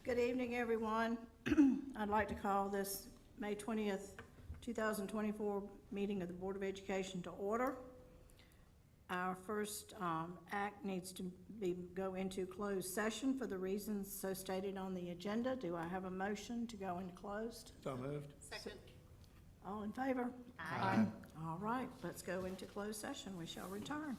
Good evening, everyone. I'd like to call this May 20th, 2024 meeting of the Board of Education to order. Our first act needs to go into closed session for the reasons so stated on the agenda. Do I have a motion to go into closed? So moved. Second. All in favor? Aye. All right, let's go into closed session. We shall return.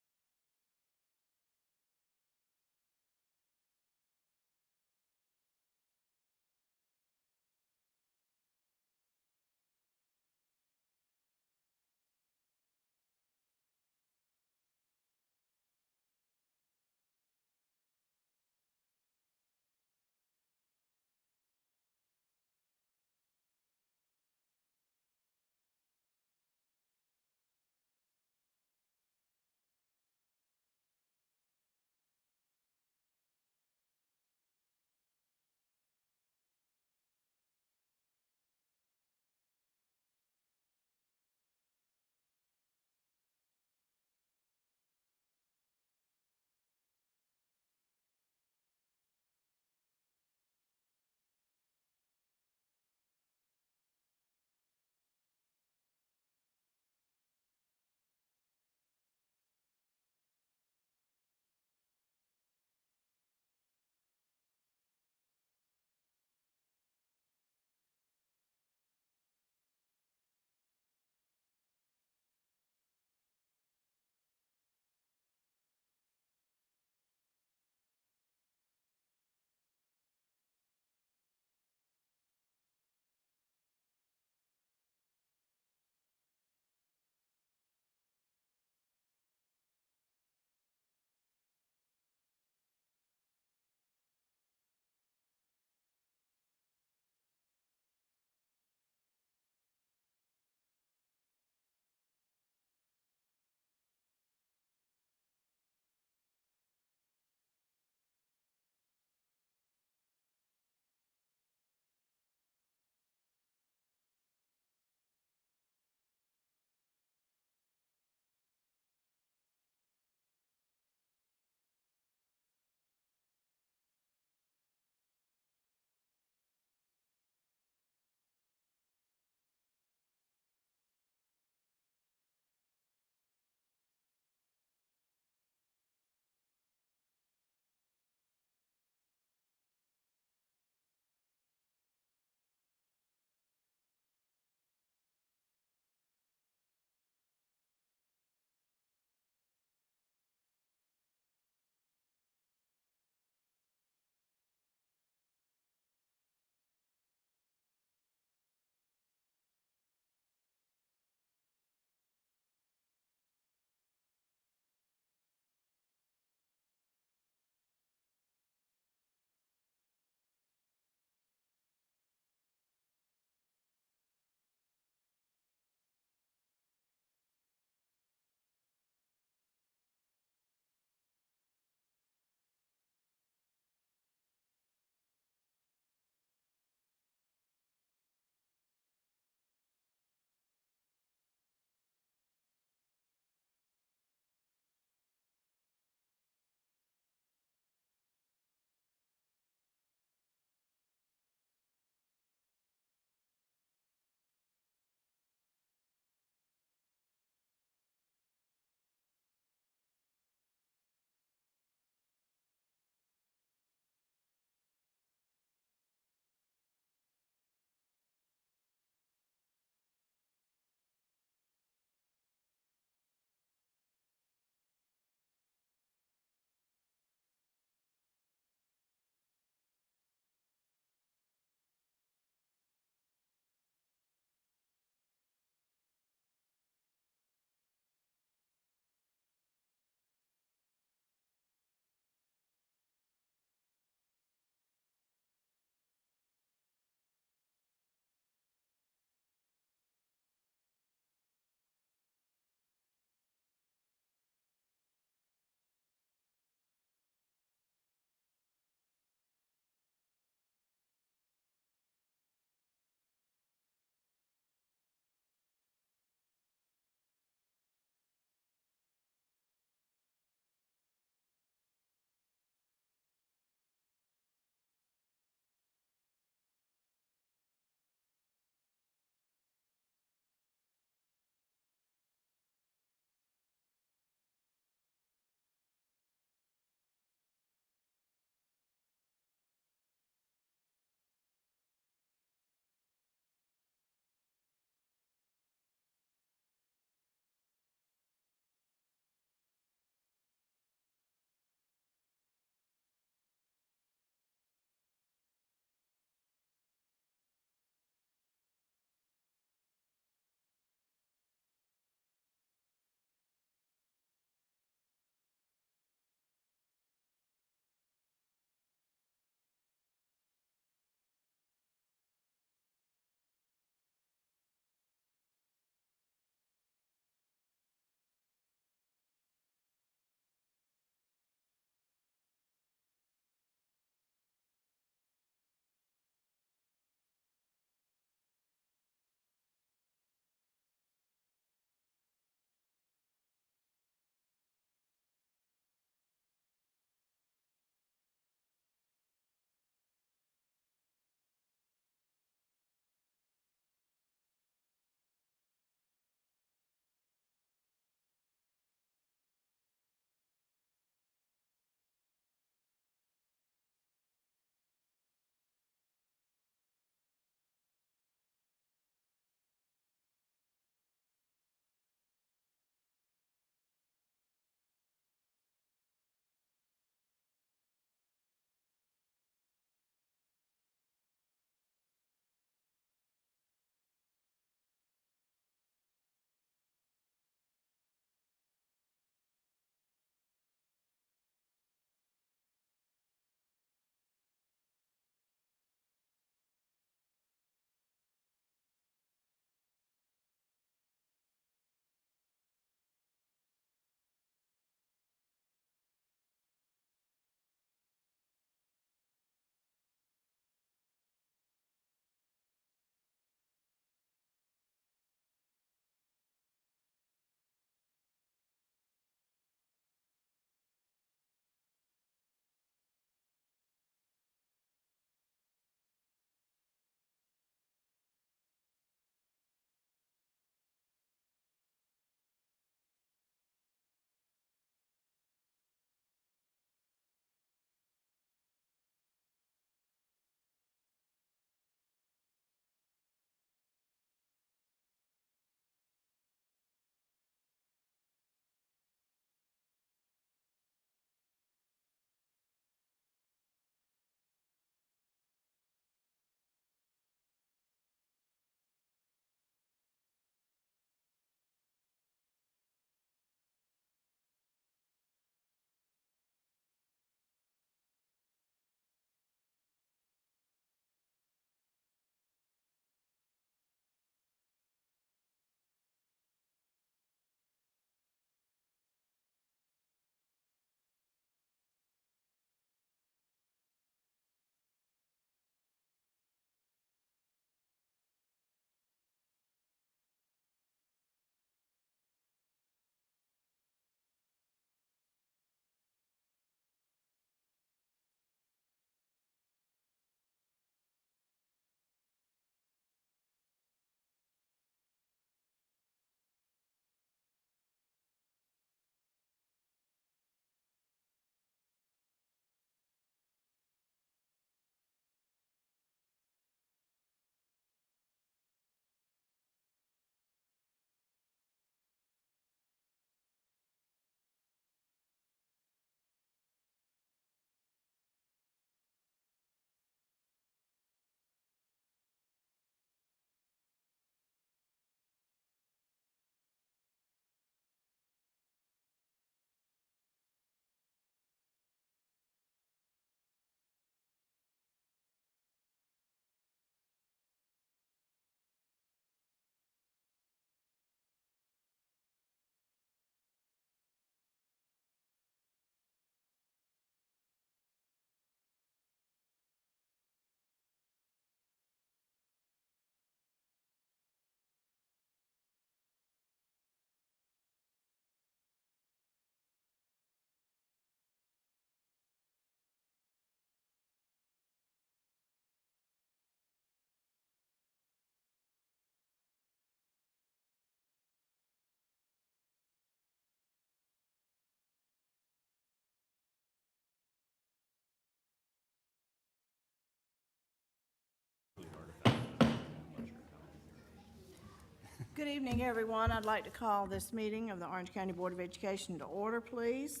Good evening, everyone. I'd like to call this meeting of the Orange County Board of Education to order, please.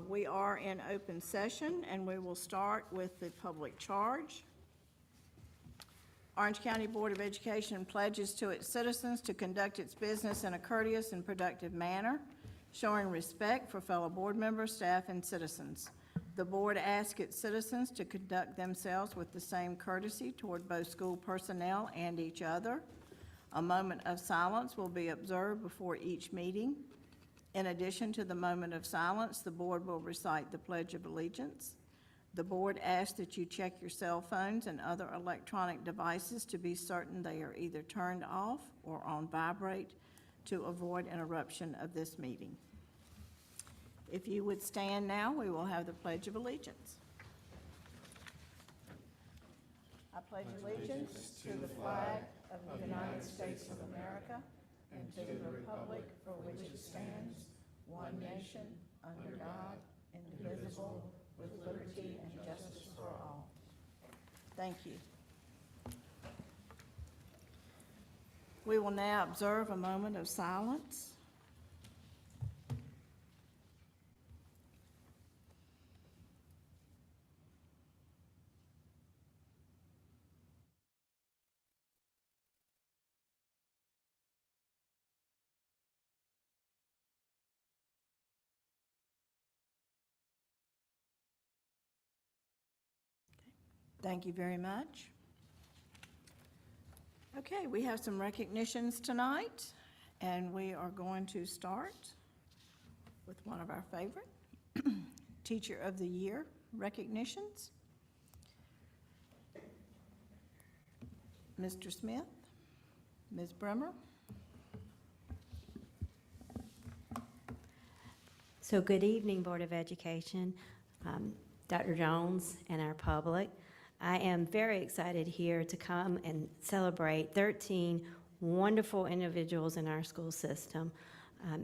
We are in open session, and we will start with the public charge. Orange County Board of Education pledges to its citizens to conduct its business in a courteous and productive manner, showing respect for fellow board members, staff, and citizens. The board asks its citizens to conduct themselves with the same courtesy toward both school personnel and each other. A moment of silence will be observed before each meeting. In addition to the moment of silence, the board will recite the Pledge of Allegiance. The board asks that you check your cell phones and other electronic devices to be certain they are either turned off or on vibrate to avoid interruption of this meeting. If you would stand now, we will have the Pledge of Allegiance. I pledge allegiance to the flag of the United States of America and to the republic for which it stands, one nation, under God, indivisible, with liberty and justice for all. Thank you. We will now observe a moment of silence. Thank you very much. Okay, we have some recognitions tonight, and we are going to start with one of our favorite Teacher of the Year recognitions. Mr. Smith, Ms. Bremer. So good evening, Board of Education, Dr. Jones, and our public. I am very excited here to come and celebrate 13 wonderful individuals in our school system,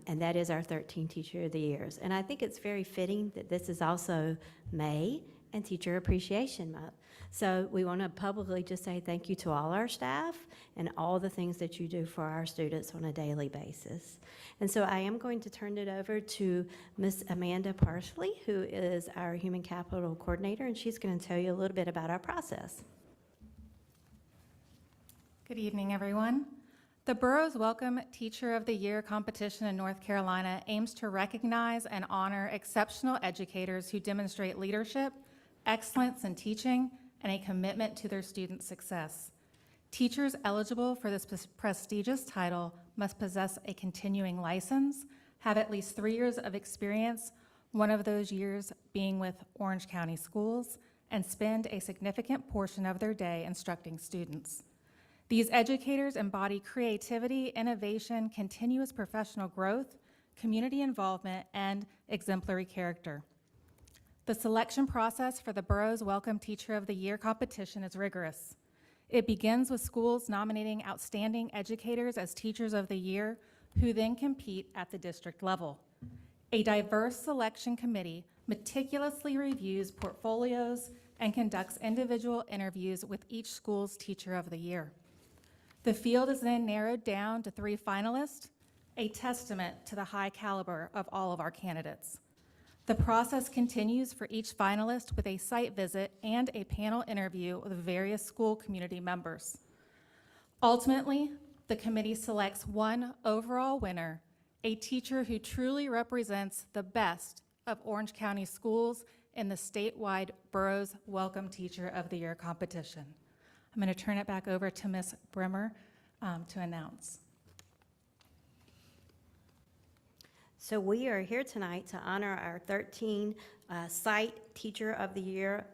and that is our 13 Teacher of the Years. And I think it's very fitting that this is also May and Teacher Appreciation Month. So we want to publicly just say thank you to all our staff and all the things that you do for our students on a daily basis. And so I am going to turn it over to Ms. Amanda Parsley, who is our Human Capital Coordinator, and she's going to tell you a little bit about our process. Good evening, everyone. The borough's Welcome Teacher of the Year competition in North Carolina aims to recognize and honor exceptional educators who demonstrate leadership, excellence in teaching, and a commitment to their students' success. Teachers eligible for this prestigious title must possess a continuing license, have at least 3 years of experience, one of those years being with Orange County Schools, and spend a significant portion of their day instructing students. These educators embody creativity, innovation, continuous professional growth, community involvement, and exemplary character. The selection process for the borough's Welcome Teacher of the Year competition is rigorous. It begins with schools nominating outstanding educators as Teachers of the Year, who then compete at the district level. A diverse selection committee meticulously reviews portfolios and conducts individual interviews with each school's Teacher of the Year. The field is then narrowed down to 3 finalists, a testament to the high caliber of all of our candidates. The process continues for each finalist with a site visit and a panel interview with various school community members. Ultimately, the committee selects one overall winner, a teacher who truly represents the best of Orange County schools in the statewide borough's Welcome Teacher of the Year competition. I'm going to turn it back over to Ms. Bremer to announce. So we are here tonight to honor our 13 Site Teacher of the Year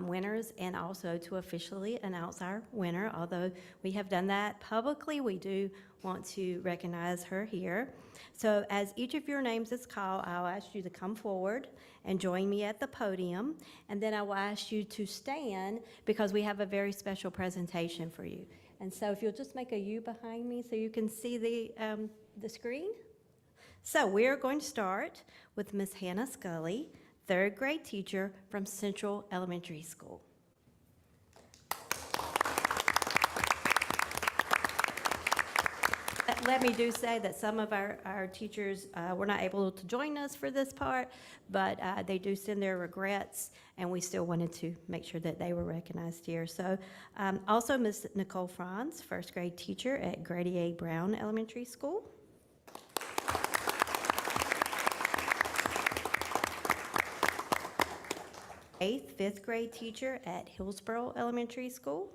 winners, and also to officially announce our winner. Although we have done that publicly, we do want to recognize her here. So as each of your names is called, I'll ask you to come forward and join me at the podium, and then I will ask you to stand because we have a very special presentation for you. And so if you'll just make a U behind me so you can see the screen. So we're going to start with Ms. Hannah Scully, 3rd grade teacher from Central Elementary School. let me do say that some of our teachers were not able to join us for this part, but they do send their regrets, and we still wanted to make sure that they were recognized here. So also Ms. Nicole Franz, first grade teacher at Grady A. Brown Elementary School. Fifth grade teacher at Hillsborough Elementary School.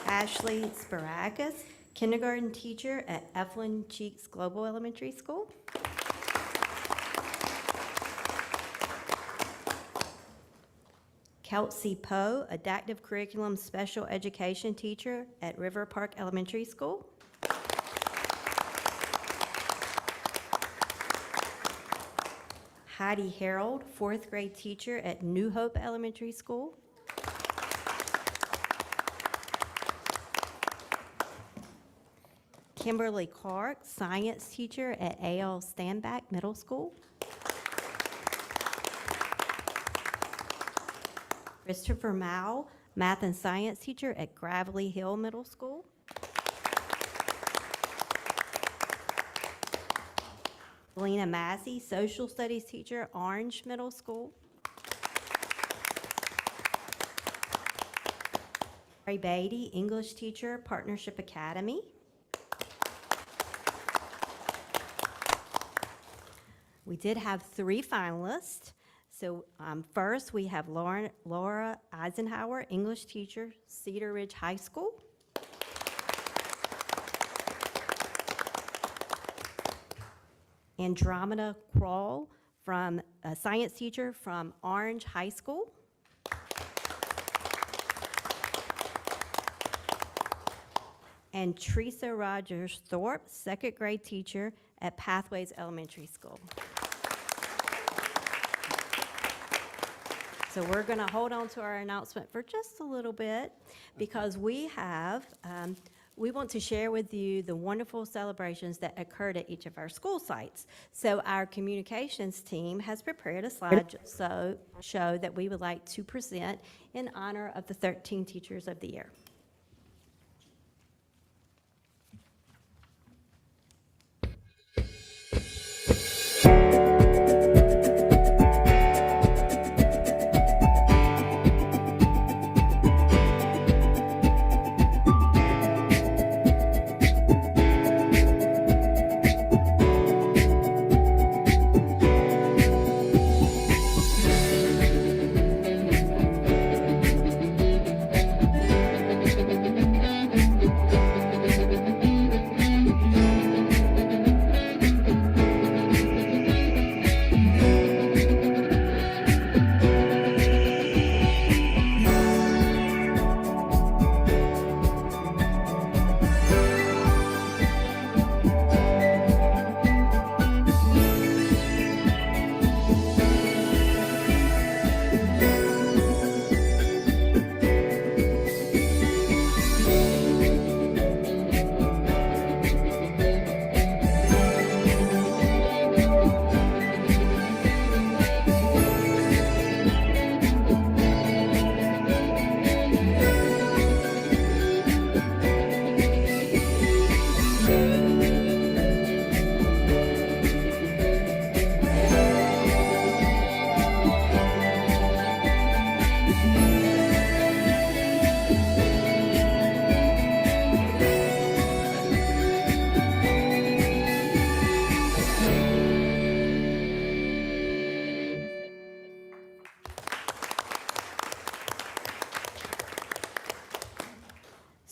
Ashley Sparakis, kindergarten teacher at Eflin Cheeks Global Elementary School. Kelsey Poe, adaptive curriculum special education teacher at River Park Elementary School. Heidi Harold, fourth grade teacher at New Hope Elementary School. Kimberly Clark, science teacher at A.L. Standback Middle School. Christopher Mao, math and science teacher at Gravelly Hill Middle School. Lena Massey, social studies teacher, Orange Middle School. Ray Beatty, English teacher, Partnership Academy. We did have 3 finalists. So first, we have Laura Eisenhower, English teacher, Cedar Ridge High School. Andromeda Kroll, from a science teacher from Orange High School. And Teresa Rogers Thorpe, second grade teacher at Pathways Elementary School. So we're going to hold on to our announcement for just a little bit because we want to share with you the wonderful celebrations that occurred at each of our school sites. So our communications team has prepared a show that we would like to present in honor of the 13 Teachers of the Year.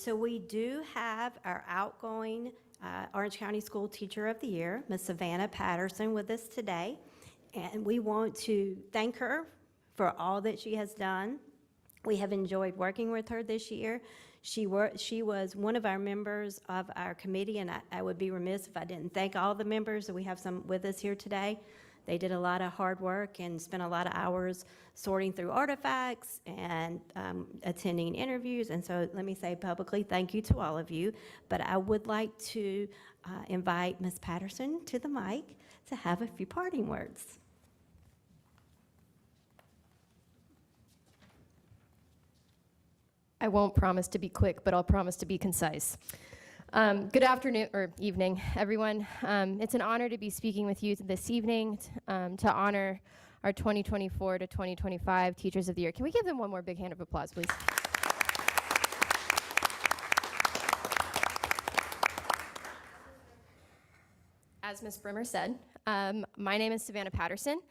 So we do have our outgoing Orange County School Teacher of the Year, Ms. Savannah Patterson, with us today. And we want to thank her for all that she has done. We have enjoyed working with her this year. She was one of our members of our committee, and I would be remiss if I didn't thank all the members. We have some with us here today. They did a lot of hard work and spent a lot of hours sorting through artifacts and attending interviews. And so let me say publicly thank you to all of you. But I would like to invite Ms. Patterson to the mic to have a few parting words. I I won't promise to be quick, but I'll promise to be concise. Good afternoon or evening, everyone. It's an honor to be speaking with you this evening to honor our 2024 to 2025 Teachers of the Year. Can we give them one more big hand of applause, please? As Ms. Brimmer said, my name is Savannah Patterson.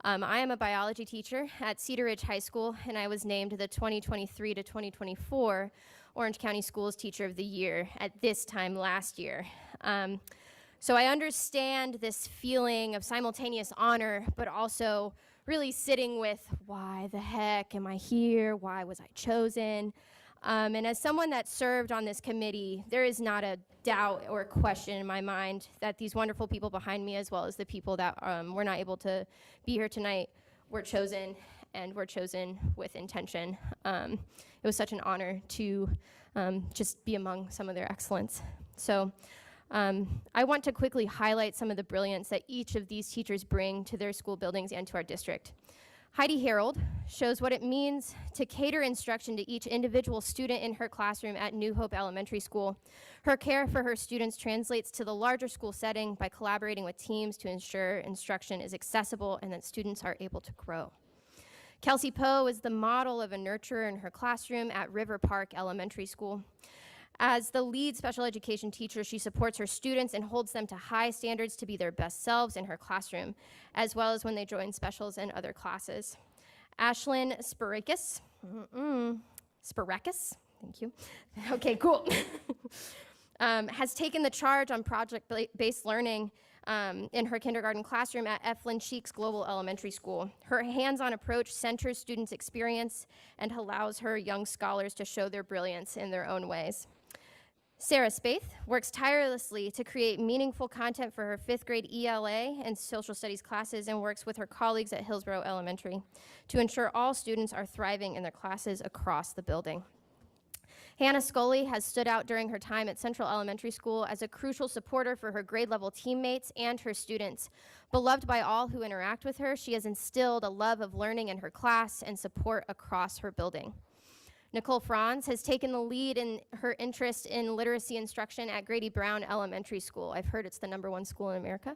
I am a biology teacher at Cedar Ridge High School, and I was named the 2023 to 2024 Orange County Schools Teacher of the Year at this time last year. So I understand this feeling of simultaneous honor, but also really sitting with, why the heck am I here? Why was I chosen? And as someone that served on this committee, there is not a doubt or question in my mind that these wonderful people behind me, as well as the people that were not able to be here tonight, were chosen, and were chosen with intention. It was such an honor to just be among some of their excellence. So I want to quickly highlight some of the brilliance that each of these teachers bring to their school buildings and to our district. Heidi Harold shows what it means to cater instruction to each individual student in her classroom at New Hope Elementary School. Her care for her students translates to the larger school setting by collaborating with teams to ensure instruction is accessible and that students are able to grow. Kelsey Poe is the model of a nurturer in her classroom at River Park Elementary School. As the lead special education teacher, she supports her students and holds them to high standards to be their best selves in her classroom, as well as when they join specials and other classes. Ashlyn Sparakis, thank you. Okay, cool. Has taken the charge on project-based learning in her kindergarten classroom at Eflin Cheeks Global Elementary School. Her hands-on approach centers students' experience and allows her young scholars to show their brilliance in their own ways. Sarah Spaeth works tirelessly to create meaningful content for her 5th grade ELA and social studies classes and works with her colleagues at Hillsborough Elementary to ensure all students are thriving in their classes across the building. Hannah Scully has stood out during her time at Central Elementary School as a crucial supporter for her grade level teammates and her students. Beloved by all who interact with her, she has instilled a love of learning in her class and support across her building. Nicole Franz has taken the lead in her interest in literacy instruction at Grady Brown Elementary School. I've heard it's the #1 school in America.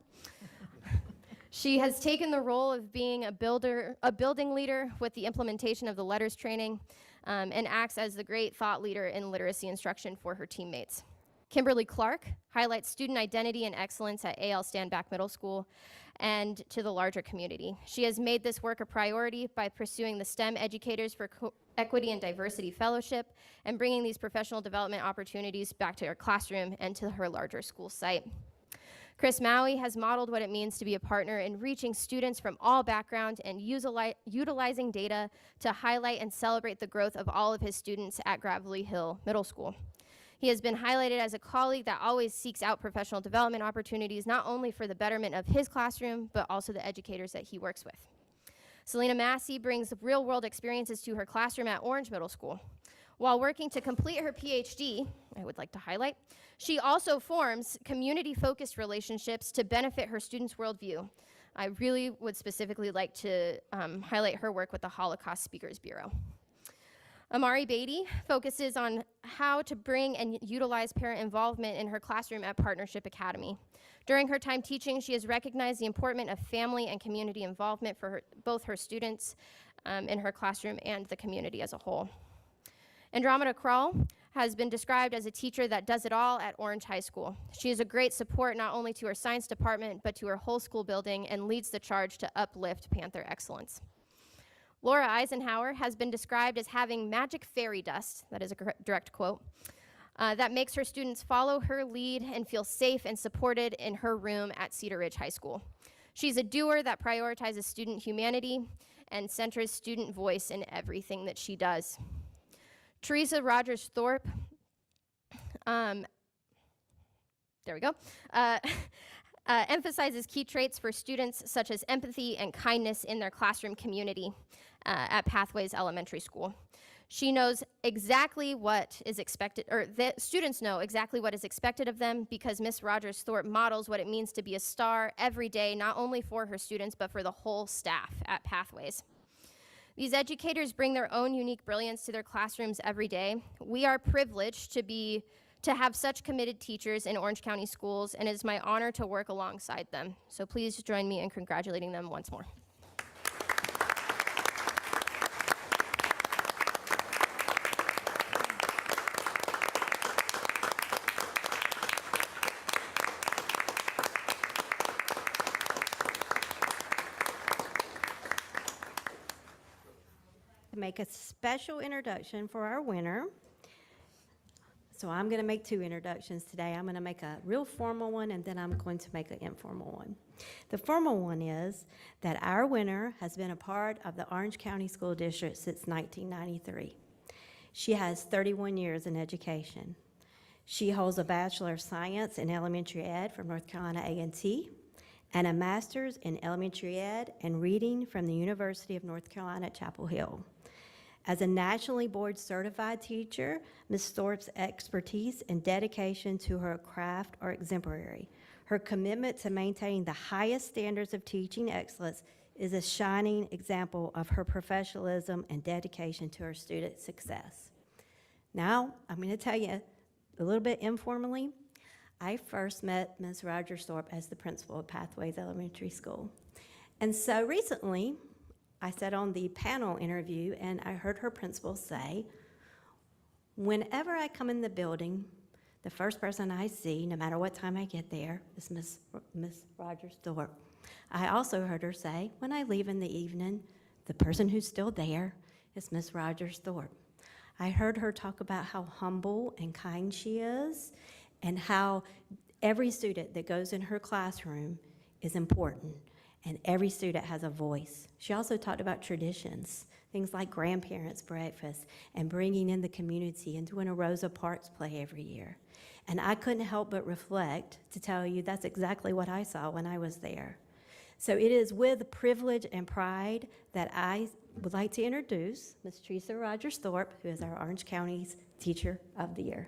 She has taken the role of being a building leader with the implementation of the letters training and acts as the great thought leader in literacy instruction for her teammates. Kimberly Clark highlights student identity and excellence at A.L. Standback Middle School and to the larger community. She has made this work a priority by pursuing the STEM Educators for Equity and Diversity Fellowship and bringing these professional development opportunities back to her classroom and to her larger school site. Chris Maui has modeled what it means to be a partner in reaching students from all backgrounds and utilizing data to highlight and celebrate the growth of all of his students at Gravelly Hill Middle School. He has been highlighted as a colleague that always seeks out professional development opportunities, not only for the betterment of his classroom, but also the educators that he works with. Selena Massey brings real-world experiences to her classroom at Orange Middle School. While working to complete her PhD, I would like to highlight, she also forms community-focused relationships to benefit her students' worldview. I really would specifically like to highlight her work with the Holocaust Speakers Bureau. Amari Beatty focuses on how to bring and utilize parent involvement in her classroom at Partnership Academy. During her time teaching, she has recognized the importance of family and community involvement for both her students in her classroom and the community as a whole. Andromeda Krull has been described as a teacher that does it all at Orange High School. She is a great support not only to her science department, but to her whole school building and leads the charge to uplift Panther excellence. Laura Eisenhower has been described as having magic fairy dust, that is a direct quote, that makes her students follow her lead and feel safe and supported in her room at Cedar Ridge High School. She's a doer that prioritizes student humanity and centers student voice in everything that she does. Teresa Rogers Thorpe, emphasizes key traits for students such as empathy and kindness in their classroom community at Pathways Elementary School. She knows exactly what is expected, or the students know exactly what is expected of them because Miss Rogers Thorpe models what it means to be a star every day, not only for her students, but for the whole staff at Pathways. These educators bring their own unique brilliance to their classrooms every day. We are privileged to have such committed teachers in Orange County schools, and it is my honor to work alongside them. So please join me in congratulating them once more. To make a special introduction for our winner. So I'm going to make two introductions today. I'm going to make a real formal one, and then I'm going to make an informal one. The formal one is that our winner has been a part of the Orange County School District since 1993. She has 31 years in education. She holds a Bachelor of Science in Elementary Ed from North Carolina A&T and a Master's in Elementary Ed and Reading from the University of North Carolina at Chapel Hill. As a nationally board certified teacher, Ms. Thorpe's expertise and dedication to her craft are exemplary. Her commitment to maintaining the highest standards of teaching excellence is a shining example of her professionalism and dedication to her student success. Now, I'm going to tell you a little bit informally. I first met Ms. Rogers Thorpe as the principal of Pathways Elementary School. And so recently, I sat on the panel interview and I heard her principal say, whenever I come in the building, the first person I see, no matter what time I get there, is Ms. Rogers Thorpe. I also heard her say, when I leave in the evening, the person who's still there is Ms. Rogers Thorpe. I heard her talk about how humble and kind she is and how every student that goes in her classroom is important. And every student has a voice. She also talked about traditions, things like grandparents' breakfast and bringing in the community and doing a Rosa Parks play every year. And I couldn't help but reflect to tell you that's exactly what I saw when I was there. So it is with privilege and pride that I would like to introduce Ms. Teresa Rogers Thorpe, who is our Orange County's Teacher of the Year.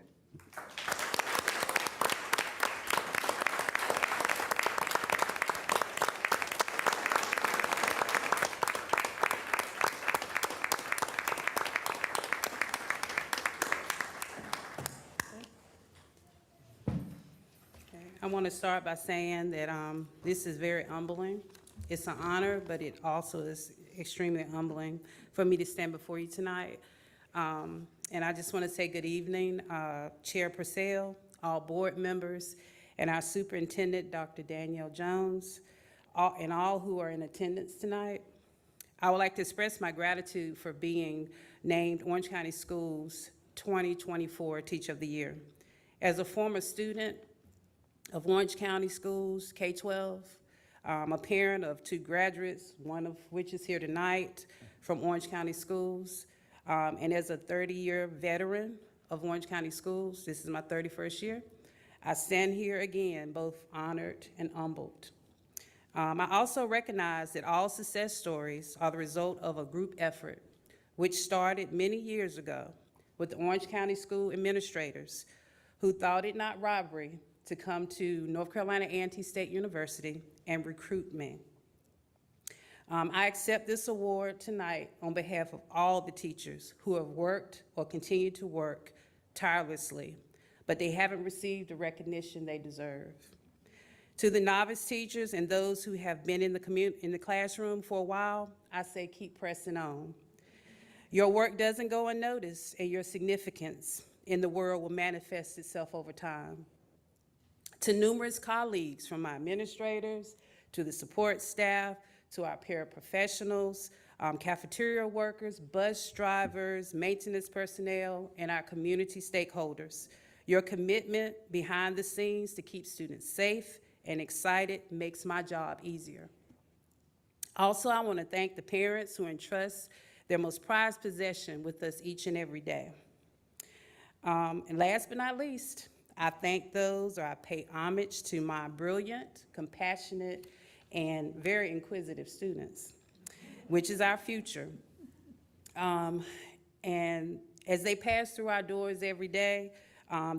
I want to start by saying that this is very humbling. It's an honor, but it also is extremely humbling for me to stand before you tonight. And I just want to say good evening, Chair Purcell, all board members, and our superintendent, Dr. Danielle Jones, and all who are in attendance tonight. I would like to express my gratitude for being named Orange County Schools 2024 Teacher of the Year. As a former student of Orange County Schools, K-12, a parent of two graduates, one of which is here tonight from Orange County Schools, and as a 30-year veteran of Orange County Schools, this is my 31st year, I stand here again both honored and humbled. I also recognize that all success stories are the result of a group effort, which started many years ago with the Orange County School administrators who thought it not robbery to come to North Carolina A&T State University and recruit me. I accept this award tonight on behalf of all the teachers who have worked or continue to work tirelessly, but they haven't received the recognition they deserve. To the novice teachers and those who have been in the classroom for a while, I say keep pressing on. Your work doesn't go unnoticed, and your significance in the world will manifest itself over time. To numerous colleagues, from my administrators, to the support staff, to our paraprofessionals, cafeteria workers, bus drivers, maintenance personnel, and our community stakeholders, your commitment behind the scenes to keep students safe and excited makes my job easier. Also, I want to thank the parents who entrust their most prized possession with us each and every day. And last but not least, I thank those, or I pay homage to my brilliant, compassionate, and very inquisitive students, which is our future. And as they pass through our doors every day,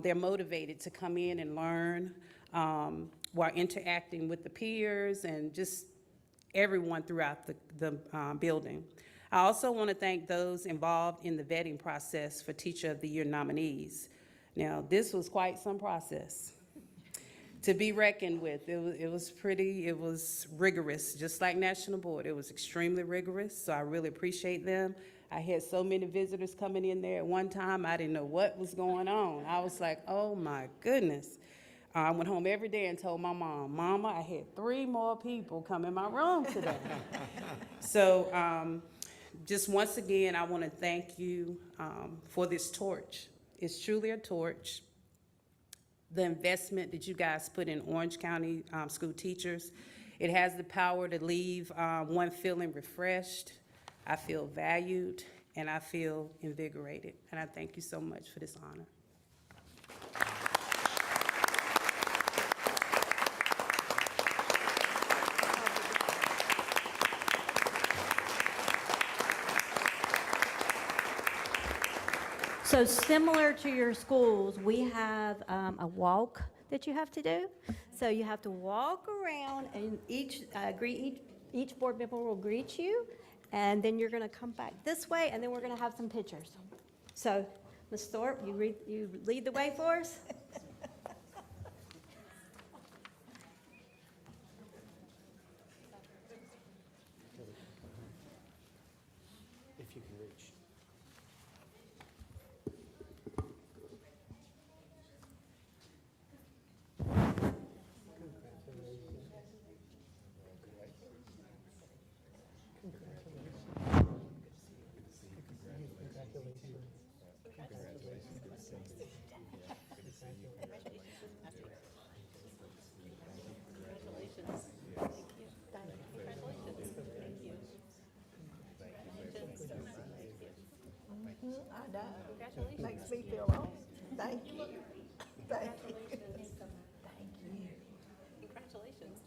they're motivated to come in and learn while interacting with the peers and just everyone throughout the building. I also want to thank those involved in the vetting process for Teacher of the Year nominees. Now, this was quite some process to be reckoned with. It was rigorous, just like National Board. It was extremely rigorous, so I really appreciate them. I had so many visitors coming in there at one time, I didn't know what was going on. I was like, oh my goodness. I went home every day and told my mom, Mama, I had 3 more people come in my room today. So just once again, I want to thank you for this torch. It's truly a torch. The investment that you guys put in Orange County school teachers, it has the power to leave one feeling refreshed. I feel valued, and I feel invigorated. And I thank you so much for this honor. So similar to your schools, we have a walk that you have to do. So you have to walk around, and each board member will greet you, and then you're going to come back this way, and then we're going to have some pictures. So, Ms. Thorpe, you lead the way for us? If you can reach. I know. Congratulations. Makes me feel old. Thank you. Thank you. Thank you. Congratulations.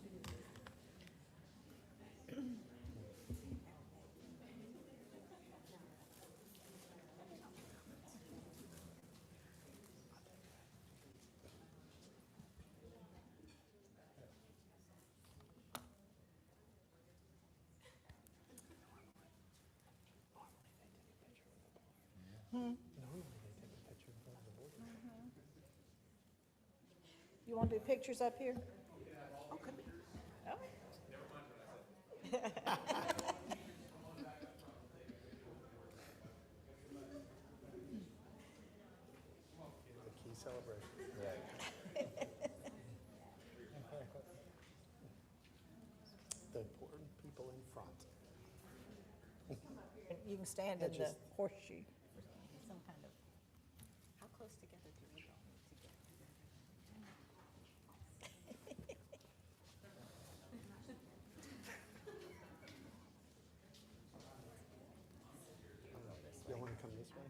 You want to do pictures up here? Okay. The key celebration. The important people in front. You can stand in the horseshoe. Some kind of, how close together do we all need to get? Y'all want to come this way?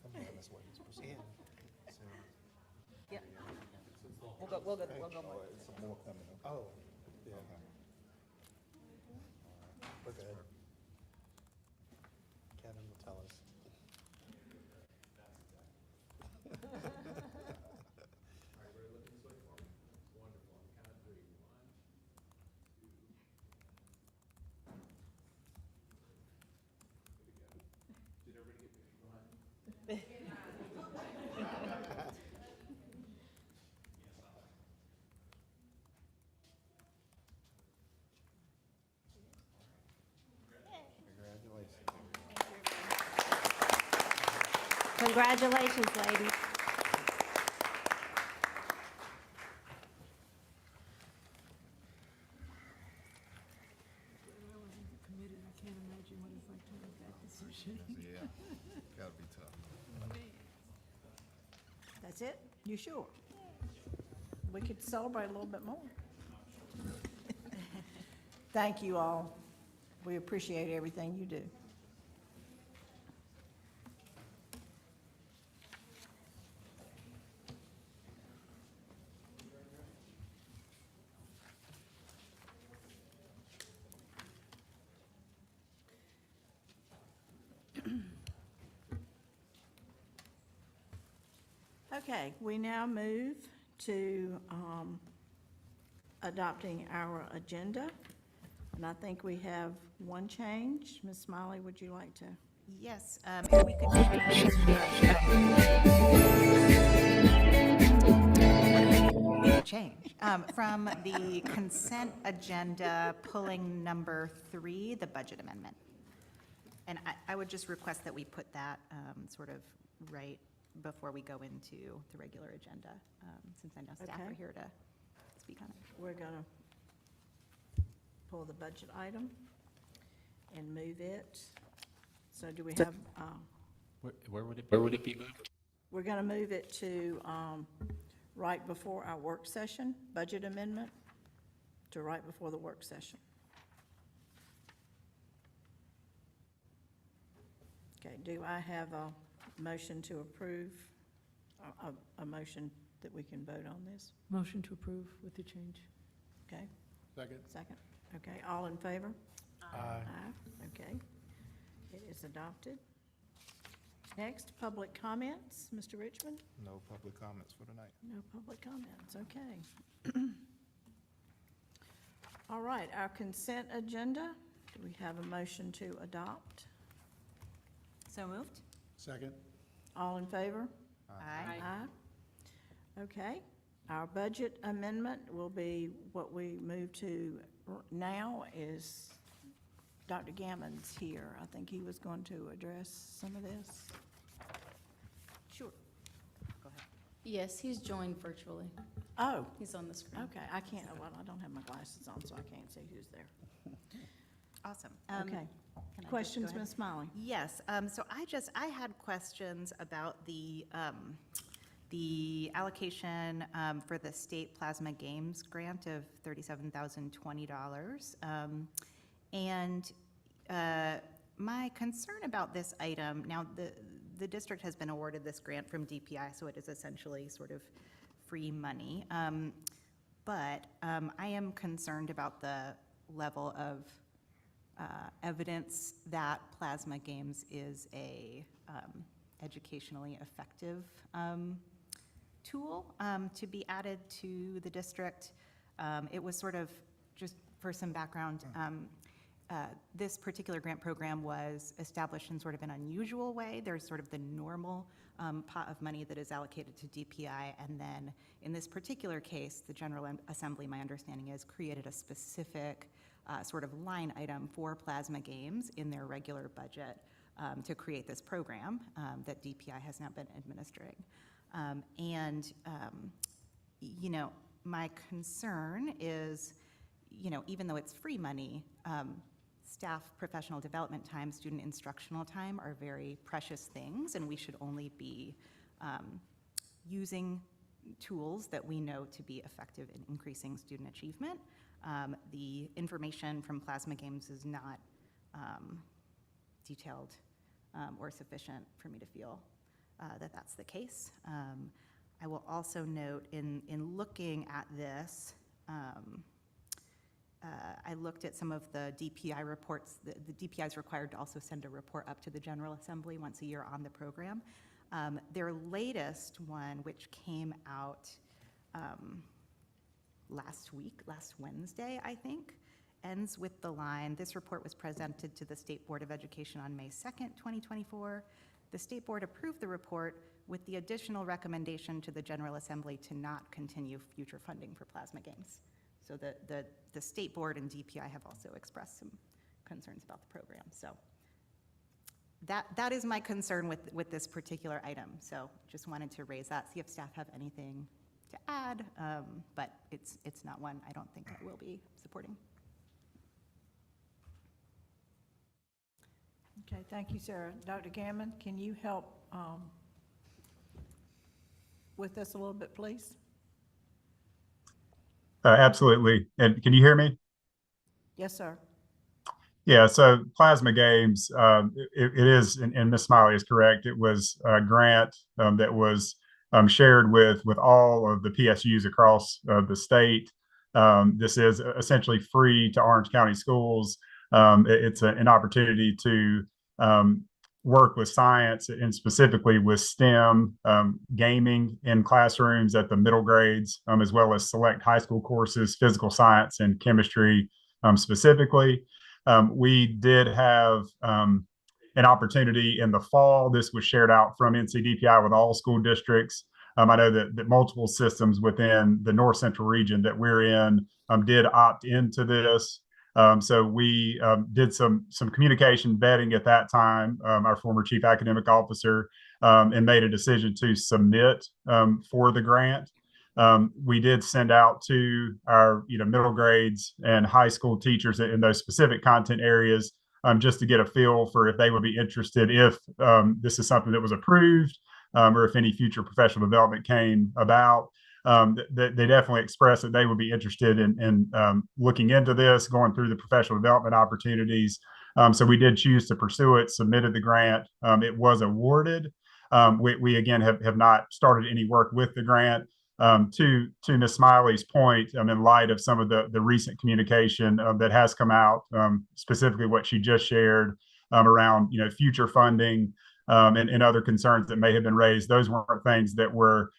Come this way. And, so, Yeah. We'll go more. oh, yeah. We're good. Kevin will tell us. Congratulations, ladies. Yeah, gotta be tough. That's it? You sure? We could celebrate a little bit more. Thank you all. We appreciate everything you do. Okay, we now move to adopting our agenda. And I think we have one change. Ms. Smiley, would you like to? Yes, if we could change, from the consent agenda, pulling number 3, the budget amendment. And I would just request that we put that sort of right before we go into the regular agenda, since I know staff Okay. are here to speak on it. We're gonna pull the budget item and move it. So do we have, Where would it be moved? we're gonna move it to, right before our work session, budget amendment, to right before the work session. Okay, do I have a motion to approve, a motion that we can vote on this? Motion to approve with the change. Okay, Second. second. Okay, all in favor? Aye. Okay, it is adopted. Next, public comments. Mr. Richmond? No public comments for tonight. No public comments, okay. All right, our consent agenda. Do we have a motion to adopt? So moved? Second. All in favor? Aye. Aye. Okay, our budget amendment will be what we move to now is Dr. Gammons here. I think he was going to address some of this. Sure. Go ahead. Yes, he's joined virtually. Oh, He's on the screen. okay, I can't, well, I don't have my glasses on, so I can't see who's there. Awesome. Okay, Can I just questions, go ahead? Ms. Smiley? Yes, so I had questions about the allocation for the state plasma games grant of $37,020. And my concern about this item, now the district has been awarded this grant from DPI, so it is essentially sort of free money. But I am concerned about the level of evidence that plasma games is a educationally effective tool to be added to the district. It was sort of, just for some background, this particular grant program was established in sort of an unusual way. There's sort of the normal pot of money that is allocated to DPI, and then in this particular case, the General Assembly, my understanding is, created a specific sort of line item for plasma games in their regular budget to create this program that DPI has now been administering. You know, my concern is, you know, even though it's free money, staff professional development time, student instructional time are very precious things, and we should only be using tools that we know to be effective in increasing student achievement. The information from plasma games is not detailed or sufficient for me to feel that that's the case. I will also note in looking at this, I looked at some of the DPI reports. The DPI is required to also send a report up to the General Assembly once a year on the program. Their latest one, which came out last Wednesday, I think, ends with the line, "This report was presented to the State Board of Education on May 2nd, 2024. The State Board approved the report with the additional recommendation to the General Assembly to not continue future funding for plasma games." So the State Board and DPI have also expressed some concerns about the program. So that is my concern with this particular item. So just wanted to raise that, see if staff have anything to add, but it's not one I don't think I will be supporting. Okay, thank you, Sarah. Dr. Gammon, can you help with this a little bit, please? Absolutely. And can you hear me? Yes, sir. Yeah, so plasma games, it is, and Ms. Smiley is correct, it was a grant that was shared with all of the PSUs across the state. This is essentially free to Orange County schools. It's an opportunity to work with science and specifically with STEM gaming in classrooms at the middle grades, as well as select high school courses, physical science and chemistry, specifically. We did have an opportunity in the fall. This was shared out from NCDPI with all school districts. I know that multiple systems within the North Central region that we're in did opt into this. So we did some communication vetting at that time, our former chief academic officer, and made a decision to submit for the grant. We did send out to our middle grades and high school teachers in those specific content areas just to get a feel for if they would be interested if this is something that was approved or if any future professional development came about. They definitely expressed that they would be interested in looking into this, going through the professional development opportunities. So we did choose to pursue it, submitted the grant. It was awarded. We again have not started any work with the grant. To Ms. Smiley's point, in light of some of the recent communication that has come out, specifically what she just shared around future funding and other concerns that may have been raised, those weren't things that were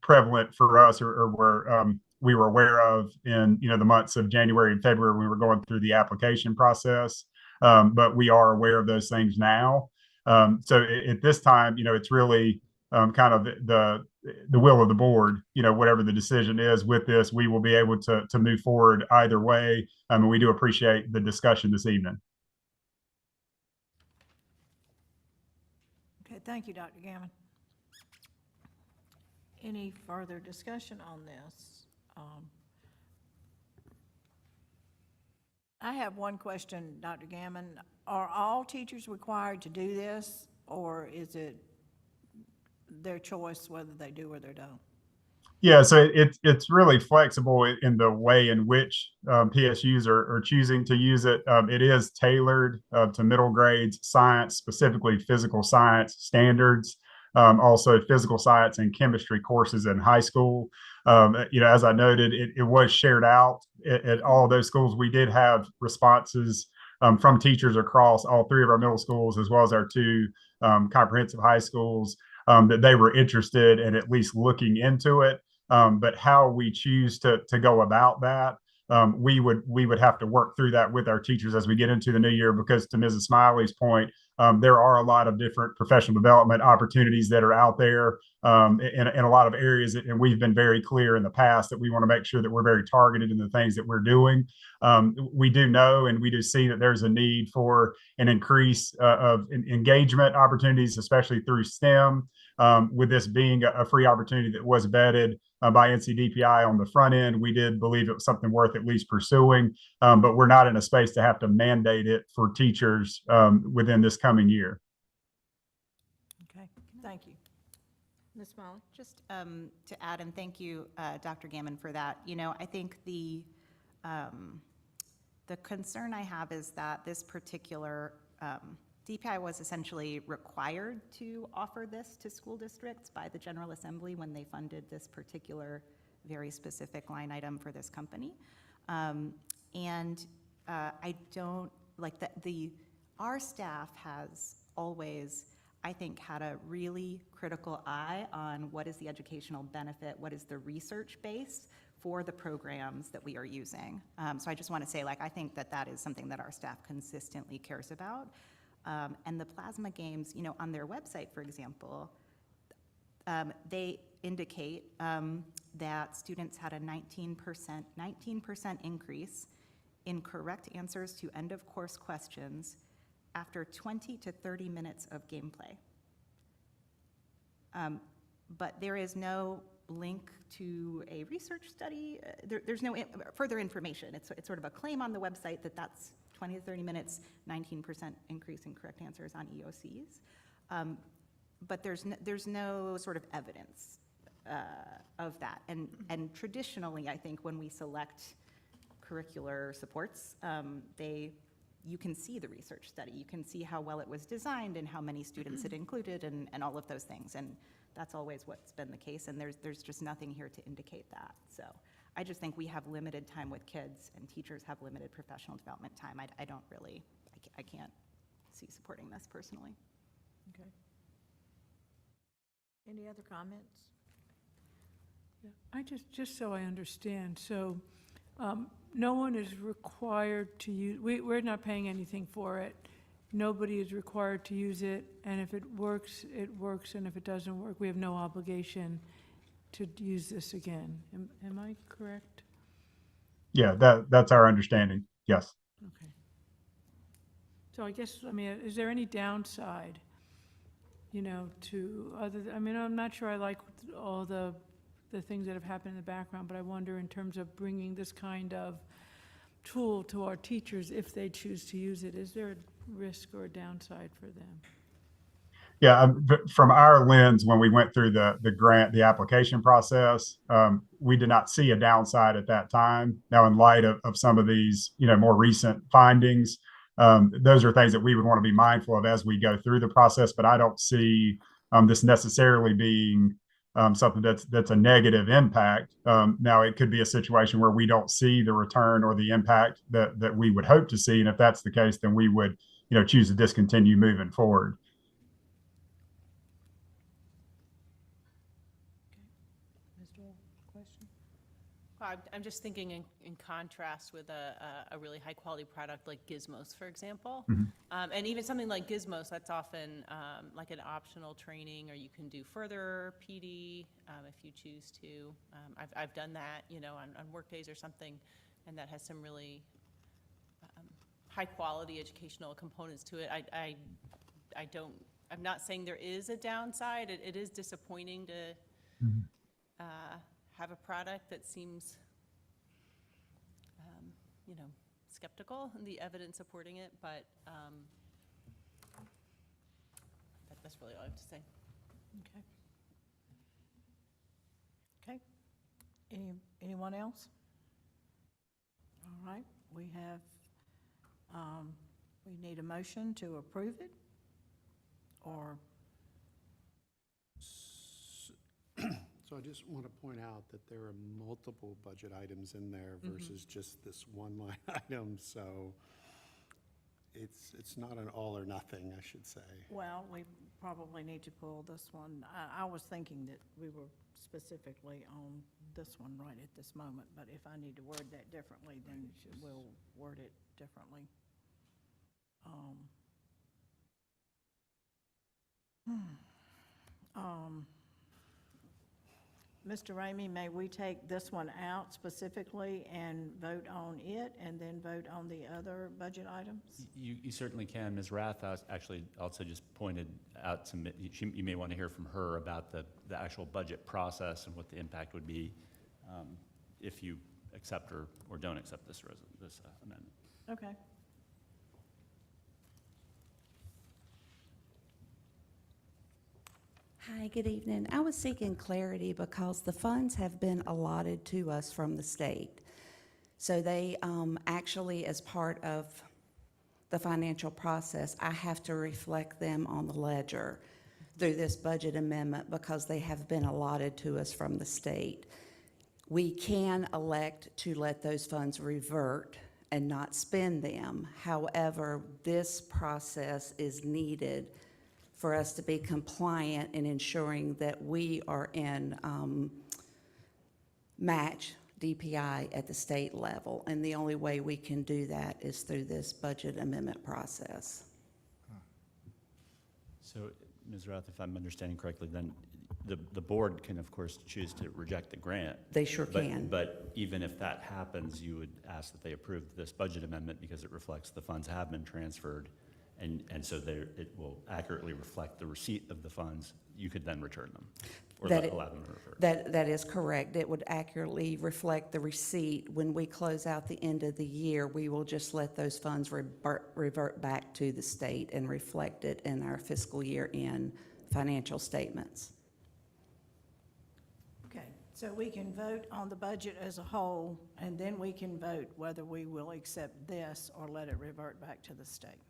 prevalent for us or were we were aware of in the months of January and February when we were going through the application process. But we are aware of those things now. So at this time, it's really kind of the will of the board. Whatever the decision is with this, we will be able to move forward either way. And we do appreciate the discussion this evening. Okay, thank you, Dr. Gammon. Any further discussion on this? I have one question, Dr. Gammon. Are all teachers required to do this, or is it their choice whether they do or they don't? Yeah, so it's really flexible in the way in which PSUs are choosing to use it. It is tailored to middle grades science, specifically physical science standards, also physical science and chemistry courses in high school. As I noted, it was shared out at all those schools. We did have responses from teachers across all three of our middle schools, as well as our two comprehensive high schools, that they were interested in at least looking into it. But how we choose to go about that, we would have to work through that with our teachers as we get into the new year, because to Mrs. Smiley's point, there are a lot of different professional development opportunities that are out there in a lot of areas. And we've been very clear in the past that we want to make sure that we're very targeted in the things that we're doing. We do know and we do see that there's a need for an increase of engagement opportunities, especially through STEM. With this being a free opportunity that was vetted by NCDPI on the front end, we did believe it was something worth at least pursuing, but we're not in a space to have to mandate it for teachers within this coming year. Okay, thank you. Ms. Smiley? Just to add, and thank you, Dr. Gammon, for that. I think the concern I have is that this particular DPI was essentially required to offer this to school districts by the General Assembly when they funded this particular very specific line item for this company. I don't, like, our staff has always, I think, had a really critical eye on what is the educational benefit, what is the research base for the programs that we are using. So I just want to say, I think that is something that our staff consistently cares about. And the plasma games, on their website, for example, they indicate that students had a 19% increase in correct answers to end of course questions after 20 to 30 minutes of gameplay. But there is no link to a research study. There's no further information. It's sort of a claim on the website that that's 20 to 30 minutes, 19% increase in correct answers on EOCs. But there's no sort of evidence of that. And traditionally, I think when we select curricular supports, you can see the research study. You can see how well it was designed and how many students it included and all of those things. And that's always what's been the case. And there's just nothing here to indicate that. So I just think we have limited time with kids and teachers have limited professional development time. I don't really, I can't see supporting this personally. Okay. Any other comments? Yeah, I just so I understand, so No one is required to use, we're not paying anything for it. Nobody is required to use it, and if it works, and if it doesn't work, we have no obligation to use this again. Am I correct? Yeah, that's our understanding. Yes. Okay. So I guess, I mean, is there any downside, to I mean, I'm not sure I like all the things that have happened in the background, but I wonder in terms of bringing this kind of tool to our teachers, if they choose to use it, is there a risk or a downside for them? Yeah, from our lens, when we went through the application process, we did not see a downside at that time. Now, in light of some of these, more recent findings, those are things that we would want to be mindful of as we go through the process. But I don't see this necessarily being something that's a negative impact. Now, it could be a situation where we don't see the return or the impact that we would hope to see, and if that's the case, then we would, choose to discontinue moving forward. I'm just thinking in contrast with a really high-quality product like Gizmos, for example. And even something like Gizmos, that's often like an optional training, or you can do further PD if you choose to. I've done that, on work days or something, and that has some really high-quality educational components to it. I'm not saying there is a downside. It is disappointing to have a product that seems, skeptical in the evidence supporting it, but that's really all I have to say. Okay. Anyone else? All right, we have, we need a motion to approve it, or? So I just want to point out that there are multiple budget items in there versus just this one line item, so it's not an all or nothing, I should say. Well, we probably need to pull this one. I was thinking that we were specifically on this one right at this moment, but if I need to word that differently, then we'll word it differently. Mr. Ramey, may we take this one out specifically and vote on it, and then vote on the other budget items? You certainly can. Ms. Rath actually also just pointed out to me, you may want to hear from her about the actual budget process and what the impact would be if you accept or don't accept this amendment. Okay. Hi, good evening. I was seeking clarity because the funds have been allotted to us from the state. So they actually, as part of the financial process, I have to reflect them on the ledger through this budget amendment because they have been allotted to us from the state. We can elect to let those funds revert and not spend them. However, this process is needed for us to be compliant in ensuring that we are in match DPI at the state level. And the only way we can do that is through this budget amendment process. So, Ms. Rath, if I'm understanding correctly, then the board can, of course, choose to reject the grant. They sure can. But even if that happens, you would ask that they approve this budget amendment because it reflects the funds have been transferred. And so it will accurately reflect the receipt of the funds. You could then return them or allow them to revert. That is correct. It would accurately reflect the receipt. When we close out the end of the year, we will just let those funds revert back to the state and reflect it in our fiscal year end financial statements. Okay, so we can vote on the budget as a whole, and then we can vote whether we will accept this or let it revert back to the state.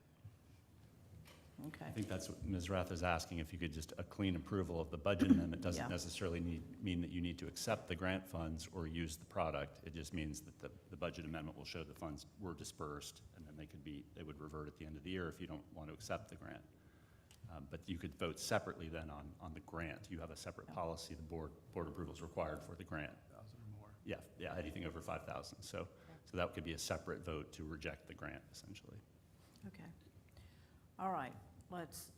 Okay. I think that's what Ms. Rath is asking, if you could just, a clean approval of the budget amendment doesn't necessarily mean that you need to accept the grant funds or use the product. It just means that the budget amendment will show the funds were dispersed, and then they would revert at the end of the year if you don't want to accept the grant. But you could vote separately then on the grant. You have a separate policy. The board approval is required for the grant. Yeah, anything over 5,000. So that could be a separate vote to reject the grant, essentially. Okay. All right, let's,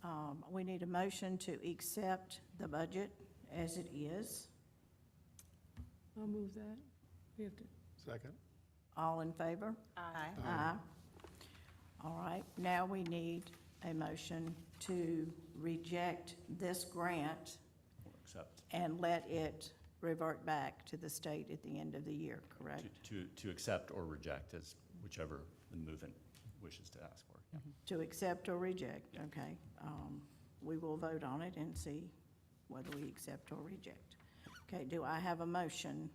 we need a motion to accept the budget as it is. I'll move that. We have to, Second. All in favor? Aye. Aye. All right, now we need a motion to reject this grant Or accept. and let it revert back to the state at the end of the year, correct? To accept or reject, as whichever the movement wishes to ask for. Yeah. To accept or reject, okay. We will vote on it and see whether we accept or reject. Okay, do I have a motion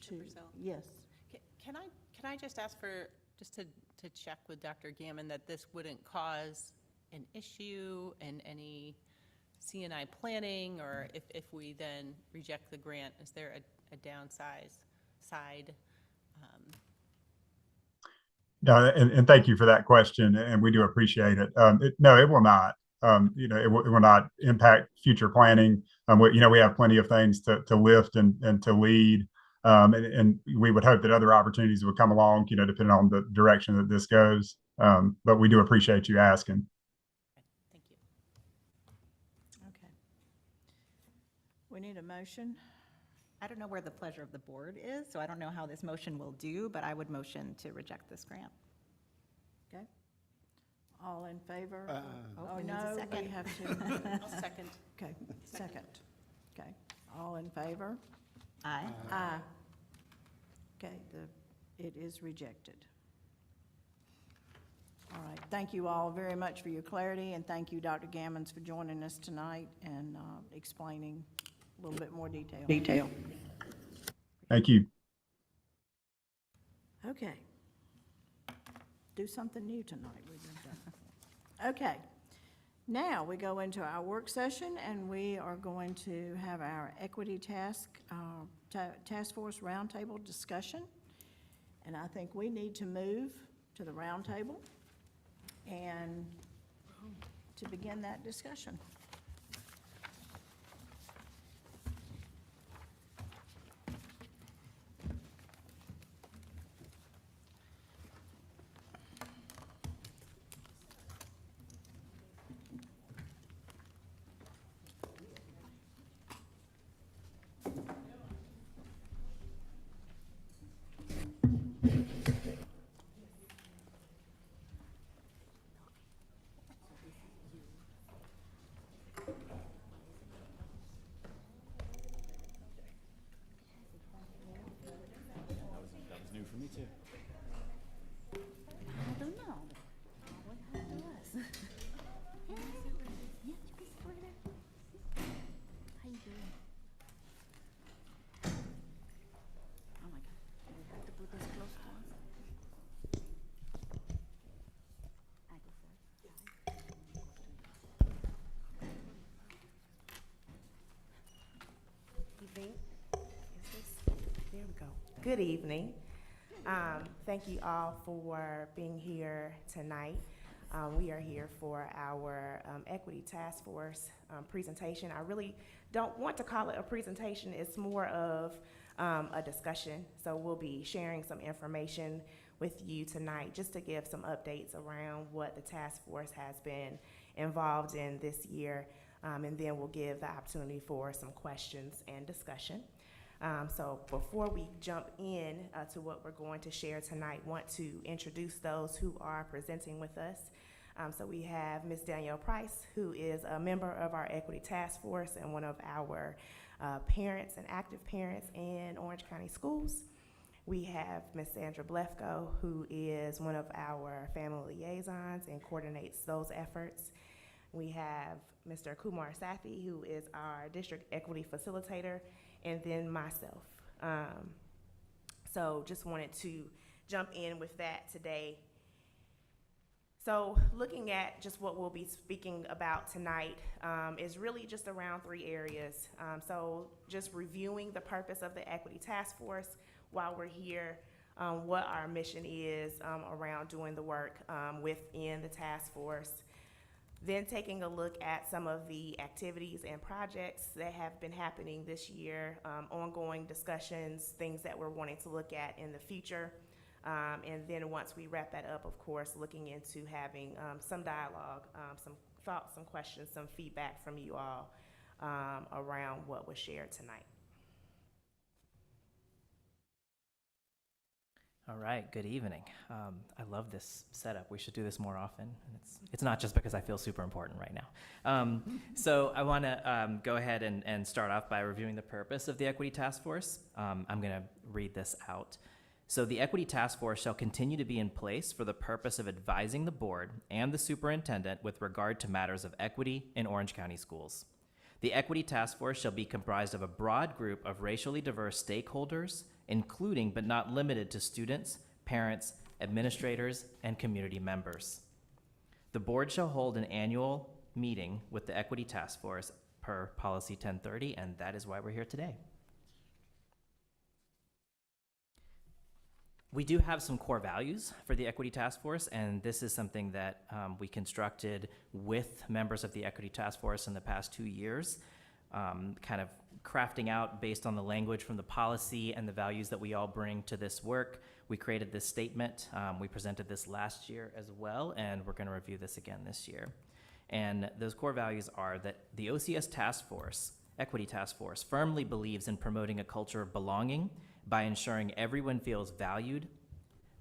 to? Purcell? Yes. Can I just ask for, just to check with Dr. Gammon that this wouldn't cause an issue in any CNI planning, or if we then reject the grant, is there a downside? No, and thank you for that question, and we do appreciate it. No, it will not. It will not impact future planning. We have plenty of things to lift and to lead. And we would hope that other opportunities would come along, depending on the direction that this goes. But we do appreciate you asking. Thank you. Okay. We need a motion. I don't know where the pleasure of the board is, so I don't know how this motion will do, but I would motion to reject this grant. Okay. All in favor? Oh, Oh, we need a no, we second. have to. I'll second. Okay, second. Okay, all in favor? Aye. Aye. Okay, it is rejected. All right, thank you all very much for your clarity, and thank you, Dr. Gammons, for joining us tonight and explaining a little bit more detail. Thank you. Okay. Do something new tonight. We've been done. Okay. Now, we go into our work session, and we are going to have our equity task force roundtable discussion. And I think we need to move to the roundtable and to begin that discussion. That was new for me, too. I don't know. What happened to us? Yeah, you can sit over there. How you doing? Oh my God, do we have to put this close to us? I go first. Evening. There we go. Good evening. Thank you all for being here tonight. We are here for our Equity Task Force presentation. I really don't want to call it a presentation. It's more of a discussion. So we'll be sharing some information with you tonight just to give some updates around what the task force has been involved in this year. And then we'll give the opportunity for some questions and discussion. So before we jump in to what we're going to share tonight, want to introduce those who are presenting with us. So we have Ms. Danielle Price, who is a member of our Equity Task Force and one of our parents and active parents in Orange County Schools. We have Ms. Sandra Blefko, who is one of our family liaisons and coordinates those efforts. We have Mr. Kumar Sathi, who is our district equity facilitator, and then myself. So just wanted to jump in with that today. So looking at just what we'll be speaking about tonight is really just around three areas. So just reviewing the purpose of the Equity Task Force while we're here, what our mission is around doing the work within the task force. Then taking a look at some of the activities and projects that have been happening this year, ongoing discussions, things that we're wanting to look at in the future. And then once we wrap that up, of course, looking into having some dialogue, some thoughts, some questions, some feedback from you all around what was shared tonight. All right, good evening. I love this setup. We should do this more often. And it's not just because I feel super important right now. So I want to go ahead and start off by reviewing the purpose of the Equity Task Force. I'm going to read this out. So the Equity Task Force shall continue to be in place for the purpose of advising the board and the superintendent with regard to matters of equity in Orange County schools. The Equity Task Force shall be comprised of a broad group of racially diverse stakeholders, including but not limited to students, parents, administrators, and community members. The board shall hold an annual meeting with the Equity Task Force per Policy 1030, and that is why we're here today. We do have some core values for the Equity Task Force, and this is something that we constructed with members of the Equity Task Force in the past 2 years, kind of crafting out based on the language from the policy and the values that we all bring to this work. We created this statement. We presented this last year as well, and we're going to review this again this year. And those core values are that the OCS Task Force, Equity Task Force, firmly believes in promoting a culture of belonging by ensuring everyone feels valued,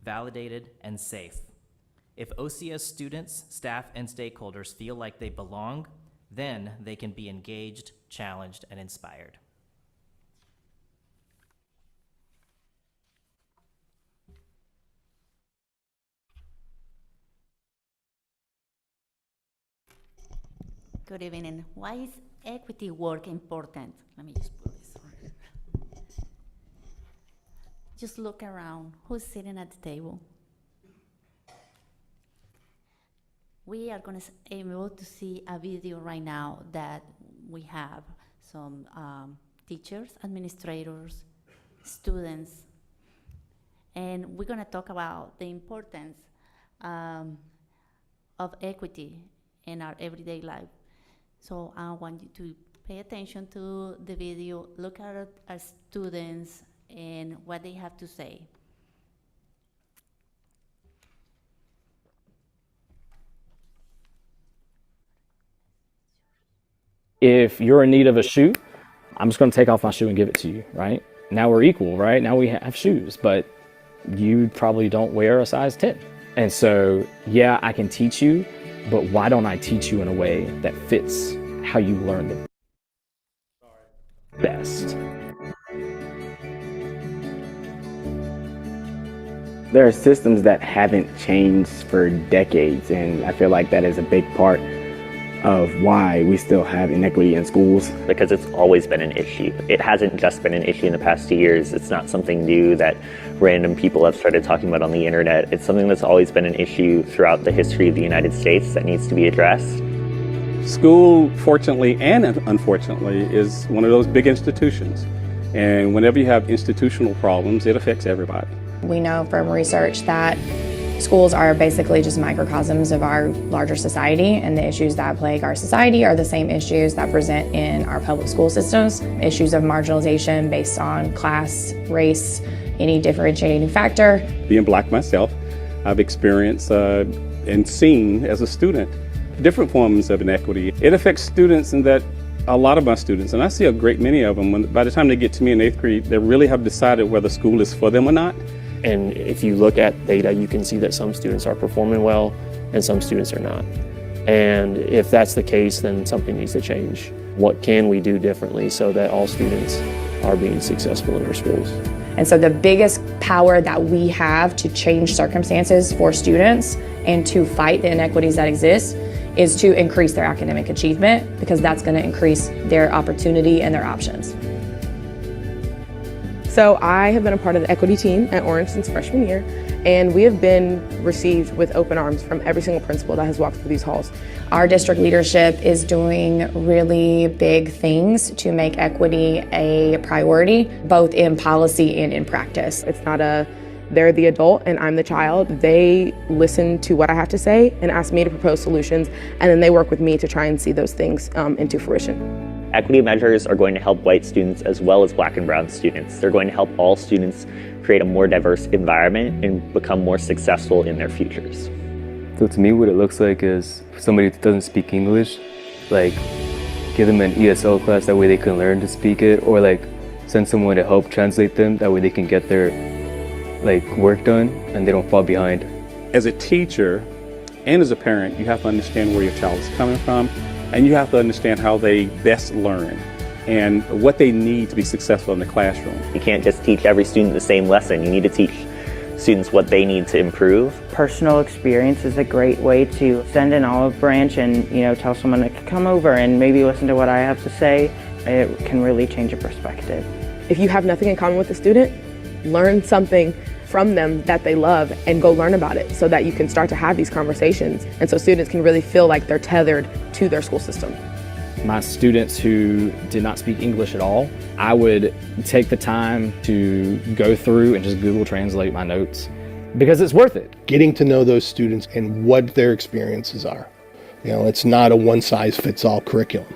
validated, and safe. If OCS students, staff, and stakeholders feel like they belong, then they can be engaged, challenged, and inspired. Good evening. Why is equity work important? Let me just put this on. Just look around. Who's sitting at the table? We are going to be able to see a video right now that we have some teachers, administrators, students, and we're going to talk about the importance of equity in our everyday life. So I want you to pay attention to the video, look at our students and what they have to say. If you're in need of a shoe, I'm just going to take off my shoe and give it to you, right? Now we're equal, right? Now we have shoes, but you probably don't wear a size 10. And so, yeah, I can teach you, but why don't I teach you in a way that fits how you learn the best? There are systems that haven't changed for decades, and I feel like that is a big part of why we still have inequity in schools. Because it's always been an issue. It hasn't just been an issue in the past 2 years. It's not something new that random people have started talking about on the internet. It's something that's always been an issue throughout the history of the United States that needs to be addressed. School, fortunately and unfortunately, is one of those big institutions. And whenever you have institutional problems, it affects everybody. We know from research that schools are basically just microcosms of our larger society, and the issues that plague our society are the same issues that present in our public school systems. Issues of marginalization based on class, race, any differentiating factor. Being Black myself, I've experienced and seen as a student different forms of inequity. It affects students in that a lot of my students, and I see a great many of them, by the time they get to me in 8th grade, they really have decided whether school is for them or not. And if you look at data, you can see that some students are performing well and some students are not. And if that's the case, then something needs to change. What can we do differently so that all students are being successful in their schools? And so the biggest power that we have to change circumstances for students and to fight the inequities that exist is to increase their academic achievement, because that's going to increase their opportunity and their options. So I have been a part of the equity team at Orange since freshman year, and we have been received with open arms from every single principal that has walked through these halls. Our district leadership is doing really big things to make equity a priority, both in policy and in practice. It's not a they're the adult and I'm the child, they listen to what I have to say and ask me to propose solutions, and then they work with me to try and see those things into fruition. Equity measures are going to help white students as well as black and brown students. They're going to help all students create a more diverse environment and become more successful in their futures. So to me, what it looks like is somebody that doesn't speak English, like give them an ESL class, that way they can learn to speak it, or like send someone to help translate them, that way they can get their work done and they don't fall behind. As a teacher and as a parent, you have to understand where your child is coming from, and you have to understand how they best learn and what they need to be successful in the classroom. You can't just teach every student the same lesson. You need to teach students what they need to improve. Personal experience is a great way to send an olive branch and, tell someone to come over and maybe listen to what I have to say. It can really change a perspective. If you have nothing in common with a student, learn something from them that they love and go learn about it so that you can start to have these conversations, and so students can really feel like they're tethered to their school system. My students who did not speak English at all, I would take the time to go through and just Google Translate my notes, because it's worth it. Getting to know those students and what their experiences are. It's not a one-size-fits-all curriculum.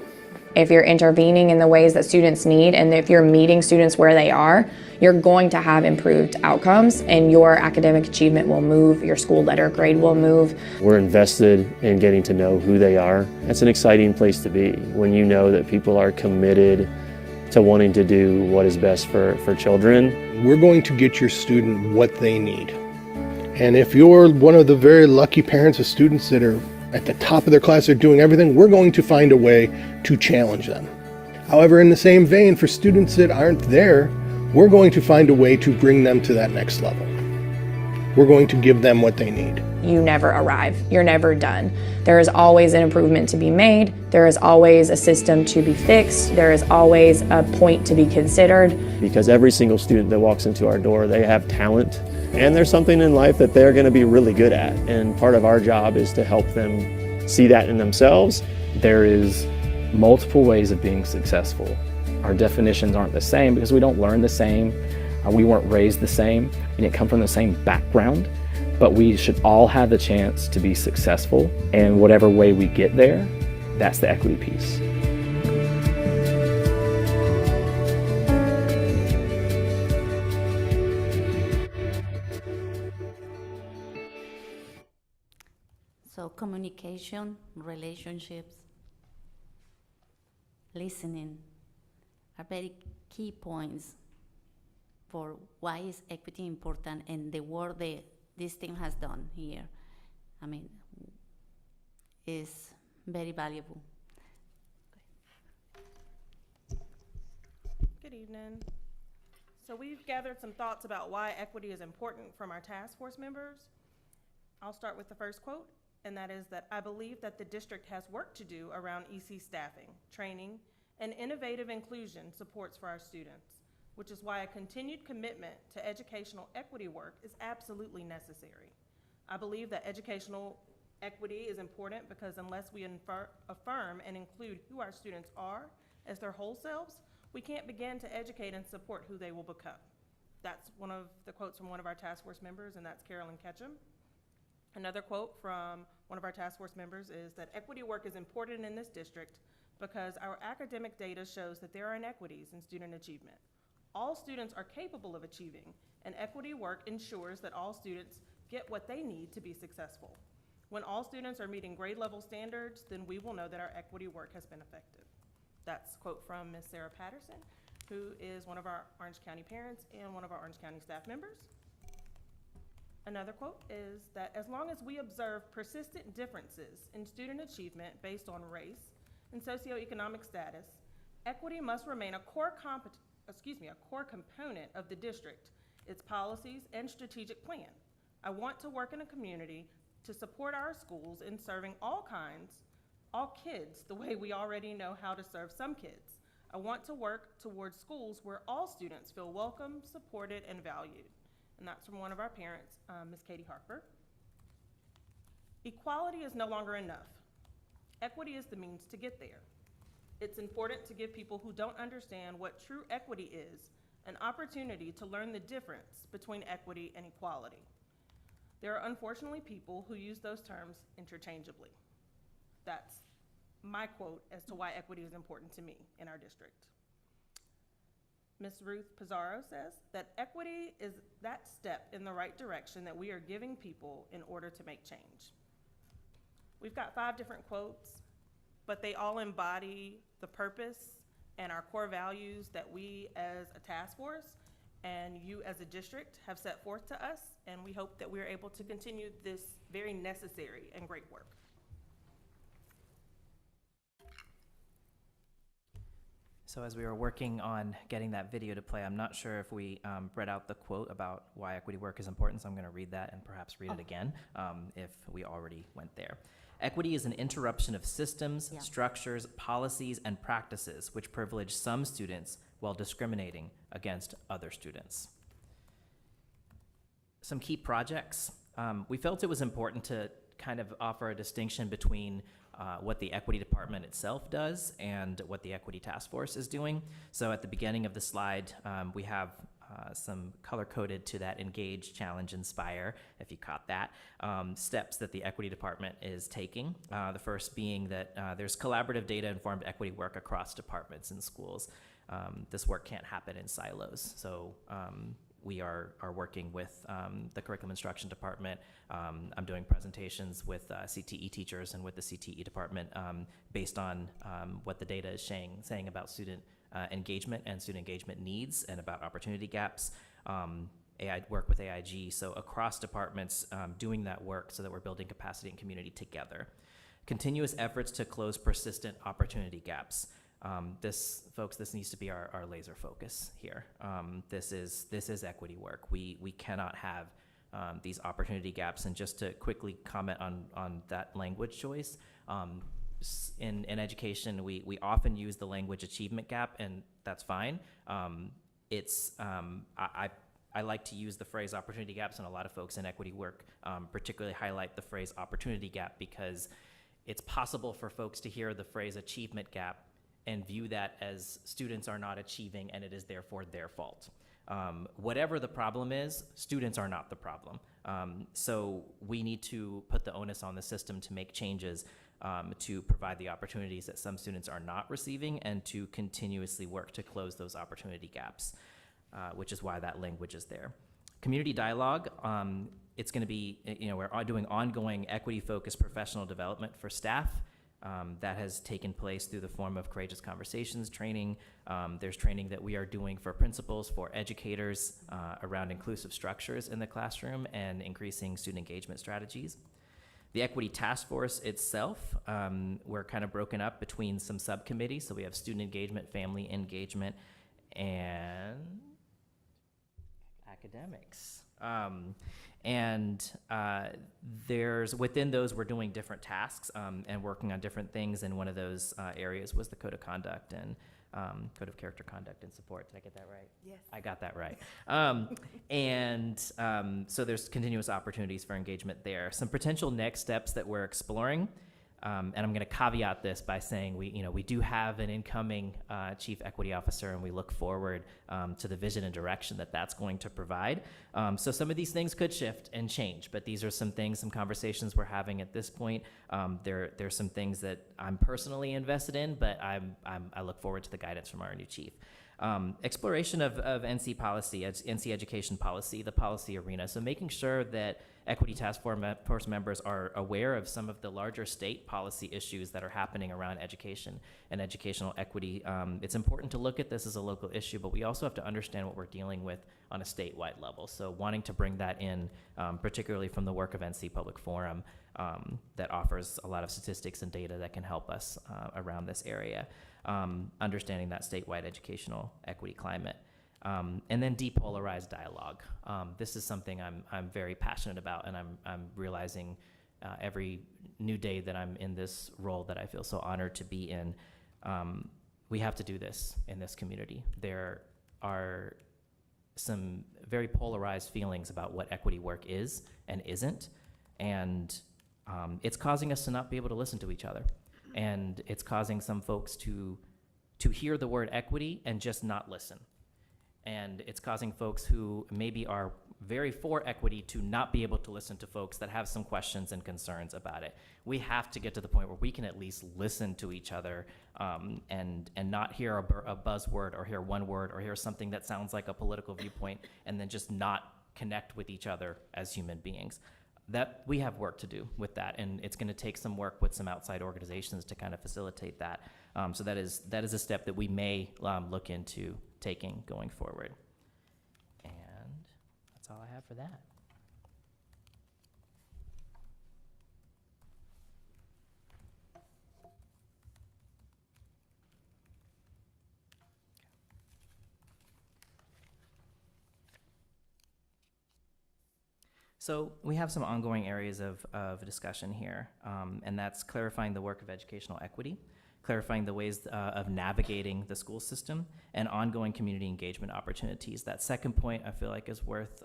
If you're intervening in the ways that students need, and if you're meeting students where they are, you're going to have improved outcomes, and your academic achievement will move, your school letter grade will move. We're invested in getting to know who they are. It's an exciting place to be when you know that people are committed to wanting to do what is best for children. We're going to get your student what they need. And if you're one of the very lucky parents of students that are at the top of their class, they're doing everything, we're going to find a way to challenge them. However, in the same vein, for students that aren't there, we're going to find a way to bring them to that next level. We're going to give them what they need. You never arrive. You're never done. There is always an improvement to be made. There is always a system to be fixed. There is always a point to be considered. Because every single student that walks into our door, they have talent, and there's something in life that they're going to be really good at. And part of our job is to help them see that in themselves. There is multiple ways of being successful. Our definitions aren't the same because we don't learn the same. We weren't raised the same. We didn't come from the same background. But we should all have the chance to be successful. And whatever way we get there, that's the equity piece. So communication, relationships, listening are very key points for why is equity important and the work that this team has done here. I mean, is very valuable. Good evening. So we've gathered some thoughts about why equity is important from our task force members. I'll start with the first quote, and that is that I believe that the district has work to do around EC staffing, training, and innovative inclusion supports for our students, which is why a continued commitment to educational equity work is absolutely necessary. I believe that educational equity is important because unless we affirm and include who our students are as their whole selves, we can't begin to educate and support who they will become. That's one of the quotes from one of our task force members, and that's Carolyn Ketchum. Another quote from one of our task force members is that equity work is important in this district because our academic data shows that there are inequities in student achievement. All students are capable of achieving, and equity work ensures that all students get what they need to be successful. When all students are meeting grade level standards, then we will know that our equity work has been effective. That's a quote from Ms. Sarah Patterson, who is one of our Orange County parents and one of our Orange County staff members. Another quote is that as long as we observe persistent differences in student achievement based on race and socioeconomic status, equity must remain a core component of the district, its policies, and strategic plan. I want to work in a community to support our schools in serving all kids the way we already know how to serve some kids. I want to work towards schools where all students feel welcome, supported, and valued. And that's from one of our parents, Ms. Katie Harper. Equality is no longer enough. Equity is the means to get there. It's important to give people who don't understand what true equity is an opportunity to learn the difference between equity and equality. There are unfortunately people who use those terms interchangeably. That's my quote as to why equity is important to me in our district. Ms. Ruth Pizarro says that equity is that step in the right direction that we are giving people in order to make change. We've got 5 different quotes, but they all embody the purpose and our core values that we as a task force and you as a district have set forth to us, and we hope that we're able to continue this very necessary and great work. So as we were working on getting that video to play, I'm not sure if we read out the quote about why equity work is important, so I'm going to read that and perhaps read it again if we already went there. Equity is an interruption of systems, structures, policies, and practices which privilege some students while discriminating against other students. Some key projects. We felt it was important to kind of offer a distinction between what the equity department itself does and what the equity task force is doing. So at the beginning of the slide, we have some color-coded to that engage, challenge, inspire, if you caught that, steps that the equity department is taking. The first being that there's collaborative data-informed equity work across departments and schools. This work can't happen in silos. So we are working with the curriculum instruction department. I'm doing presentations with CTE teachers and with the CTE department based on what the data is saying about student engagement and student engagement needs and about opportunity gaps. Work with AIG, so across departments doing that work so that we're building capacity and community together. Continuous efforts to close persistent opportunity gaps. This needs to be our laser focus here. This is equity work. We cannot have these opportunity gaps. And just to quickly comment on that language choice, in education, we often use the language achievement gap, and that's fine. I like to use the phrase opportunity gaps, and a lot of folks in equity work particularly highlight the phrase opportunity gap because it's possible for folks to hear the phrase achievement gap and view that as students are not achieving and it is therefore their fault. Whatever the problem is, students are not the problem. So we need to put the onus on the system to make changes to provide the opportunities that some students are not receiving and to continuously work to close those opportunity gaps, which is why that language is there. Community dialogue, it's gonna be, we're doing ongoing equity-focused professional development for staff. That has taken place through the form of Courageous Conversations training. There's training that we are doing for principals, for educators around inclusive structures in the classroom and increasing student engagement strategies. The Equity Task Force itself, we're kind of broken up between some subcommittees. So we have student engagement, family engagement, and academics. Within those, we're doing different tasks and working on different things, and one of those areas was the Code of Conduct and Code of Character, Conduct, and Support. Did I get that right? Yes. I got that right. So there's continuous opportunities for engagement there. Some potential next steps that we're exploring, and I'm going to caveat this by saying we do have an incoming chief equity officer, and we look forward to the vision and direction that that's going to provide. So some of these things could shift and change, but these are some conversations we're having at this point. There's some things that I'm personally invested in, but I look forward to the guidance from our new chief. Exploration of NC policy, NC education policy, the policy arena. So making sure that Equity Task Force members are aware of some of the larger state policy issues that are happening around education and educational equity. It's important to look at this as a local issue, but we also have to understand what we're dealing with on a statewide level. So wanting to bring that in, particularly from the work of NC Public Forum, that offers a lot of statistics and data that can help us around this area. Understanding that statewide educational equity climate. And then depolarized dialogue. This is something I'm very passionate about, and I'm realizing every new day that I'm in this role that I feel so honored to be in. We have to do this in this community. There are some very polarized feelings about what equity work is and isn't, and it's causing us to not be able to listen to each other. And it's causing some folks to hear the word equity and just not listen. And it's causing folks who maybe are very for equity to not be able to listen to folks that have some questions and concerns about it. We have to get to the point where we can at least listen to each other and not hear a buzzword or hear one word or hear something that sounds like a political viewpoint and then just not connect with each other as human beings. That we have work to do with that, and it's going to take some work with some outside organizations to kind of facilitate that. So that is a step that we may look into taking going forward. And that's all I have for that. So we have some ongoing areas of discussion here, and that's clarifying the work of educational equity, clarifying the ways of navigating the school system, and ongoing community engagement opportunities. That second point I feel like is worth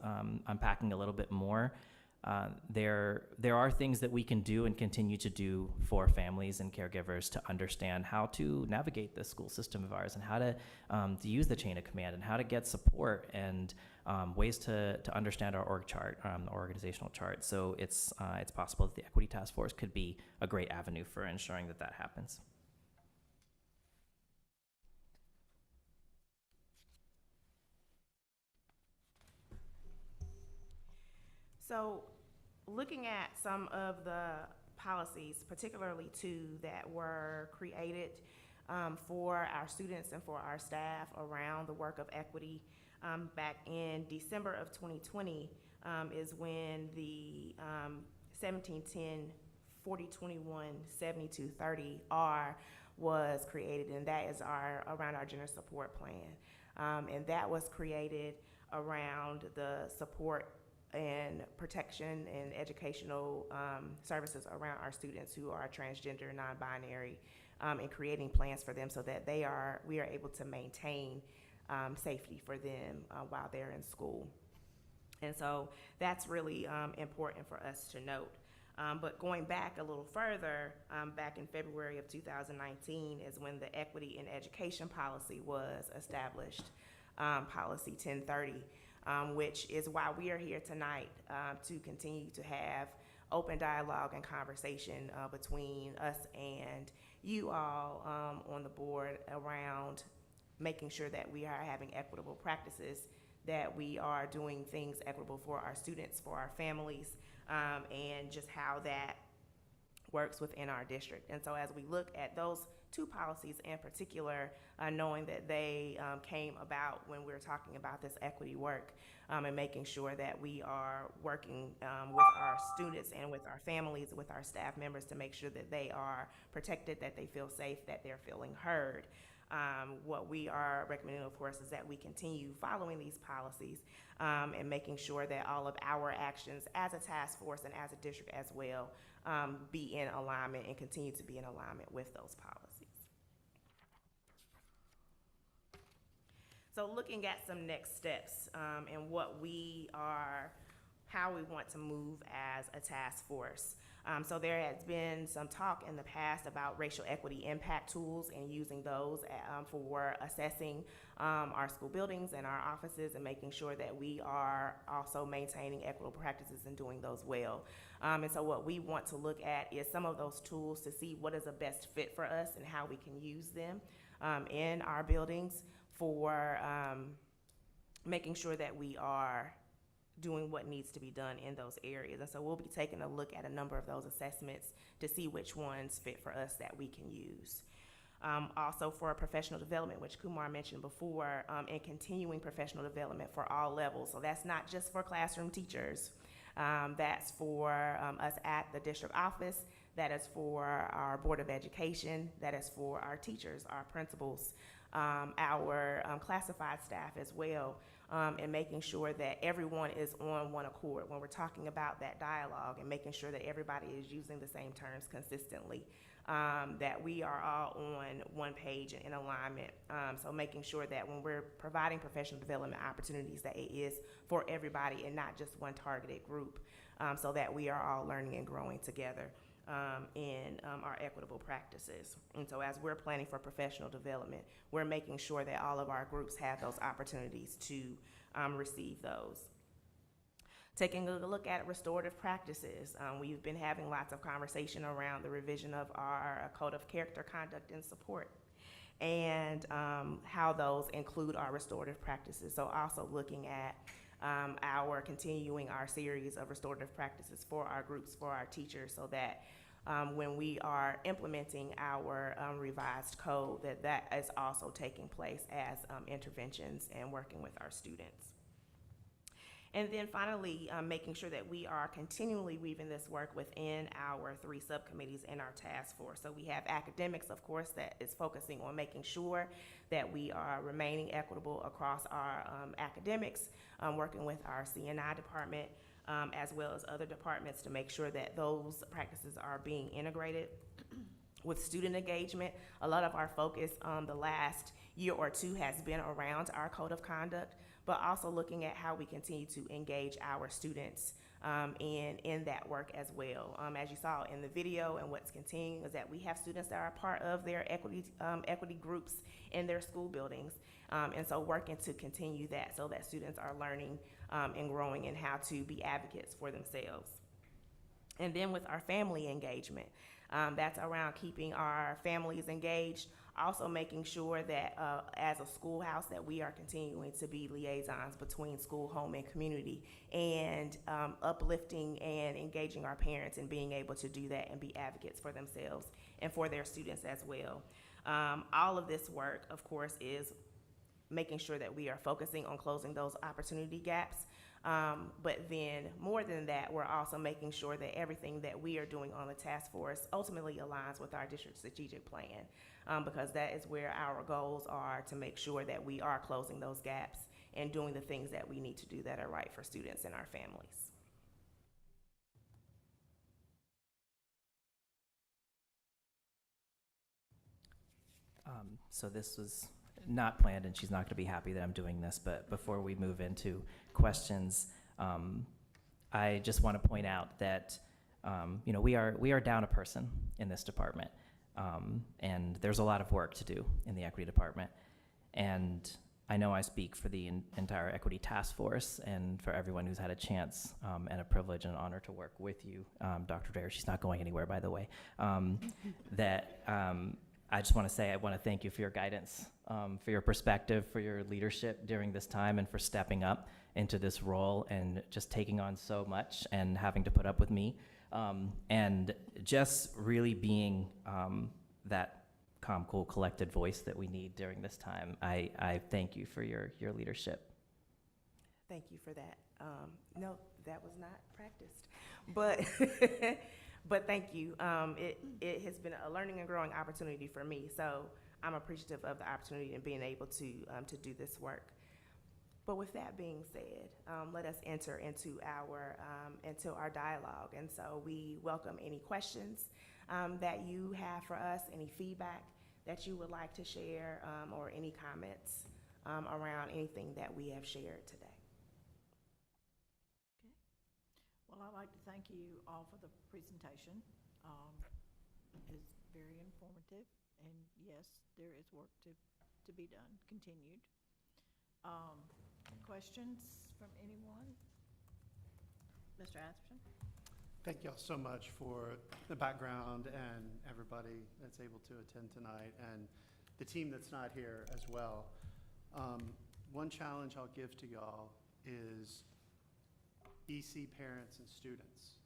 unpacking a little bit more. There are things that we can do and continue to do for families and caregivers to understand how to navigate the school system of ours and how to use the chain of command and how to get support and ways to understand our org chart, organizational chart. So it's possible that the Equity Task Force could be a great avenue for ensuring that that happens. So looking at some of the policies, particularly two that were created for our students and for our staff around the work of equity, back in December of 2020 is when the 1710 4021 7230R was created, and that is around our general support plan. And that was created around the support and protection and educational services around our students who are transgender, non-binary, and creating plans for them so that we are able to maintain safety for them while they're in school. And so that's really important for us to note. But going back a little further, back in February of 2019 is when the Equity in Education Policy was established, Policy 1030. Which is why we are here tonight to continue to have open dialogue and conversation between us and you all on the board around making sure that we are having equitable practices, that we are doing things equitable for our students, for our families, and just how that works within our district. And so as we look at those two policies in particular, knowing that they came about when we were talking about this equity work and making sure that we are working with our students and with our families, with our staff members to make sure that they are protected, that they feel safe, that they're feeling heard. What we are recommending, of course, is that we continue following these policies and making sure that all of our actions as a task force and as a district as well be in alignment and continue to be in alignment with those policies. So looking at some next steps and how we want to move as a task force. So there has been some talk in the past about racial equity impact tools and using those for assessing our school buildings and our offices and making sure that we are also maintaining equitable practices and doing those well. And so what we want to look at is some of those tools to see what is a best fit for us and how we can use them in our buildings for making sure that we are doing what needs to be done in those areas. And so we'll be taking a look at a number of those assessments to see which ones fit for us that we can use. Also for professional development, which Kumar mentioned before, and continuing professional development for all levels. So that's not just for classroom teachers. That's for us at the district office. That is for our Board of Education. That is for our teachers, our principals, our classified staff as well, and making sure that everyone is on one accord when we're talking about that dialogue and making sure that everybody is using the same terms consistently, that we are all on one page and in alignment. So making sure that when we're providing professional development opportunities that it is for everybody and not just one targeted group, so that we are all learning and growing together. in our equitable practices. And so as we're planning for professional development, we're making sure that all of our groups have those opportunities to receive those. Taking a look at restorative practices, we've been having lots of conversation around the revision of our Code of Character, Conduct, and Support, and how those include our restorative practices. So also looking at continuing our series of restorative practices for our groups, for our teachers, so that when we are implementing our revised code, that is also taking place as interventions and working with our students. And then finally, making sure that we are continually weaving this work within our 3 subcommittees in our task force. So we have academics, of course, that is focusing on making sure that we are remaining equitable across our academics, working with our C&I department, as well as other departments to make sure that those practices are being integrated. With student engagement, a lot of our focus the last year or two has been around our code of conduct, but also looking at how we continue to engage our students in that work as well. As you saw in the video, and what's continuing is that we have students that are part of their equity groups in their school buildings. And so working to continue that so that students are learning and growing in how to be advocates for themselves. And then with our family engagement, that's around keeping our families engaged, also making sure that as a schoolhouse that we are continuing to be liaisons between school, home, and community, and uplifting and engaging our parents and being able to do that and be advocates for themselves and for their students as well. All of this work, of course, is making sure that we are focusing on closing those opportunity gaps. But then more than that, we're also making sure that everything that we are doing on the task force ultimately aligns with our district strategic plan, because that is where our goals are, to make sure that we are closing those gaps and doing the things that we need to do that are right for students and our families. So this was not planned, and she's not going to be happy that I'm doing this, but before we move into questions, I just want to point out that we are down a person in this department, and there's a lot of work to do in the equity department. And I know I speak for the entire equity task force and for everyone who's had a chance and a privilege and an honor to work with you, Dr. Dare. She's not going anywhere, by the way. I just want to say I want to thank you for your guidance, for your perspective, for your leadership during this time, and for stepping up into this role and just taking on so much and having to put up with me, and just really being that calm, cool, collected voice that we need during this time. I thank you for your leadership. Thank you for that. No, that was not practiced, but but thank you. It has been a learning and growing opportunity for me, so I'm appreciative of the opportunity and being able to do this work. But with that being said, let us enter into our dialogue. And so we welcome any questions that you have for us, any feedback that you would like to share, or any comments around anything that we have shared today. Well, I'd like to thank you all for the presentation. It's very informative, and yes, there is work to be done, continued. Questions from anyone? Mr. Atherton? Thank you all so much for the background and everybody that's able to attend tonight, and the team that's not here as well. One challenge I'll give to y'all is EC parents and students.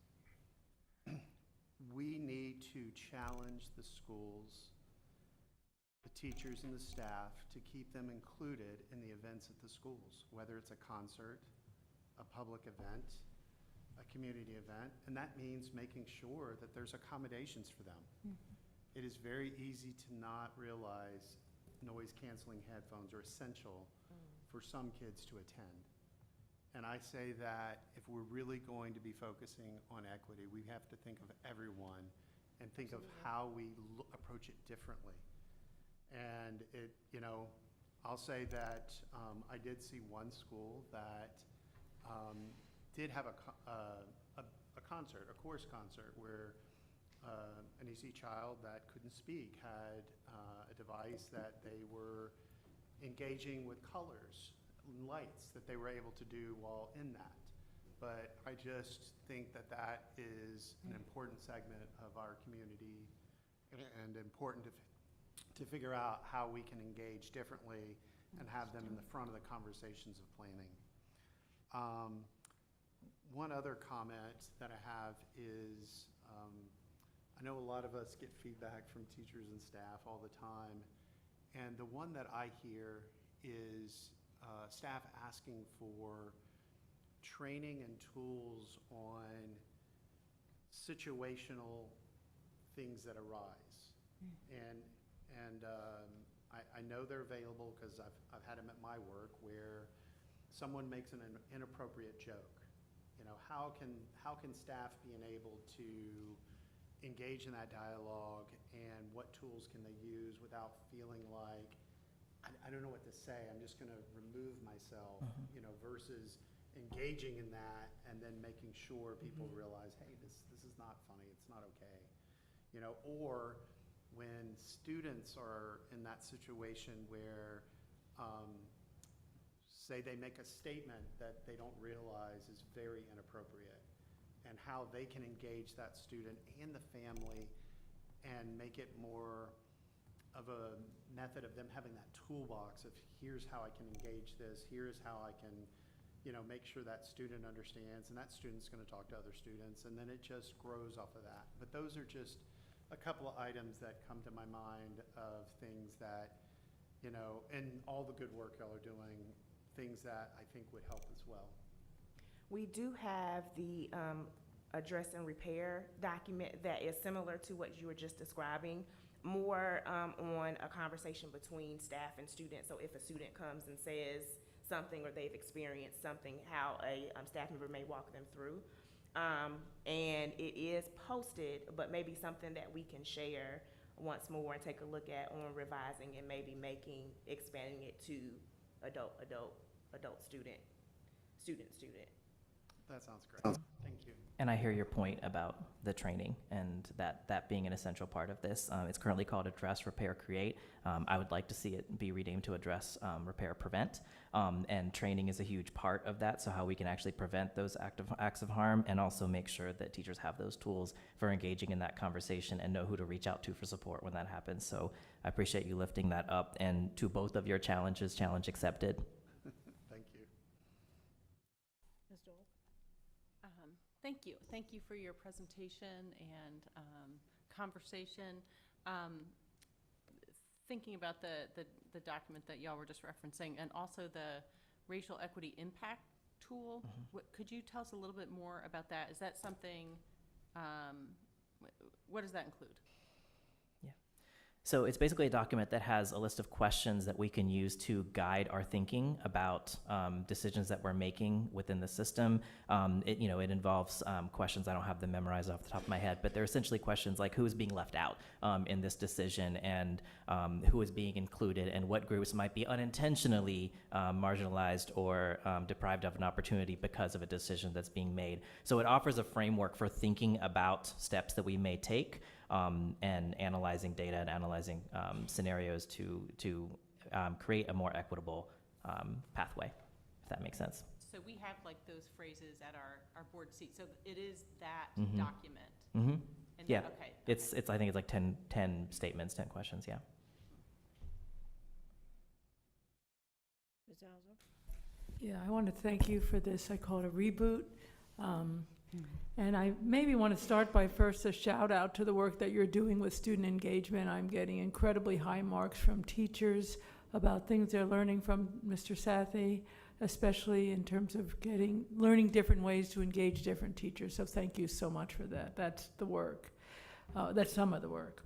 We need to challenge the schools, the teachers and the staff, to keep them included in the events at the schools, whether it's a concert, a public event, a community event, and that means making sure that there's accommodations for them. Mm-hmm. It is very easy to not realize noise-canceling headphones are essential for some kids to attend. And I say that if we're really going to be focusing on equity, we have to think of everyone and think of how we approach it differently. And I'll say that I did see one school that did have a concert, a chorus concert, where an EC child that couldn't speak had a device that they were engaging with colors and lights that they were able to do while in that. But I just think that that is an important segment of our community and important to figure out how we can engage differently and have them in the front of the conversations of planning. One other comment that I have is, I know a lot of us get feedback from teachers and staff all the time, and the one that I hear is staff asking for training and tools on situational things that arise. And I know they're available because I've had them at my work where someone makes an inappropriate joke. You know, how can staff be enabled to engage in that dialogue, and what tools can they use without feeling like, I don't know what to say, I'm just gonna remove myself, you know, versus engaging in that and then making sure people realize, hey, this is not funny, it's not okay. You know, or when students are in that situation where, say they make a statement that they don't realize is very inappropriate, and how they can engage that student and the family and make it more of a method of them having that toolbox of, here's how I can engage this, here's how I can, you know, make sure that student understands, and that student's gonna talk to other students, and then it just grows off of that. But those are just a couple of items that come to my mind of things that, you know, and all the good work y'all are doing, things that I think would help as well. We do have the address and repair document that is similar to what you were just describing, more on a conversation between staff and students. So if a student comes and says something or they've experienced something, how a staff member may walk them through. And it is posted, but maybe something that we can share once more and take a look at on revising and maybe expanding it to adult, student. That sounds great. Thank you. And I hear your point about the training and that being an essential part of this. It's currently called Address, Repair, Create. I would like to see it be renamed to Address, Repair, Prevent. And training is a huge part of that, so how we can actually prevent those acts of harm, and also make sure that teachers have those tools for engaging in that conversation and know who to reach out to for support when that happens. So I appreciate you lifting that up, and to both of your challenges, challenge accepted. Thank you. Ms. Dole? Thank you. Thank you for your presentation and conversation. Thinking about the document that y'all were just referencing, and also the racial equity impact tool, could you tell us a little bit more about that? Is that something, what does that include? So it's basically a document that has a list of questions that we can use to guide our thinking about decisions that we're making within the system. It involves questions, I don't have them memorized off the top of my head, but they're essentially questions like who is being left out in this decision, and who is being included, and what groups might be unintentionally marginalized or deprived of an opportunity because of a decision that's being made. So it offers a framework for thinking about steps that we may take, and analyzing data and analyzing scenarios to create a more equitable pathway, if that makes sense. So we have like those phrases at our board seat. So it is that Mm-hmm. document. Mm-hmm. And Yeah. Okay. It's I think it's like 10 statements, 10 questions. Yeah. Ms. Hauser? Yeah, I want to thank you for this. I call it a reboot. And I maybe want to start by first a shout out to the work that you're doing with student engagement. I'm getting incredibly high marks from teachers about things they're learning from Mr. Sathi, especially in terms of learning different ways to engage different teachers. So thank you so much for that. That's the work. That's some of the work.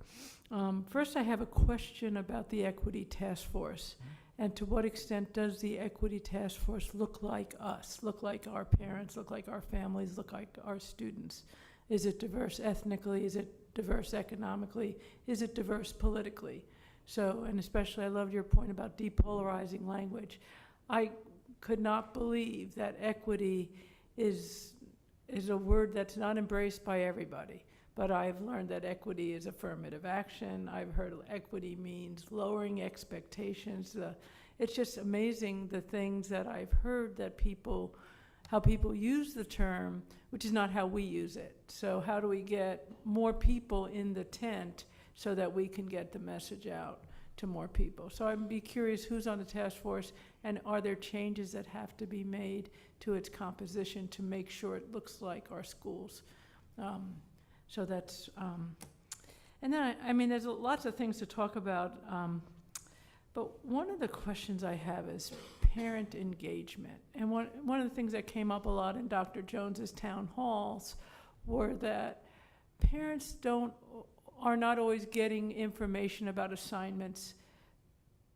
First, I have a question about the Equity Task Force. And to what extent does the Equity Task Force look like us, look like our parents, look like our families, look like our students? Is it diverse ethnically? Is it diverse economically? Is it diverse politically? So, and especially I loved your point about depolarizing language. I could not believe that equity is a word that's not embraced by everybody. but I've learned that equity is affirmative action. I've heard equity means lowering expectations. It's just amazing the things that I've heard that how people use the term, which is not how we use it. So how do we get more people in the tent so that we can get the message out to more people? So I'd be curious who's on the task force, and are there changes that have to be made to its composition to make sure it looks like our schools? So that's, and then I mean, there's lots of things to talk about, but one of the questions I have is parent engagement. And one of the things that came up a lot in Dr. Jones's town halls were that parents are not always getting information about assignments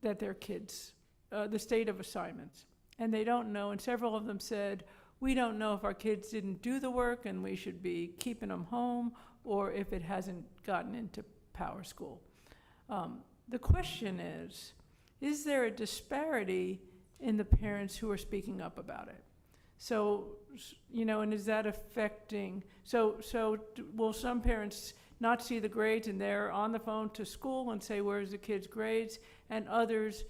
that their kids, the state of assignments. And they don't know, and several of them said, we don't know if our kids didn't do the work and we should be keeping them home, or if it hasn't gotten into Power School. The question is there a disparity in the parents who are speaking up about it? So, you know, and is that affecting, so will some parents not see the grades and they're on the phone to school and say, where's the kid's grades? And others,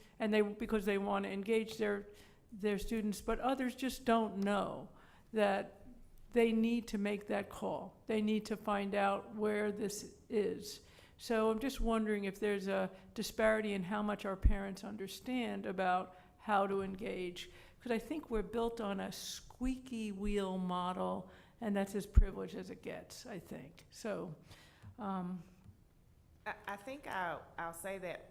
because they want to engage their students, but others just don't know that they need to make that call. They need to find out where this is. So I'm just wondering if there's a disparity in how much our parents understand about how to engage. Because I think we're built on a squeaky wheel model, and that's as privileged as it gets, I think. So, I think I'll say that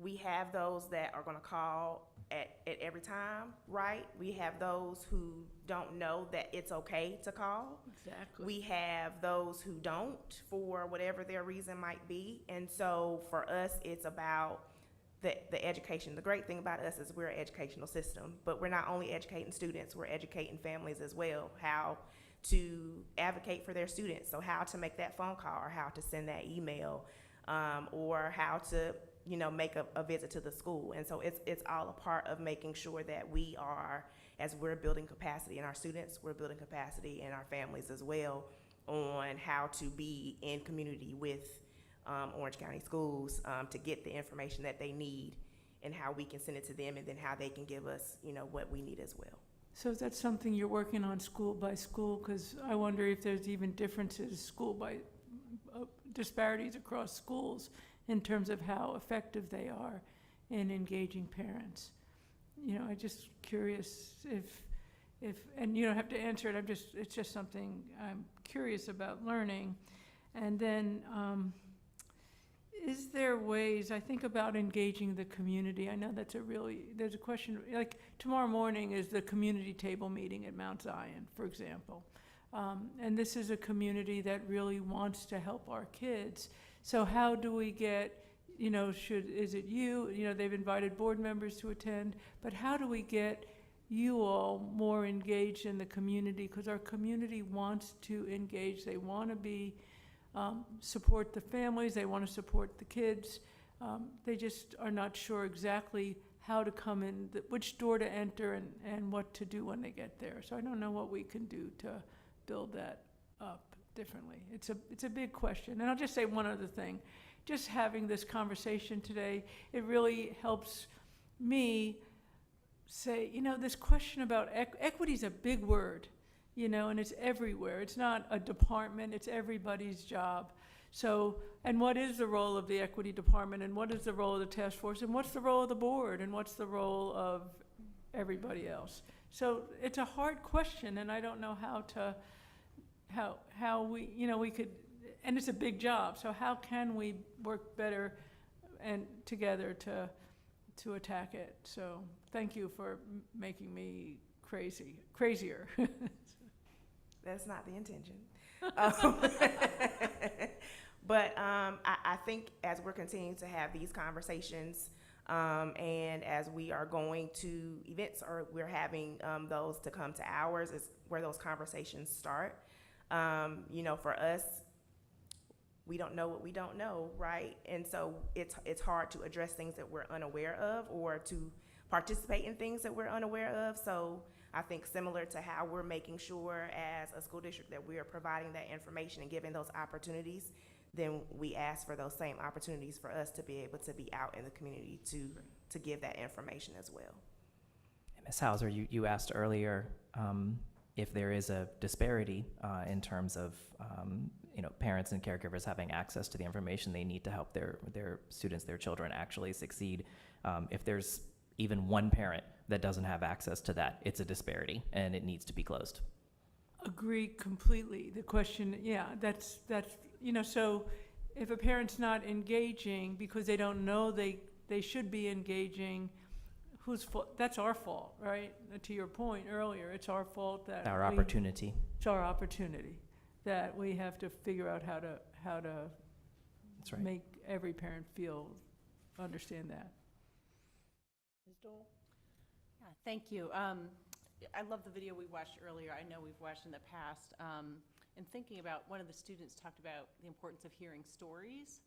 we have those that are gonna call at every time, right? We have those who don't know that it's okay to call. Exactly. We have those who don't, for whatever their reason might be. And so for us, it's about the education. The great thing about us is we're an educational system, but we're not only educating students, we're educating families as well, how to advocate for their students. So how to make that phone call, or how to send that email, or how to, you know, make a visit to the school. And so it's all a part of making sure that we are, as we're building capacity in our students, we're building capacity in our families as well on how to be in community with Orange County schools to get the information that they need, and how we can send it to them, and then how they can give us, you know, what we need as well. So is that something you're working on school by school? Because I wonder if there's even differences school by disparities across schools in terms of how effective they are in engaging parents. You know, I'm just curious if, and you don't have to answer it, it's just something I'm curious about learning. And then, is there ways, I think about engaging the community. I know there's a question, like tomorrow morning is the community table meeting at Mount Zion, for example. And this is a community that really wants to help our kids. So how do we get, you know, is it you know, they've invited board members to attend, but how do we get you all more engaged in the community? Because our community wants to engage. They want to be, support the families, they want to support the kids. They just are not sure exactly how to come in, which door to enter, and what to do when they get there. So I don't know what we can do to build that up differently. It's a big question. And I'll just say one other thing. Just having this conversation today, it really helps me say, you know, this question about equity is a big word, you know, and it's everywhere. It's not a department, it's everybody's job. So, and what is the role of the equity department, and what is the role of the task force, and what's the role of the board, and what's the role of everybody else? So it's a hard question, and I don't know how we, you know, we could, and it's a big job, so how can we work better and together to attack it? So thank you for making me crazier. That's not the intention. But I think as we're continuing to have these conversations, and as we are going to events, or we're having those to come to ours, is where those conversations start. You know, for us, we don't know what we don't know, right? And so it's hard to address things that we're unaware of, or to participate in things that we're unaware of. So I think similar to how we're making sure as a school district that we are providing that information and giving those opportunities, then we ask for those same opportunities for us to be able to be out in the community to give that information as well. Ms. Hauser, you asked earlier if there is a disparity in terms of parents and caregivers having access to the information they need to help their students, their children actually succeed. If there's even one parent that doesn't have access to that, it's a disparity and it needs to be closed. Agree completely. The question, yeah, that's so if a parent's not engaging because they don't know they should be engaging, whose fault? That's our fault, right? To your point earlier, it's our fault that Our opportunity. It's our opportunity that we have to figure out how to That's right. make every parent understand that. Ms. Dole? Yeah, thank you. I love the video we watched earlier. I know we've watched in the past. And thinking about, one of the students talked about the importance of hearing stories.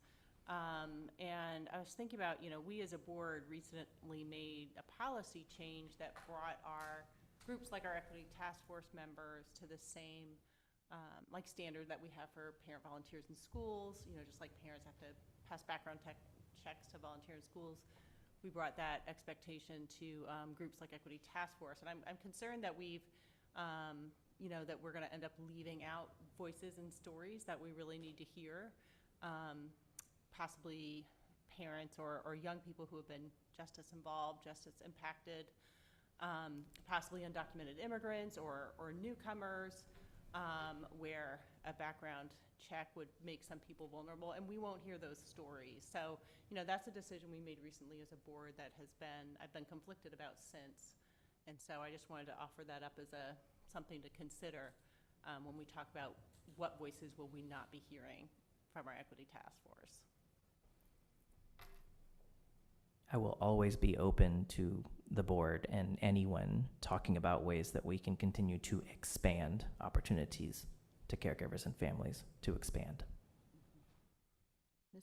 And I was thinking about, we as a board recently made a policy change that brought our groups like our equity task force members to the same standard that we have for parent volunteers in schools. Just like parents have to pass background checks to volunteer in schools, we brought that expectation to groups like Equity Task Force. And I'm concerned that we've, that we're going to end up leaving out voices and stories that we really need to hear. Possibly parents or young people who have been just as involved, just as impacted, possibly undocumented immigrants or newcomers, where a background check would make some people vulnerable, and we won't hear those stories. So, that's a decision we made recently as a board that I've been conflicted about since. And so I just wanted to offer that up as something to consider when we talk about what voices will we not be hearing from our equity task force. I will always be open to the board and anyone talking about ways that we can continue to expand opportunities to caregivers and families to expand.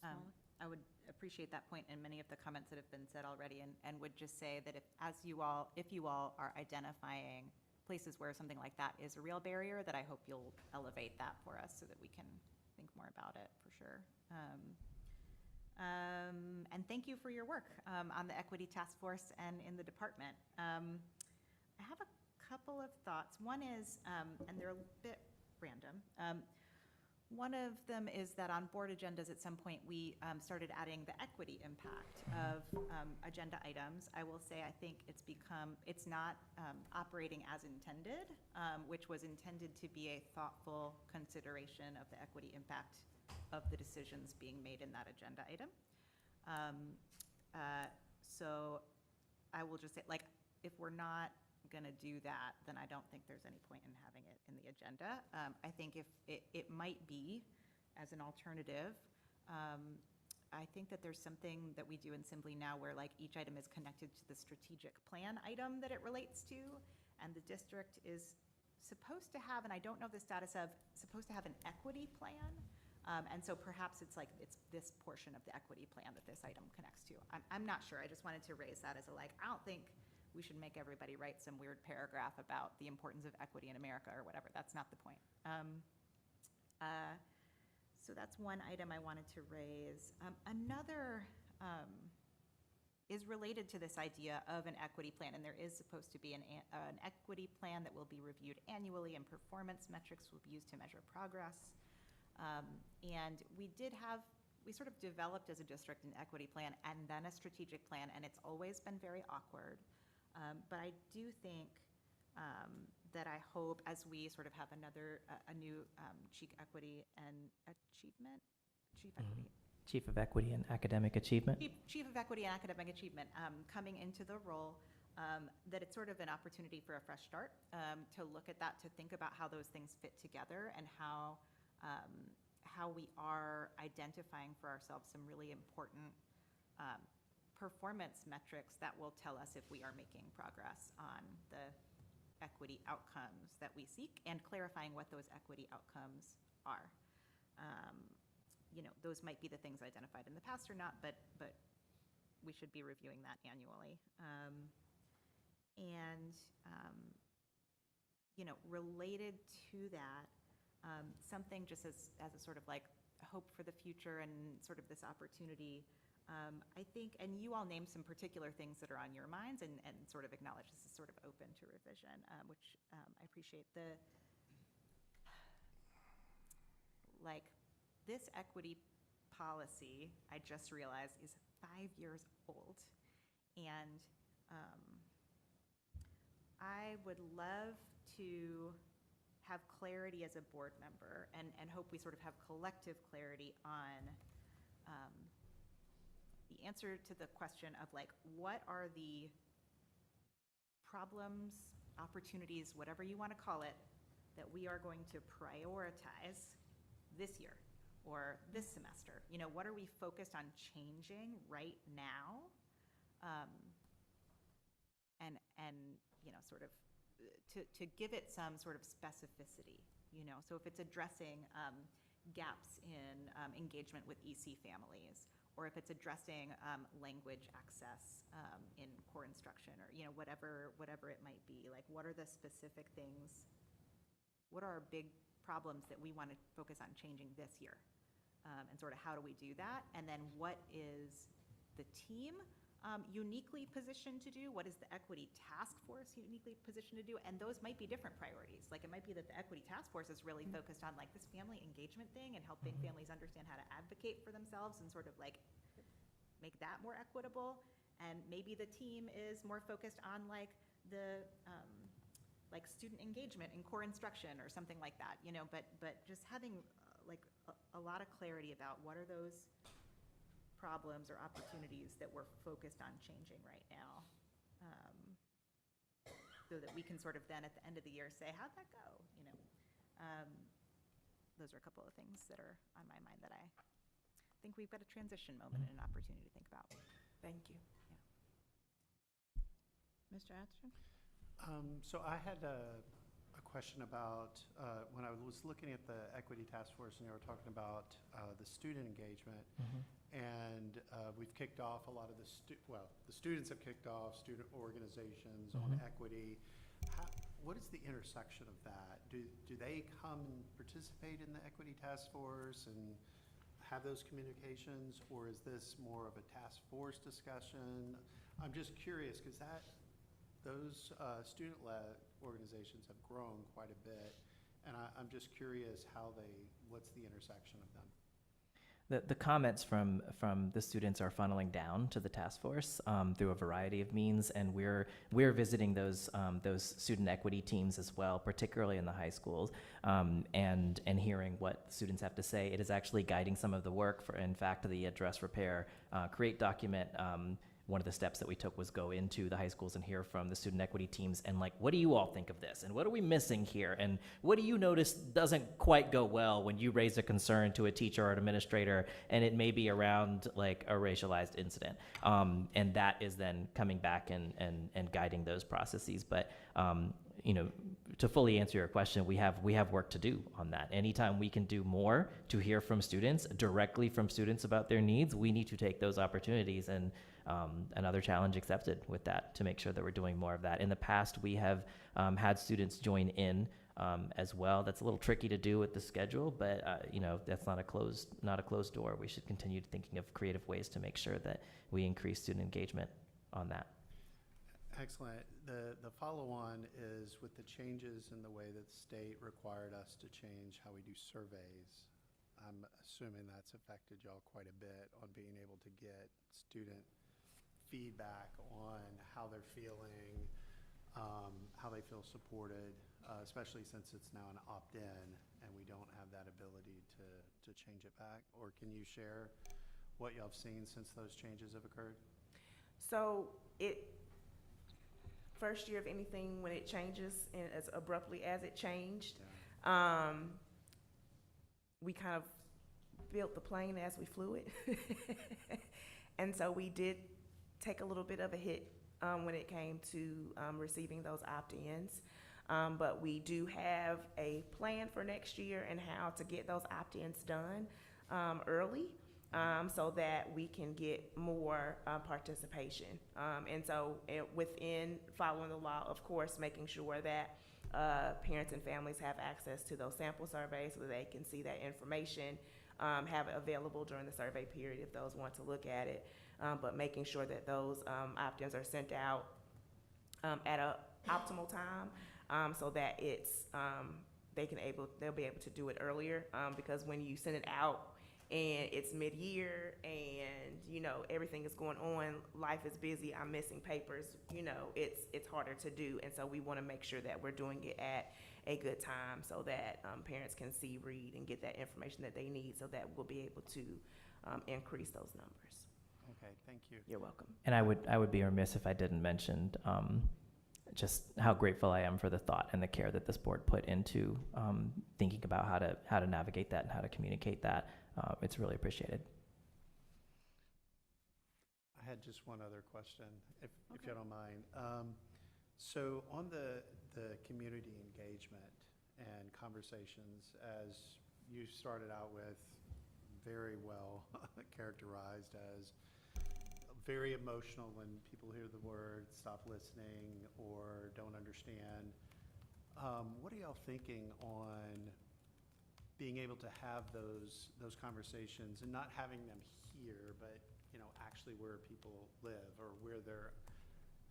I would appreciate that point and many of the comments that have been said already, and would just say that if you all are identifying places where something like that is a real barrier, that I hope you'll elevate that for us so that we can think more about it for sure. And thank you for your work on the Equity Task Force and in the department. I have a couple of thoughts. One is, and they're a bit random, one of them is that on board agendas at some point we started adding the equity impact of agenda items. I will say I think it's not operating as intended, which was intended to be a thoughtful consideration of the equity impact of the decisions being made in that agenda item. So I will just say, if we're not going to do that, then I don't think there's any point in having it in the agenda. I think if it might be as an alternative. I think that there's something that we do in Assembly now where each item is connected to the strategic plan item that it relates to, and the district is supposed to have, and I don't know the status of, supposed to have an equity plan. And so perhaps it's this portion of the equity plan that this item connects to. I'm not sure. I just wanted to raise that as I don't think we should make everybody write some weird paragraph about the importance of equity in America or whatever. That's not the point. So that's one item I wanted to raise. Another is related to this idea of an equity plan, and there is supposed to be an equity plan that will be reviewed annually, and performance metrics will be used to measure progress. And we sort of developed as a district an equity plan and then a strategic plan, and it's always been very awkward. But I do think that I hope as we sort of have a new Chief Equity and Achievement, Chief of Equity and Academic Achievement. Chief of Equity and Academic Achievement coming into the role, that it's sort of an opportunity for a fresh start, to look at that, to think about how those things fit together and how we are identifying for ourselves some really important performance metrics that will tell us if we are making progress on the equity outcomes that we seek, and clarifying what those equity outcomes are. Those might be the things identified in the past or not, but we should be reviewing that annually. And, related to that, something just as a sort of like hope for the future and sort of this opportunity, I think, and you all named some particular things that are on your minds and sort of acknowledge this is sort of open to revision, which I appreciate. This equity policy, I just realized, is 5 years old. And I would love to have clarity as a board member and hope we sort of have collective clarity on the answer to the question of what are the problems, opportunities, whatever you want to call it, that we are going to prioritize this year or this semester. What are we focused on changing right now? Sort of to give it some sort of specificity, so if it's addressing gaps in engagement with EC families, or if it's addressing language access in core instruction, or whatever it might be, what are the specific things, what are our big problems that we want to focus on changing this year, and sort of how do we do that, and then what is the team uniquely positioned to do? What is the equity task force uniquely positioned to do? And those might be different priorities. It might be that the equity task force is really focused on this family engagement thing and helping families understand how to advocate for themselves and sort of make that more equitable. And maybe the team is more focused on the student engagement in core instruction or something like that, but just having a lot of clarity about what are those problems or opportunities that we're focused on changing right now, so that we can sort of then at the end of the year say, how'd that go? Those are a couple of things that are on my mind that I think we've got a transition moment and an opportunity to think about. Thank you. Mr. Atherton? So I had a question about, when I was looking at the equity task force and you were talking about the student engagement, and we've kicked off a lot of the students have kicked off student organizations on equity. What is the intersection of that? Do they come and participate in the equity task force and have those communications, or is this more of a task force discussion? I'm just curious because those student-led organizations have grown quite a bit, and I'm just curious what's the intersection of them? The comments from the students are funneling down to the task force through a variety of means, and we're visiting those student equity teams as well, particularly in the high schools, and hearing what students have to say. It is actually guiding some of the work for, in fact, the address repair create document. One of the steps that we took was go into the high schools and hear from the student equity teams and what do you all think of this? And what are we missing here? And what do you notice doesn't quite go well when you raise a concern to a teacher or an administrator and it may be around a racialized incident? And that is then coming back and guiding those processes. But to fully answer your question, we have work to do on that. Anytime we can do more to hear from students, directly from students about their needs, we need to take those opportunities and another challenge accepted with that to make sure that we're doing more of that. In the past, we have had students join in as well. That's a little tricky to do with the schedule, but that's not a closed door. We should continue thinking of creative ways to make sure that we increase student engagement on that. Excellent. The follow-on is with the changes in the way that the state required us to change how we do surveys. I'm assuming that's affected y'all quite a bit on being able to get student feedback on how they're feeling, how they feel supported, especially since it's now an opt-in and we don't have that ability to change it back. Or can you share what y'all have seen since those changes have occurred? So first year of anything, when it changes and as abruptly as it changed, we kind of built the plane as we flew it. And so we did take a little bit of a hit when it came to receiving those opt-ins. But we do have a plan for next year and how to get those opt-ins done early. so that we can get more participation. And so within following the law, of course, making sure that parents and families have access to those sample surveys so that they can see that information, have it available during the survey period if those want to look at it, but making sure that those opt-ins are sent out at a optimal time, so that it's they'll be able to do it earlier, because when you send it out and it's mid-year and everything is going on, life is busy, I'm missing papers, it's harder to do. And so we want to make sure that we're doing it at a good time so that parents can see, read, and get that information that they need, so that we'll be able to increase those numbers. Okay, thank you. You're welcome. And I would be remiss if I didn't mention just how grateful I am for the thought and the care that this board put into thinking about how to navigate that and how to communicate that. It's really appreciated. I had just one other question, if you don't mind. So on the community engagement and conversations, as you started out with, very well characterized as very emotional when people hear the word stop listening or don't understand. What are y'all thinking on being able to have those conversations and not having them here, but actually where people live or where they're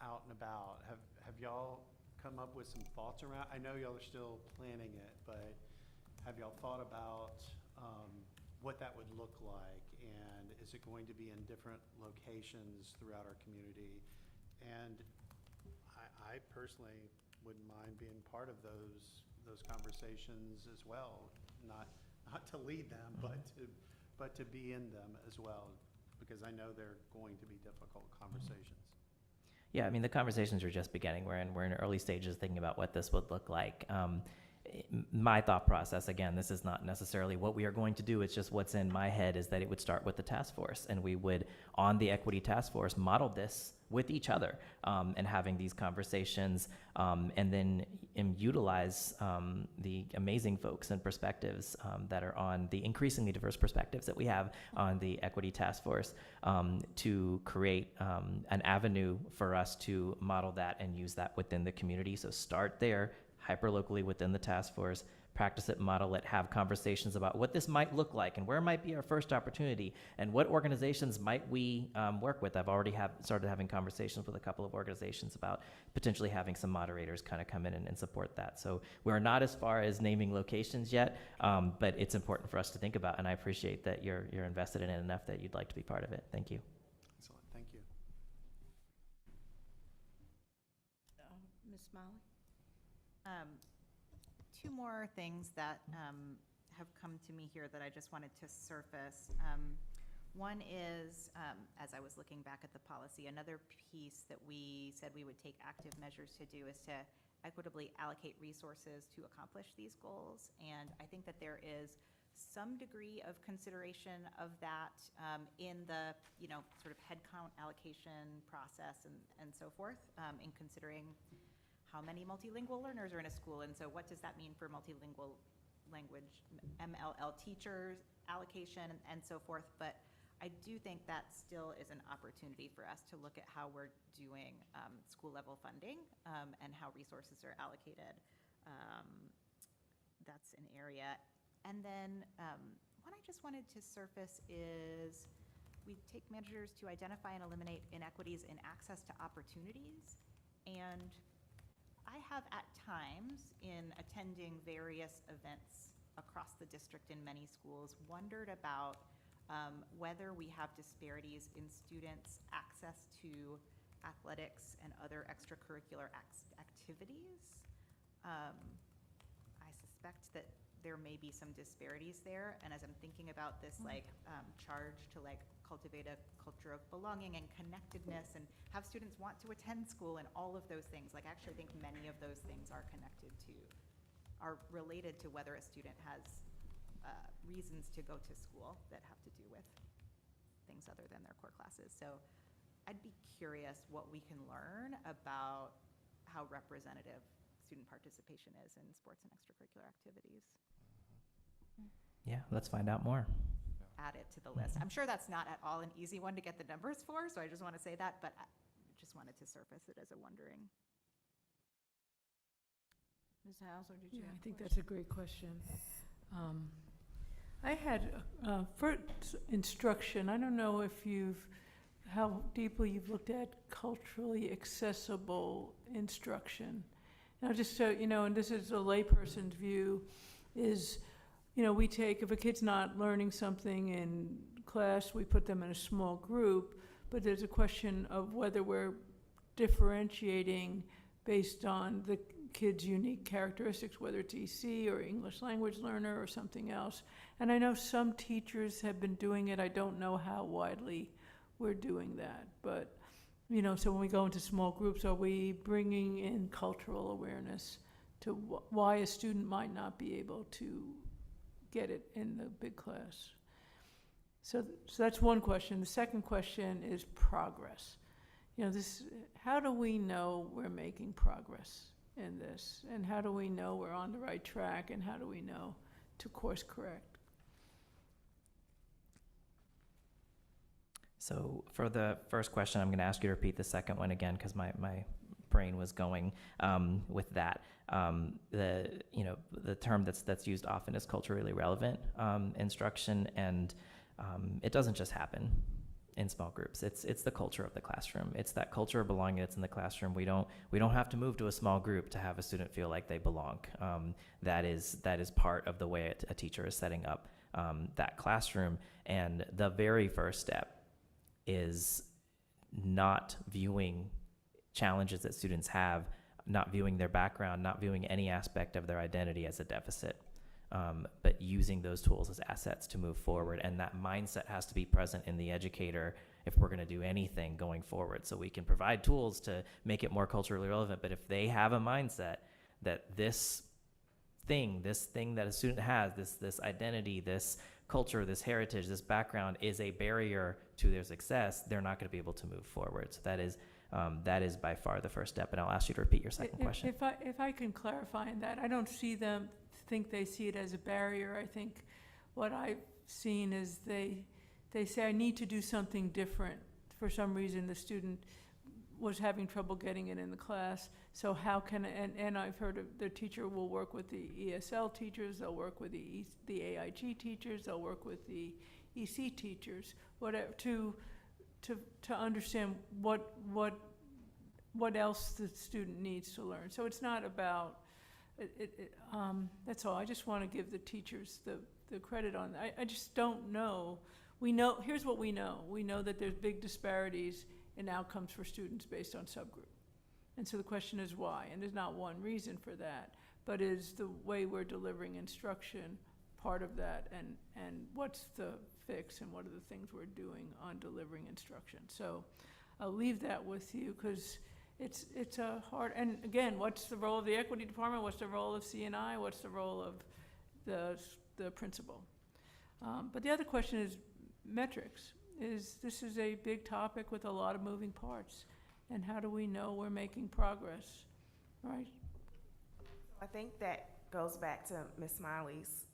out and about? Have y'all come up with some thoughts around? I know y'all are still planning it, but have y'all thought about what that would look like, and is it going to be in different locations throughout our community? And I personally wouldn't mind being part of those conversations as well, not to lead them, but to be in them as well, because I know they're going to be difficult conversations. Yeah, I mean, the conversations are just beginning. We're in early stages thinking about what this would look like. My thought process, again, this is not necessarily what we are going to do, it's just what's in my head, is that it would start with the task force, and we would, on the equity task force, model this with each other, and having these conversations, and then utilize the amazing folks and perspectives that are on the increasingly diverse perspectives that we have on the equity task force, to create an avenue for us to model that and use that within the community. So start there, hyper-locally within the task force, practice it, model it, have conversations about what this might look like and where might be our first opportunity and what organizations might we work with. I've already started having conversations with a couple of organizations about potentially having some moderators kind of come in and support that. So we're not as far as naming locations yet, but it's important for us to think about, and I appreciate that you're invested in it enough that you'd like to be part of it. Thank you. Excellent, thank you. Ms. Smiley? Two more things that have come to me here that I just wanted to surface. One is, as I was looking back at the policy, another piece that we said we would take active measures to do is to equitably allocate resources to accomplish these goals. And I think that there is some degree of consideration of that in the sort of headcount allocation process and so forth, in considering how many multilingual learners are in a school, and so what does that mean for multilingual language, MLL teachers, allocation, and so forth. But I do think that still is an opportunity for us to look at how we're doing school level funding and how resources are allocated. That's an area. And then what I just wanted to surface is we take measures to identify and eliminate inequities in access to opportunities. And I have at times, in attending various events across the district in many schools, wondered about whether we have disparities in students' access to athletics and other extracurricular activities. I suspect that there may be some disparities there, and as I'm thinking about this charge to cultivate a culture of belonging and connectedness and have students want to attend school and all of those things, I actually think many of those things are related to whether a student has reasons to go to school that have to do with things other than their core classes. So I'd be curious what we can learn about how representative student participation is in sports and extracurricular activities. Yeah, let's find out more. Yeah. add it to the list. I'm sure that's not at all an easy one to get the numbers for, so I just want to say that, but I just wanted to surface it as a wondering. Ms. Hauser, did you Yeah, have I think that's a great question. I had, for instruction, I don't know if how deeply you've looked at culturally accessible instruction. Now, just so you know, and this is a layperson's view, is, we take, if a kid's not learning something in class, we put them in a small group, but there's a question of whether we're differentiating based on the kid's unique characteristics, whether it's EC or English language learner or something else. And I know some teachers have been doing it. I don't know how widely we're doing that. But, so when we go into small groups, are we bringing in cultural awareness to why a student might not be able to get it in the big class? So that's one question. The second question is progress. How do we know we're making progress in this? And how do we know we're on the right track? And how do we know to course correct? So for the first question, I'm going to ask you to repeat the second one again because my brain was going with that. The term that's used often is culturally relevant instruction, and it doesn't just happen in small groups. It's the culture of the classroom. It's that culture of belonging that's in the classroom. We don't have to move to a small group to have a student feel like they belong. That is part of the way a teacher is setting up that classroom. And the very first step is not viewing challenges that students have, not viewing their background, not viewing any aspect of their identity as a deficit. But using those tools as assets to move forward. And that mindset has to be present in the educator if we're going to do anything going forward. So we can provide tools to make it more culturally relevant, but if they have a mindset that this thing that a student has, this identity, this culture, this heritage, this background is a barrier to their success, they're not going to be able to move forward. So that is by far the first step. And I'll ask you to repeat your second question. If I can clarify in that, I don't think they see it as a barrier. I think what I've seen is they say, I need to do something different. For some reason, the student was having trouble getting it in the class. So how can, and I've heard of the teacher will work with the ESL teachers, they'll work with the AIG teachers, they'll work with the EC teachers, whatever, to understand what else the student needs to learn. So it's not about, that's all. I just want to give the teachers the credit on that. I just don't know. Here's what we know. We know that there's big disparities in outcomes for students based on subgroup. And so the question is why? And there's not one reason for that, but is the way we're delivering instruction part of that, and what's the fix and what are the things we're doing on delivering instruction? So I'll leave that with you because it's a hard, and again, what's the role of the equity department? What's the role of C&I? What's the role of the principal? But the other question is metrics. This is a big topic with a lot of moving parts, and how do we know we're making progress, right? I think that goes back to Ms. Smiley's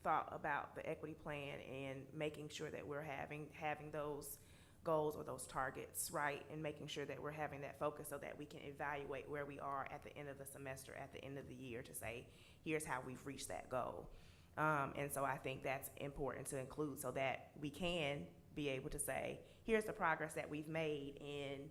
thought about the equity plan and making sure that we're having those goals or those targets, right? And making sure that we're having that focus so that we can evaluate where we are at the end of the semester, at the end of the year, to say, here's how we've reached that goal. And so I think that's important to include so that we can be able to say, here's the progress that we've made in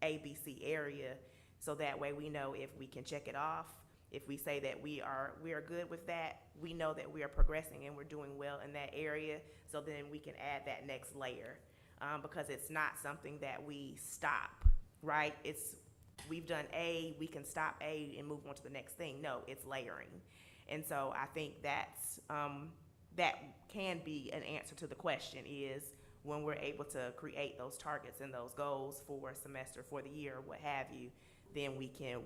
ABC area, so that way we know if we can check it off. If we say that we are good with that, we know that we are progressing and we're doing well in that area, so then we can add that next layer. Because it's not something that we stop, right? We've done A, we can stop A and move on to the next thing. No, it's layering. And so I think that's, that can be an answer to the question, is when we're able to create those targets and those goals for a semester, for the year, what have you, then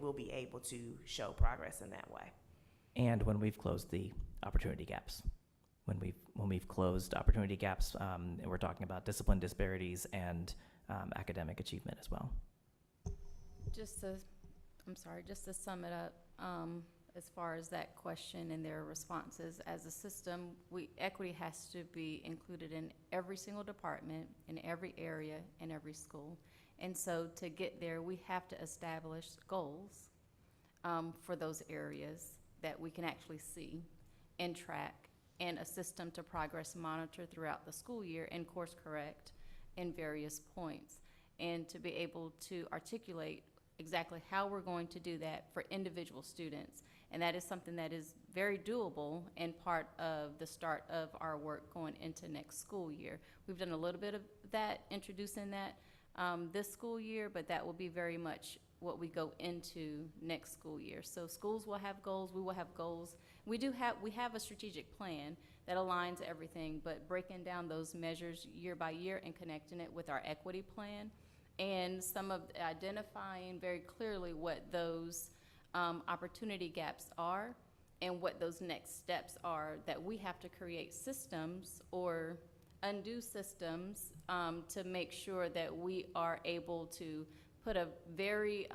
we'll be able to show progress in that way. And when we've closed the opportunity gaps. When we've closed opportunity gaps, and we're talking about discipline disparities and academic achievement as well. Just to sum it up, as far as that question and their responses. As a system, equity has to be included in every single department, in every area, in every school. And so to get there, we have to establish goals for those areas that we can actually see and track, and a system to progress monitor throughout the school year and course correct in various points, and to be able to articulate exactly how we're going to do that for individual students. And that is something that is very doable and part of the start of our work going into next school year. We've done a little bit of that, introducing that this school year, but that will be very much what we go into next school year. So schools will have goals, we will have goals. We have a strategic plan that aligns everything, but breaking down those measures year by year and connecting it with our equity plan, and some of identifying very clearly what those opportunity gaps are and what those next steps are that we have to create systems or undo systems to make sure that we are able to put a very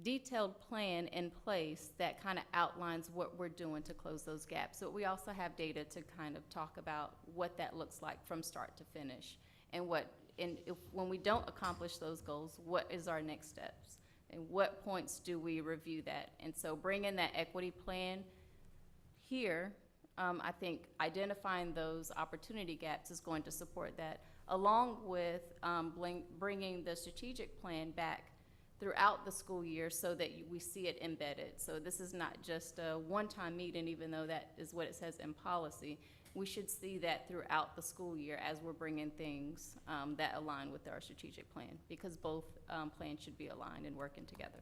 detailed plan in place that kind of outlines what we're doing to close those gaps. So we also have data to kind of talk about what that looks like from start to finish, and when we don't accomplish those goals, what is our next steps, and what points do we review that. And so bringing that equity plan here, I think identifying those opportunity gaps is going to support that, along with bringing the strategic plan back throughout the school year so that we see it embedded. So this is not just a one-time meeting, even though that is what it says in policy. We should see that throughout the school year as we're bringing things that align with our strategic plan, because both plans should be aligned and working together.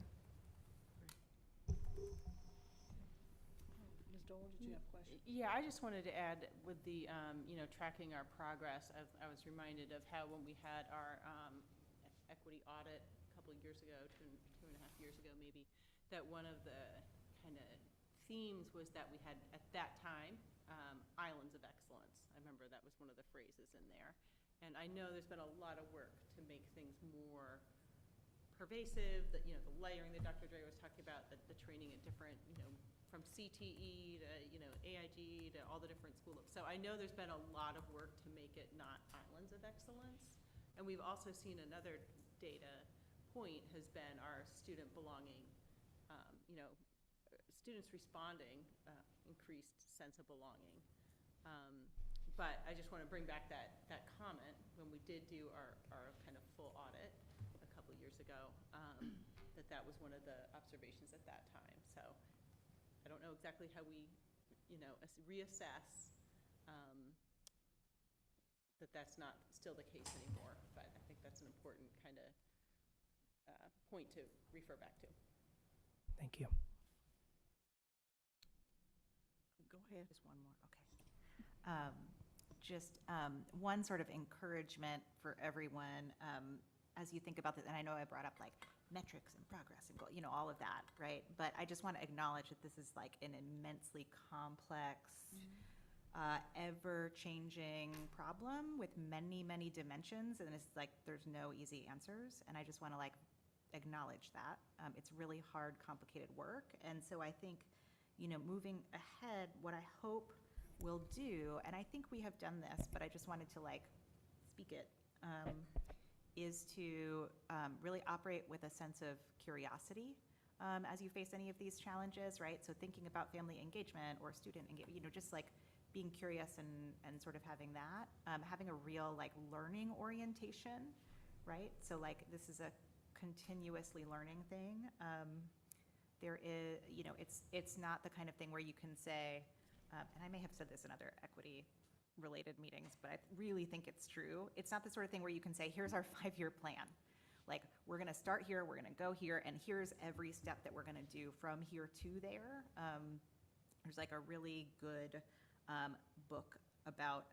Ms. Dole, did you have a question? Yeah, I just wanted to add with the, tracking our progress. I was reminded of how when we had our equity audit a couple of years ago, two and a half years ago maybe, that one of the kind of themes was that we had at that time islands of excellence. I remember that was one of the phrases in there. And I know there's been a lot of work to make things more pervasive, the layering that Dr. Dre was talking about, the training at different, from CTE to, AIG to all the different schools. So I know there's been a lot of work to make it not islands of excellence. And we've also seen another data point has been our student belonging, students responding, increased sense of belonging. But I just want to bring back that comment when we did do our kind of full audit a couple of years ago, that was one of the observations at that time. So I don't know exactly how we, reassess that that's not still the case anymore, but I think that's an important kind of point to refer back to. Thank you. Go ahead. Just one more, okay. One sort of encouragement for everyone as you think about this, and I know I brought up like metrics and progress and goal, all of that, right? But I just want to acknowledge that this is like an immensely complex, ever-changing problem with many, many dimensions, and it's like there's no easy answers, and I just want to like acknowledge that. It's really hard, complicated work, and so I think, moving ahead, what I hope we'll do, and I think we have done this, but I just wanted to like speak it, is to really operate with a sense of curiosity as you face any of these challenges, right? So thinking about family engagement or student engagement, just like being curious and sort of having that, having a real like learning orientation, right? So like this is a continuously learning thing. There is, it's not the kind of thing where you can say, and I may have said this in other equity-related meetings, but I really think it's true. It's not the sort of thing where you can say, here's our 5-year plan. Like, we're going to start here, we're going to go here, and here's every step that we're going to do from here to there. There's like a really good book about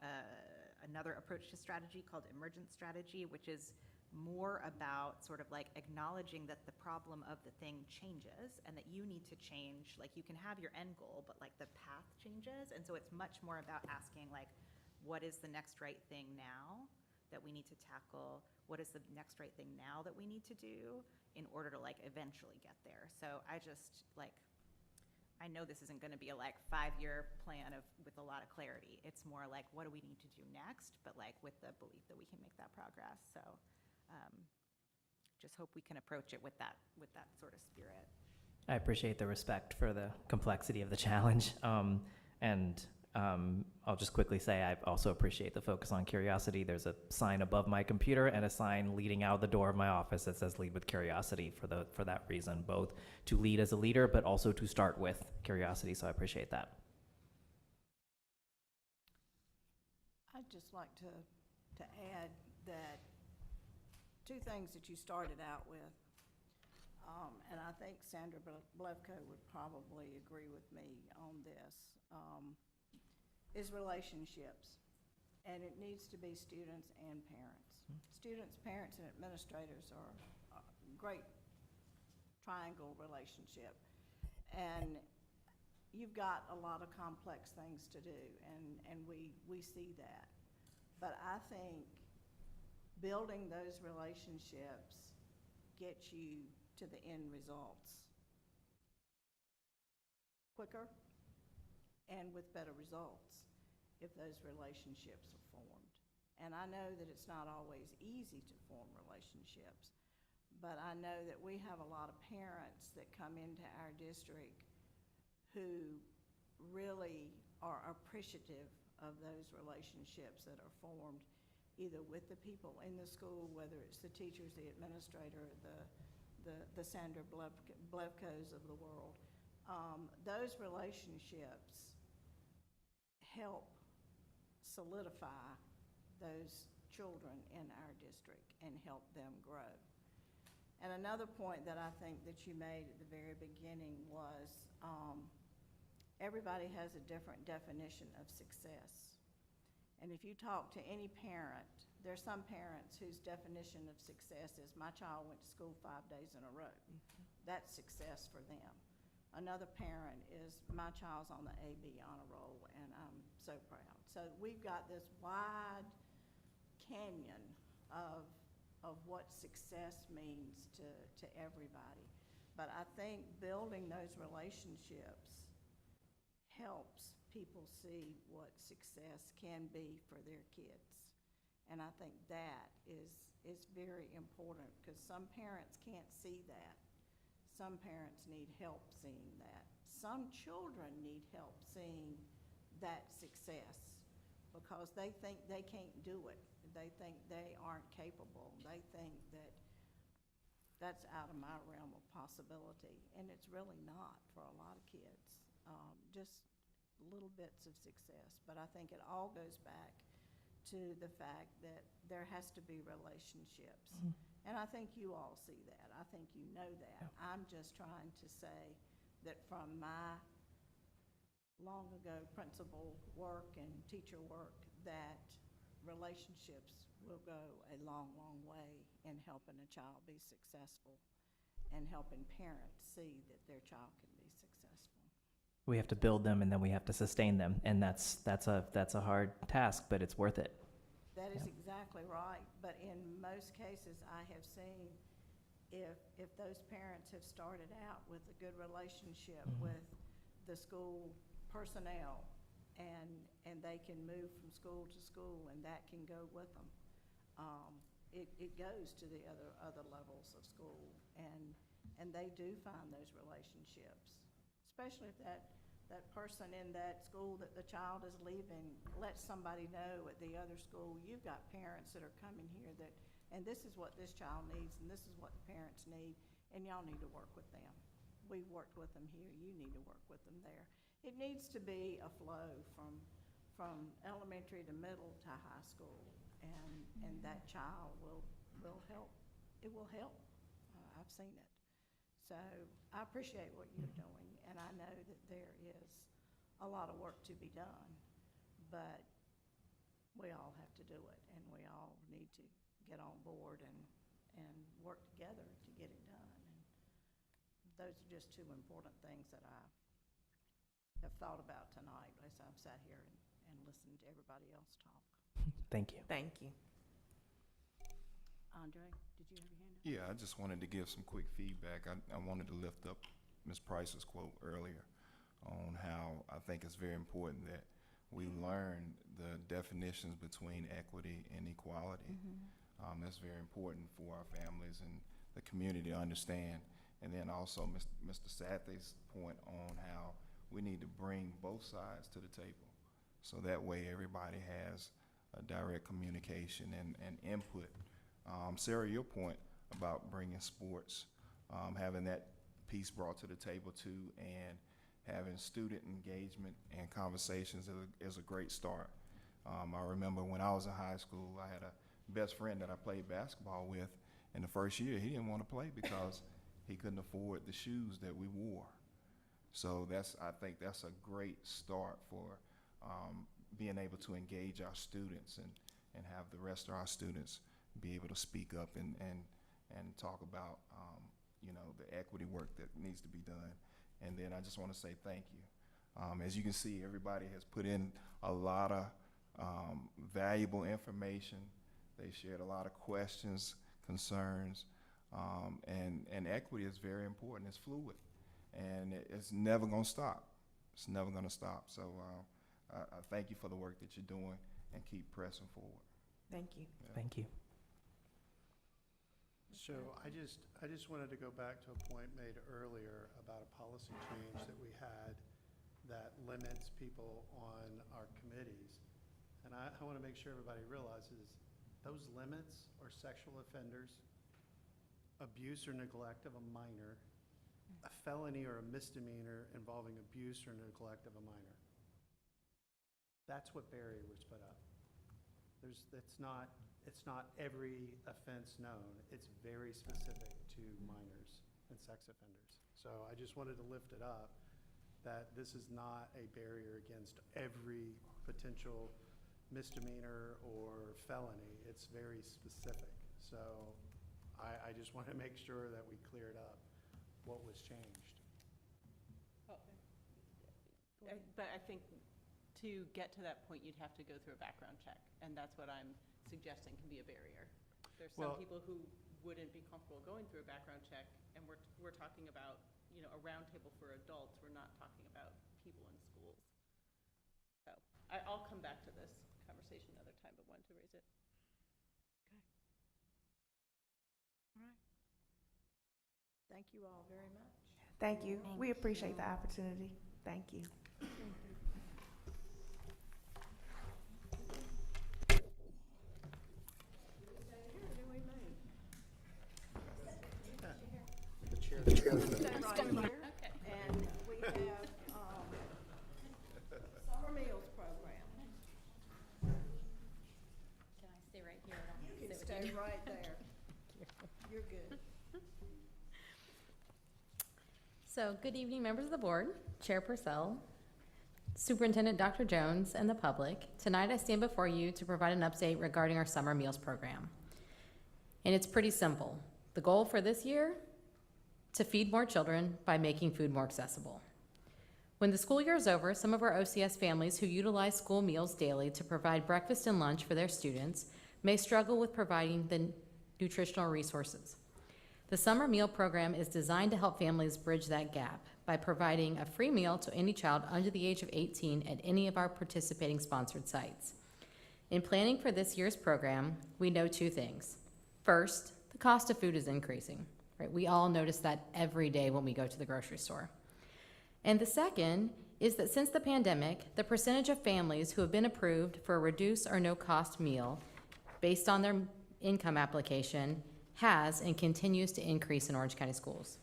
another approach to strategy called Emergent Strategy, which is more about sort of like acknowledging that the problem of the thing changes and that you need to change. Like you can have your end goal, but like the path changes. And so it's much more about asking like, what is the next right thing now that we need to tackle? What is the next right thing now that we need to do in order to like eventually get there? So I just like, I know this isn't going to be a like 5-year plan with a lot of clarity. It's more like, what do we need to do next? But like with the belief that we can make that progress. So just hope we can approach it with that sort of spirit. I appreciate the respect for the complexity of the challenge. I'll just quickly say I also appreciate the focus on curiosity. There's a sign above my computer and a sign leading out the door of my office that says lead with curiosity for that reason, both to lead as a leader, but also to start with curiosity. So I appreciate that. I'd just like to add that two things that you started out with, and I think Sandra Blevko would probably agree with me on this, is relationships. And it needs to be students and parents. Students, parents, and administrators are a great triangle relationship. And you've got a lot of complex things to do, and we see that. But I think building those relationships gets you to the end results quicker and with better results if those relationships are formed. And I know that it's not always easy to form relationships, but I know that we have a lot of parents that come into our district who really are appreciative of those relationships that are formed either with the people in the school, whether it's the teachers, the administrator, the Sandra Blevkos of the world. Those relationships help solidify those children in our district and help them grow. And another point that I think that you made at the very beginning was everybody has a different definition of success. And if you talk to any parent, there's some parents whose definition of success is my child went to school 5 days in a row. That's success for them. Another parent is my child's on the AB honor roll and I'm so proud. So we've got this wide canyon of what success means to everybody. But I think building those relationships helps people see what success can be for their kids. And I think that is very important because some parents can't see that. Some parents need help seeing that. Some children need help seeing that success because they think they can't do it. They think they aren't capable. They think that that's out of my realm of possibility. And it's really not for a lot of kids. Just little bits of success. But I think it all goes back to the fact that there has to be relationships. Mm-hmm. And I think you all see that. I think you know that. Yeah. I'm just trying to say that from my long ago principal work and teacher work, that relationships will go a long, long way in helping a child be successful and helping parents see that their child can be successful. We have to build them and then we have to sustain them, and that's a hard task, but it's worth it. That is exactly right. But in most cases, I have seen if those parents have started out with a good relationship mm-hmm. with the school personnel, and they can move from school to school, and that can go with them. It goes to the other levels of school, and they do find those relationships. Especially if that person in that school that the child is leaving lets somebody know at the other school, you've got parents that are coming here and this is what this child needs and this is what the parents need, and y'all need to work with them. We've worked with them here, you need to work with them there. It needs to be a flow from elementary to middle to high school, and that child will help. It will help. I've seen it. So I appreciate what you're doing, and I know that there is a lot of work to be done, but we all have to do it, and we all need to get on board and work together to get it done. And those are just two important things that I have thought about tonight as I've sat here and listened to everybody else talk. Thank you. Thank you. Andre, did you have your hand up? Yeah, I just wanted to give some quick feedback. I wanted to lift up Ms. Price's quote earlier on how I think it's very important that we learn the definitions between equity and equality. That's very important for our families and the community to understand. And then also Mr. Sathy's point on how we need to bring both sides to the table. So that way everybody has a direct communication and input. Sarah, your point about bringing sports, having that piece brought to the table too, and having student engagement and conversations is a great start. I remember when I was in high school, I had a best friend that I played basketball with. In the first year, he didn't want to play because he couldn't afford the shoes that we wore. So I think that's a great start for being able to engage our students and have the rest of our students be able to speak up and talk about the equity work that needs to be done. And then I just want to say thank you. As you can see, everybody has put in a lot of valuable information. They shared a lot of questions, concerns, and equity is very important. It's fluid, and it's never going to stop. It's never going to stop. So I thank you for the work that you're doing, and keep pressing forward. Thank you. Yeah. Thank you. So I just wanted to go back to a point made earlier about a policy change that we had that limits people on our committees. And I want to make sure everybody realizes those limits are sexual offenders, abuse or neglect of a minor, a felony or a misdemeanor involving abuse or neglect of a minor. That's what barrier was put up. It's not every offense known. It's very specific to minors and sex offenders. So I just wanted to lift it up that this is not a barrier against every potential misdemeanor or felony. It's very specific. So I just want to make sure that we cleared up what was changed. But I think to get to that point, you'd have to go through a background check, and that's what I'm suggesting can be a barrier. There's some people who wouldn't be comfortable going through a background check, and we're talking about, a roundtable for adults. We're not talking about people in schools. So I'll come back to this conversation another time, but wanted to raise it. Okay. All right. Thank you all very much. Thank you. We appreciate the opportunity. Thank you. The chair. Stay right here. And we have summer meals program. Can I stay right here? You can stay right there. You're good. So, good evening, members of the board, Chair Purcell, Superintendent Dr. Jones, and the public. Tonight I stand before you to provide an update regarding our summer meals program. And it's pretty simple. The goal for this year, to feed more children by making food more accessible. When the school year is over, some of our OCS families who utilize school meals daily to provide breakfast and lunch for their students may struggle with providing the nutritional resources. The summer meal program is designed to help families bridge that gap by providing a free meal to any child under the age of 18 at any of our participating sponsored sites. In planning for this year's program, we know two things. First, the cost of food is increasing. Right? We all notice that every day when we go to the grocery store. And the second is that since the pandemic, the percentage of families who have been approved for a reduced or no-cost meal based on their income application has and continues to increase in Orange County schools.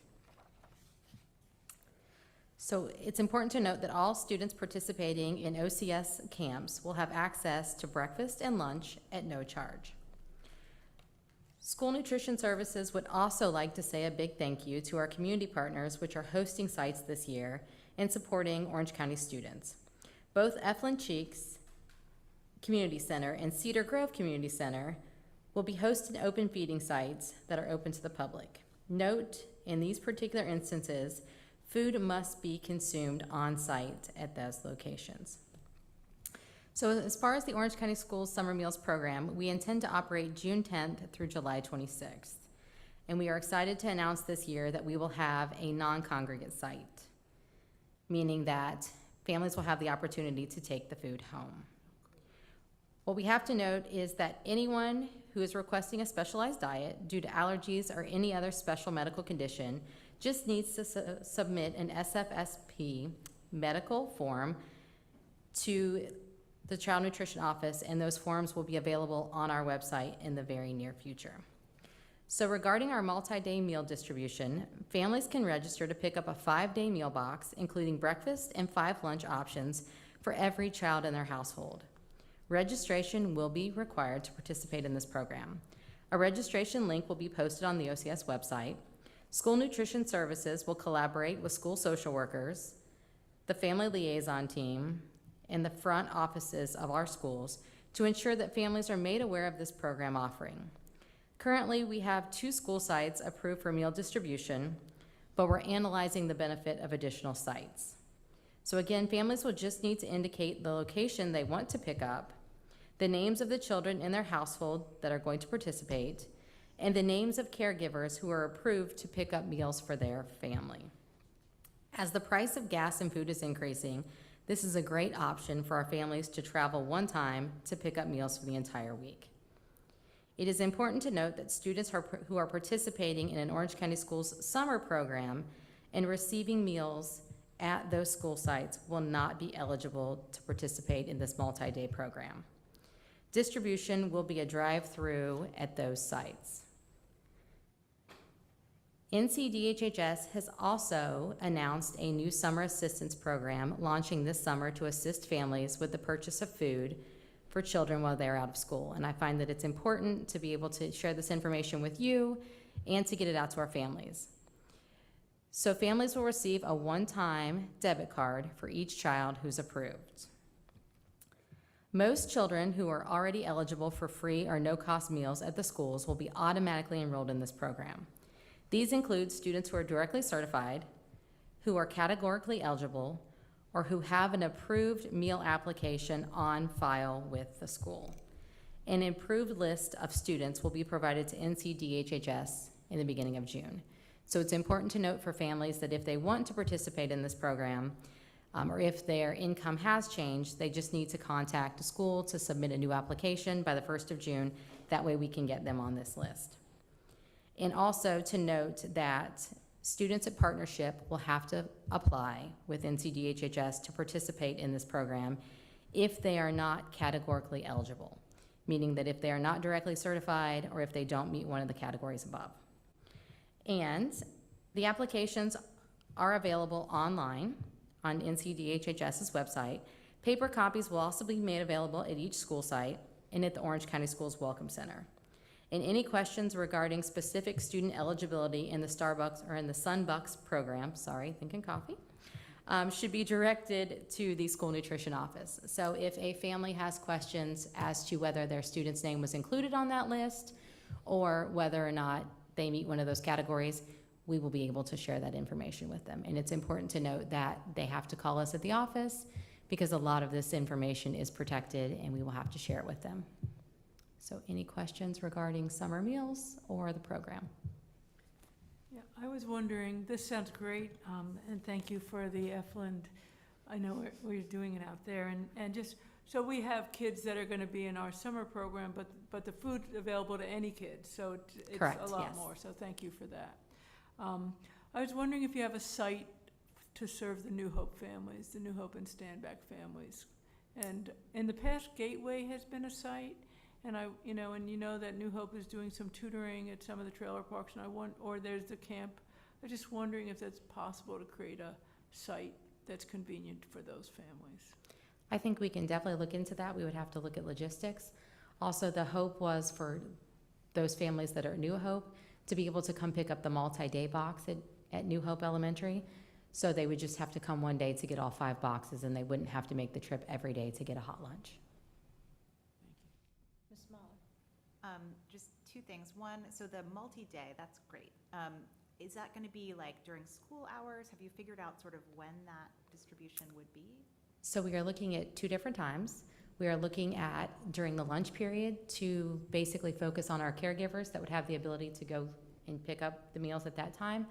So it's important to note that all students participating in OCS camps will have access to breakfast and lunch at no charge. School Nutrition Services would also like to say a big thank you to our community partners which are hosting sites this year and supporting Orange County students. Both Eflin Cheeks Community Center and Cedar Grove Community Center will be hosting open feeding sites that are open to the public. Note, in these particular instances, food must be consumed on site at those locations. So as far as the Orange County Schools Summer Meals Program, we intend to operate June 10th through July 26th. And we are excited to announce this year that we will have a non-congregate site, meaning that families will have the opportunity to take the food home. What we have to note is that anyone who is requesting a specialized diet due to allergies or any other special medical condition just needs to submit an SFSP medical form to the Child Nutrition Office, and those forms will be available on our website in the very near future. So regarding our multi-day meal distribution, families can register to pick up a 5-day meal box, including breakfast and 5 lunch options for every child in their household. Registration will be required to participate in this program. A registration link will be posted on the OCS website. School Nutrition Services will collaborate with school social workers, the family liaison team, and the front offices of our schools to ensure that families are made aware of this program offering. Currently, we have 2 school sites approved for meal distribution, but we're analyzing the benefit of additional sites. So again, families will just need to indicate the location they want to pick up, the names of the children in their household that are going to participate, and the names of caregivers who are approved to pick up meals for their family. As the price of gas and food is increasing, this is a great option for our families to travel one time to pick up meals for the entire week. It is important to note that students who are participating in an Orange County Schools summer program and receiving meals at those school sites will not be eligible to participate in this multi-day program. Distribution will be a drive-through at those sites. NCDHHS has also announced a new summer assistance program launching this summer to assist families with the purchase of food for children while they're out of school. And I find that it's important to be able to share this information with you and to get it out to our families. So families will receive a one-time debit card for each child who's approved. Most children who are already eligible for free or no-cost meals at the schools will be automatically enrolled in this program. These include students who are directly certified, who are categorically eligible, or who have an approved meal application on file with the school. An improved list of students will be provided to NCDHHS in the beginning of June. So it's important to note for families that if they want to participate in this program, or if their income has changed, they just need to contact the school to submit a new application by the 1st of June. That way we can get them on this list. And also to note that students at partnership will have to apply with NCDHHS to participate in this program if they are not categorically eligible, meaning that if they are not directly certified or if they don't meet one of the categories above. And the applications are available online on NCDHHS's website. Paper copies will also be made available at each school site and at the Orange County Schools Welcome Center. And any questions regarding specific student eligibility in the Starbucks or in the Sunbucks program, sorry, thinking coffee, should be directed to the school nutrition office. So if a family has questions as to whether their student's name was included on that list or whether or not they meet one of those categories, we will be able to share that information with them. And it's important to note that they have to call us at the office because a lot of this information is protected and we will have to share it with them. So any questions regarding summer meals or the program? Yeah, I was wondering, this sounds great, and thank you for the Efland. I know we're doing it out there, and just, so we have kids that are gonna be in our summer program, but the food's available to any kid, so it's Correct, a lot yes. more, so thank you for that. I was wondering if you have a site to serve the New Hope families, the New Hope and Standback families. And in the past, Gateway has been a site, and you know that New Hope is doing some tutoring at some of the trailer parks, and or there's the camp. I'm just wondering if that's possible to create a site that's convenient for those families. I think we can definitely look into that. We would have to look at logistics. Also, the hope was for those families that are at New Hope to be able to come pick up the multi-day box at New Hope Elementary. So they would just have to come one day to get all 5 boxes, and they wouldn't have to make the trip every day to get a hot lunch. Ms. Smaller? Just 2 things. One, so the multi-day, that's great. Is that going to be like during school hours? Have you figured out sort of when that distribution would be? So we are looking at 2 different times. We are looking at, during the lunch period, to basically focus on our caregivers that would have the ability to go and pick up the meals at that time.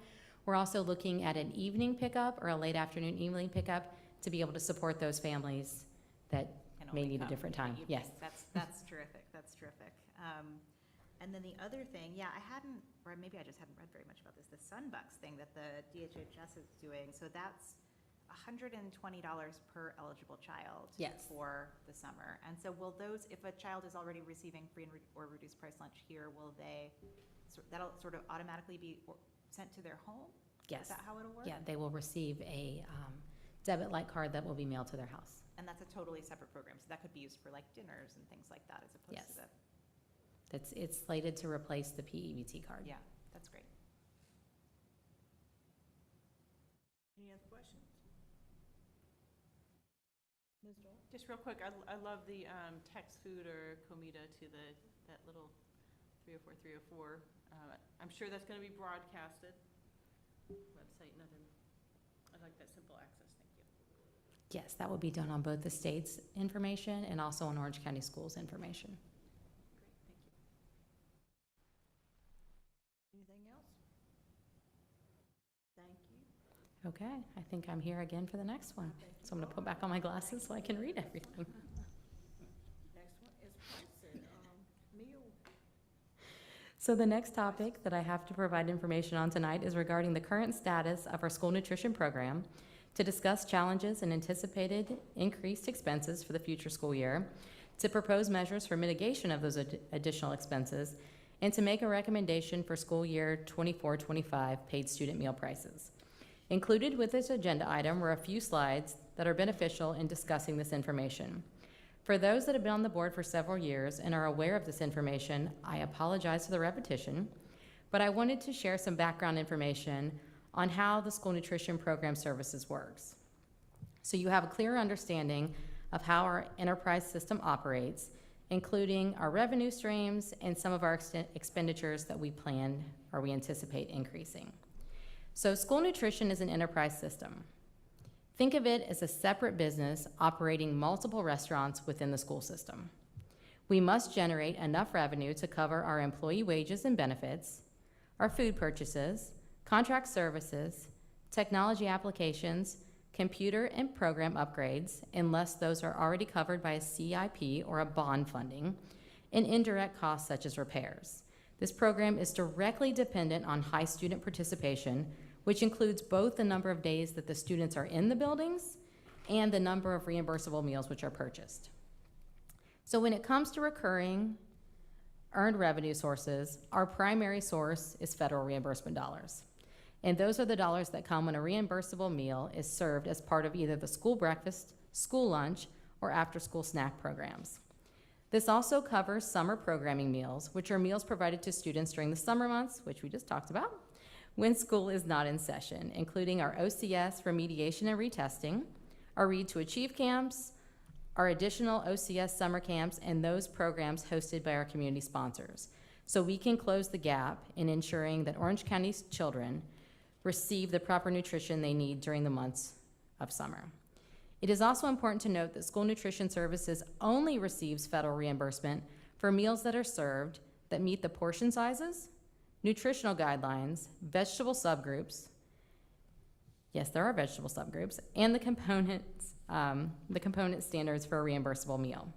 We're also looking at an evening pickup or a late afternoon evening pickup to be able to support those families that may need a different time. Yes. That's terrific, that's terrific. And then the other thing, yeah, I hadn't, or maybe I just hadn't read very much about this, the Sunbucks thing that the DHHS is doing. So that's $120 per eligible child Yes. for the summer. And so will those, if a child is already receiving free or reduced price lunch here, will they, that'll sort of automatically be sent to their home? Yes. Is that how it'll work? Yeah, they will receive a debit-like card that will be mailed to their house. And that's a totally separate program, so that could be used for like dinners and things like that as opposed to the. It's slated to replace the PEBT card. Yeah, that's great. Any other questions? Ms. Doyle? Just real quick, I love the text food or comida to that little 304, 304. I'm sure that's going to be broadcasted. Website, nothing. I like that simple access. Thank you. Yes, that will be done on both the state's information and also on Orange County Schools information. Anything else? Thank you. Okay, I think I'm here again for the next one. So I'm going to put back on my glasses so I can read everything. Next one is pricing, meal. So the next topic that I have to provide information on tonight is regarding the current status of our school nutrition program, to discuss challenges and anticipated increased expenses for the future school year, to propose measures for mitigation of those additional expenses, and to make a recommendation for school year 24-25 paid student meal prices. Included with this agenda item were a few slides that are beneficial in discussing this information. For those that have been on the board for several years and are aware of this information, I apologize for the repetition, but I wanted to share some background information on how the school nutrition program services works. So you have a clear understanding of how our enterprise system operates, including our revenue streams and some of our expenditures that we plan or we anticipate increasing. So school nutrition is an enterprise system. Think of it as a separate business operating multiple restaurants within the school system. We must generate enough revenue to cover our employee wages and benefits, our food purchases, contract services, technology applications, computer and program upgrades, unless those are already covered by a CIP or a bond funding, and indirect costs such as repairs. This program is directly dependent on high student participation, which includes both the number of days that the students are in the buildings and the number of reimbursable meals which are purchased. So when it comes to recurring earned revenue sources, our primary source is federal reimbursement dollars. And those are the dollars that come when a reimbursable meal is served as part of either the school breakfast, school lunch, or after-school snack programs. This also covers summer programming meals, which are meals provided to students during the summer months, which we just talked about, when school is not in session, including our OCS remediation and retesting, our Read to Achieve camps, our additional OCS summer camps, and those programs hosted by our community sponsors. So we can close the gap in ensuring that Orange County's children receive the proper nutrition they need during the months of summer. It is also important to note that school nutrition services only receives federal reimbursement for meals that are served that meet the portion sizes, nutritional guidelines, vegetable subgroups, yes, there are vegetable subgroups, and the component standards for a reimbursable meal.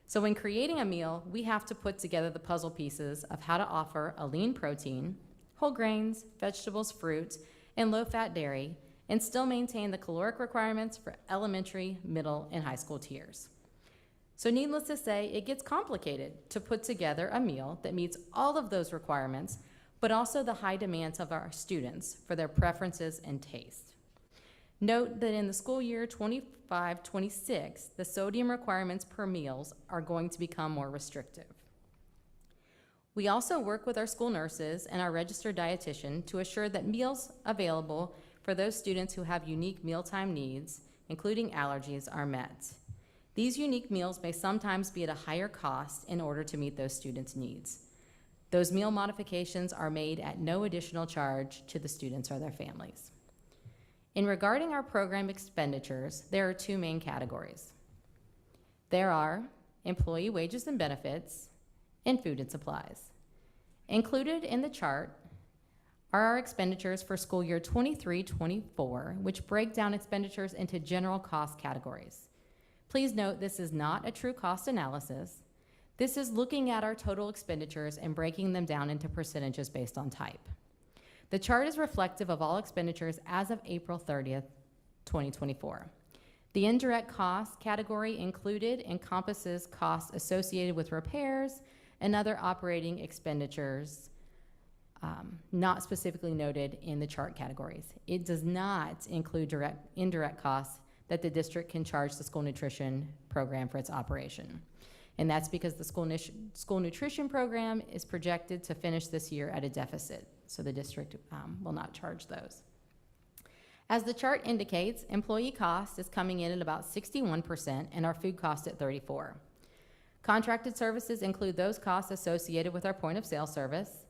So when creating a meal, we have to put together the puzzle pieces of how to offer a lean protein, whole grains, vegetables, fruit, and low-fat dairy, and still maintain the caloric requirements for elementary, middle, and high school tiers. So needless to say, it gets complicated to put together a meal that meets all of those requirements, but also the high demands of our students for their preferences and taste. Note that in the school year 25-26, the sodium requirements per meals are going to become more restrictive. We also work with our school nurses and our registered dietitian to assure that meals available for those students who have unique mealtime needs, including allergies, are met. These unique meals may sometimes be at a higher cost in order to meet those students' needs. Those meal modifications are made at no additional charge to the students or their families. In regarding our program expenditures, there are two main categories. There are employee wages and benefits and food and supplies. Included in the chart are our expenditures for school year 23-24, which break down expenditures into general cost categories. Please note this is not a true cost analysis. This is looking at our total expenditures and breaking them down into percentages based on type. The chart is reflective of all expenditures as of April 30th, 2024. The indirect cost category included encompasses costs associated with repairs and other operating expenditures not specifically noted in the chart categories. It does not include indirect costs that the district can charge the school nutrition program for its operation. And that's because the school nutrition program is projected to finish this year at a deficit, so the district will not charge those. As the chart indicates, employee cost is coming in at about 61% and our food cost at 34%. Contracted services include those costs associated with our point of sale service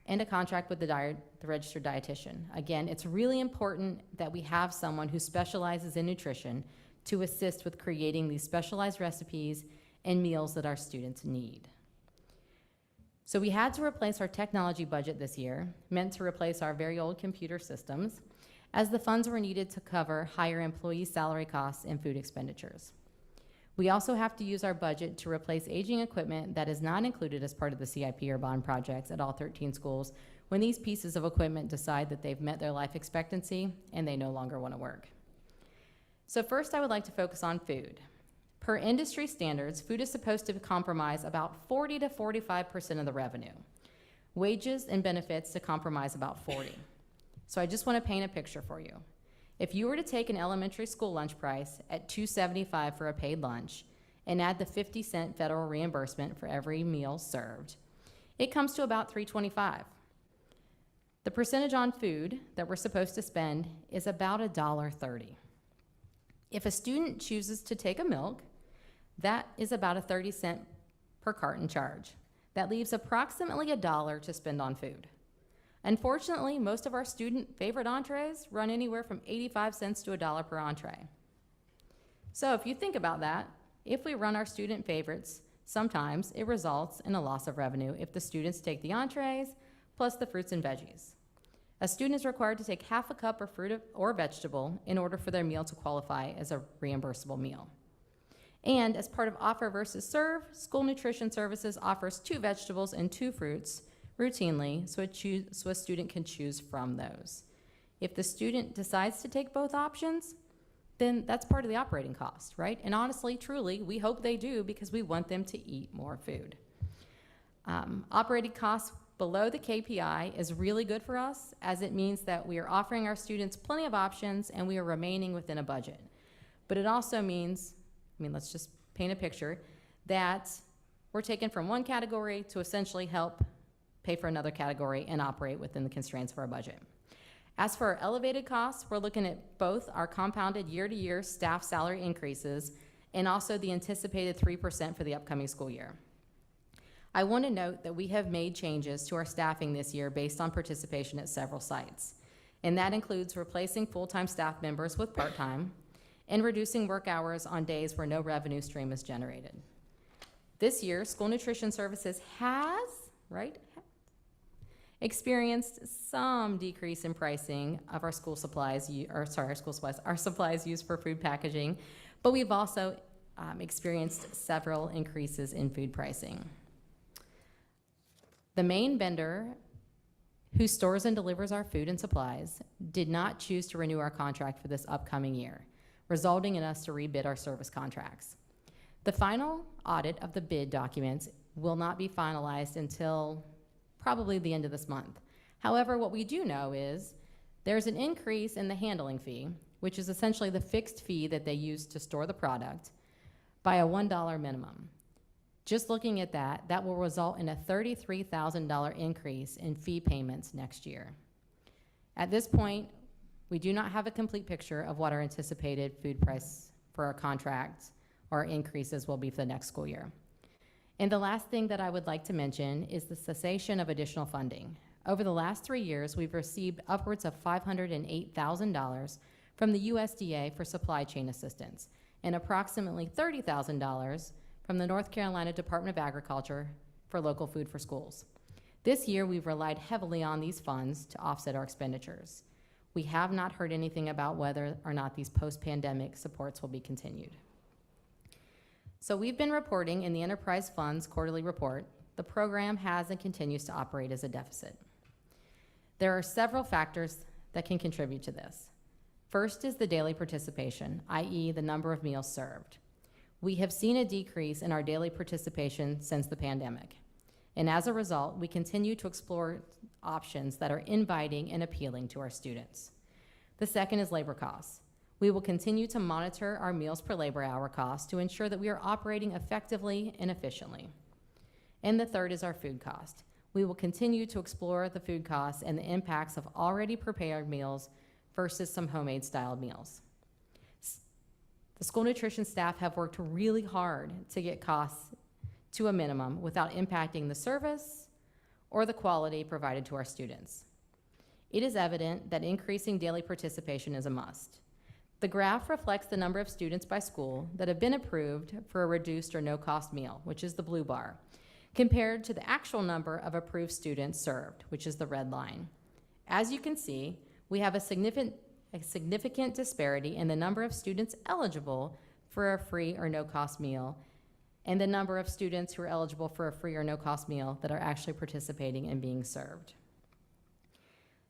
and a contract with the registered dietitian. Again, it's really important that we have someone who specializes in nutrition to assist with creating these specialized recipes and meals that our students need. So we had to replace our technology budget this year, meant to replace our very old computer systems, as the funds were needed to cover higher employee salary costs and food expenditures. We also have to use our budget to replace aging equipment that is not included as part of the CIP or bond projects at all 13 schools when these pieces of equipment decide that they've met their life expectancy and they no longer want to work. So first, I would like to focus on food. Per industry standards, food is supposed to compromise about 40 to 45% of the revenue. Wages and benefits to compromise about 40. So I just want to paint a picture for you. If you were to take an elementary school lunch price at $2.75 for a paid lunch and add the 50-cent federal reimbursement for every meal served, it comes to about $3.25. The percentage on food that we're supposed to spend is about $1.30. If a student chooses to take a milk, that is about a 30-cent per carton charge. That leaves approximately $1 to spend on food. Unfortunately, most of our student favorite entrees run anywhere from 85 cents to $1 per entree. So if you think about that, if we run our student favorites, sometimes it results in a loss of revenue if the students take the entrees plus the fruits and veggies. A student is required to take half a cup of fruit or vegetable in order for their meal to qualify as a reimbursable meal. And as part of offer versus serve, School Nutrition Services offers 2 vegetables and 2 fruits routinely, so a student can choose from those. If the student decides to take both options, then that's part of the operating cost, right? And honestly, truly, we hope they do because we want them to eat more food. Operating costs below the KPI is really good for us, as it means that we are offering our students plenty of options and we are remaining within a budget. But it also means, let's just paint a picture, that we're taken from one category to essentially help pay for another category and operate within the constraints of our budget. As for our elevated costs, we're looking at both our compounded year-to-year staff salary increases and also the anticipated 3% for the upcoming school year. I want to note that we have made changes to our staffing this year based on participation at several sites, and that includes replacing full-time staff members with part-time and reducing work hours on days where no revenue stream is generated. This year, School Nutrition Services has, experienced some decrease in pricing of our supplies used for food packaging, but we've also experienced several increases in food pricing. The main vendor who stores and delivers our food and supplies did not choose to renew our contract for this upcoming year, resulting in us to rebid our service contracts. The final audit of the bid documents will not be finalized until probably the end of this month. However, what we do know is there's an increase in the handling fee, which is essentially the fixed fee that they use to store the product, by a $1 minimum. Just looking at that, that will result in a $33,000 increase in fee payments next year. At this point, we do not have a complete picture of what our anticipated food price for our contracts or increases will be for the next school year. And the last thing that I would like to mention is the cessation of additional funding. Over the last 3 years, we've received upwards of $508,000 from the USDA for supply chain assistance. and approximately $30,000 from the North Carolina Department of Agriculture for local food for schools. This year, we've relied heavily on these funds to offset our expenditures. We have not heard anything about whether or not these post-pandemic supports will be continued. So we've been reporting in the Enterprise Funds quarterly report, the program has and continues to operate as a deficit. There are several factors that can contribute to this. First is the daily participation, i.e. the number of meals served. We have seen a decrease in our daily participation since the pandemic. And as a result, we continue to explore options that are inviting and appealing to our students. The second is labor costs. We will continue to monitor our meals per labor hour costs to ensure that we are operating effectively and efficiently. And the third is our food cost. We will continue to explore the food costs and the impacts of already prepared meals versus some homemade style meals. The school nutrition staff have worked really hard to get costs to a minimum without impacting the service or the quality provided to our students. It is evident that increasing daily participation is a must. The graph reflects the number of students by school that have been approved for a reduced or no-cost meal, which is the blue bar, compared to the actual number of approved students served, which is the red line. As you can see, we have a significant disparity in the number of students eligible for a free or no-cost meal and the number of students who are eligible for a free or no-cost meal that are actually participating and being served.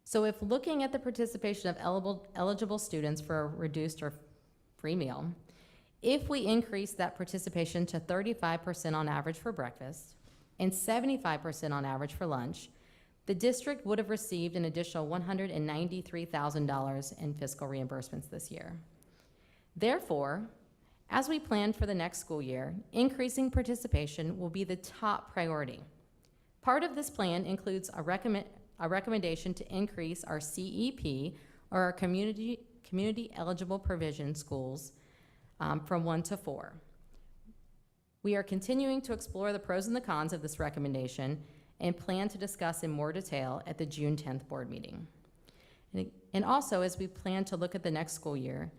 So if looking at the participation of eligible students for a reduced or free meal, if we increase that participation to 35% on average for breakfast and 75% on average for lunch, the district would have received an additional $193,000 in fiscal reimbursements this year. Therefore, as we plan for the next school year, increasing participation will be the top priority. Part of this plan includes a recommendation to increase our CEP, or our community eligible provision schools, from 1 to 4. We are continuing to explore the pros and the cons of this recommendation and plan to discuss in more detail at the June 10th board meeting. And also, as we plan to look at the next school year,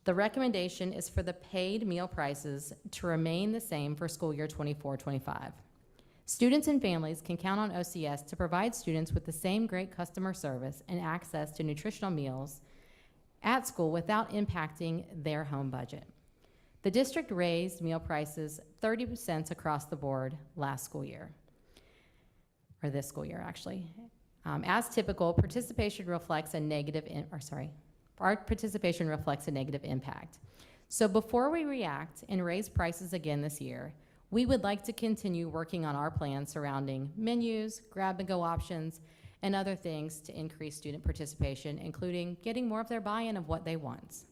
the recommendation is for the paid meal prices to remain the same for school year 24-25. Students and families can count on OCS to provide students with the same great customer service and access to nutritional meals at school without impacting their home budget. The district raised meal prices 30% across the board last school year, or this school year actually. As typical, participation reflects a negative, our participation reflects a negative impact. So before we react and raise prices again this year, we would like to continue working on our plans surrounding menus, grab-and-go options, and other things to increase student participation, including getting more of their buy-in of what they want.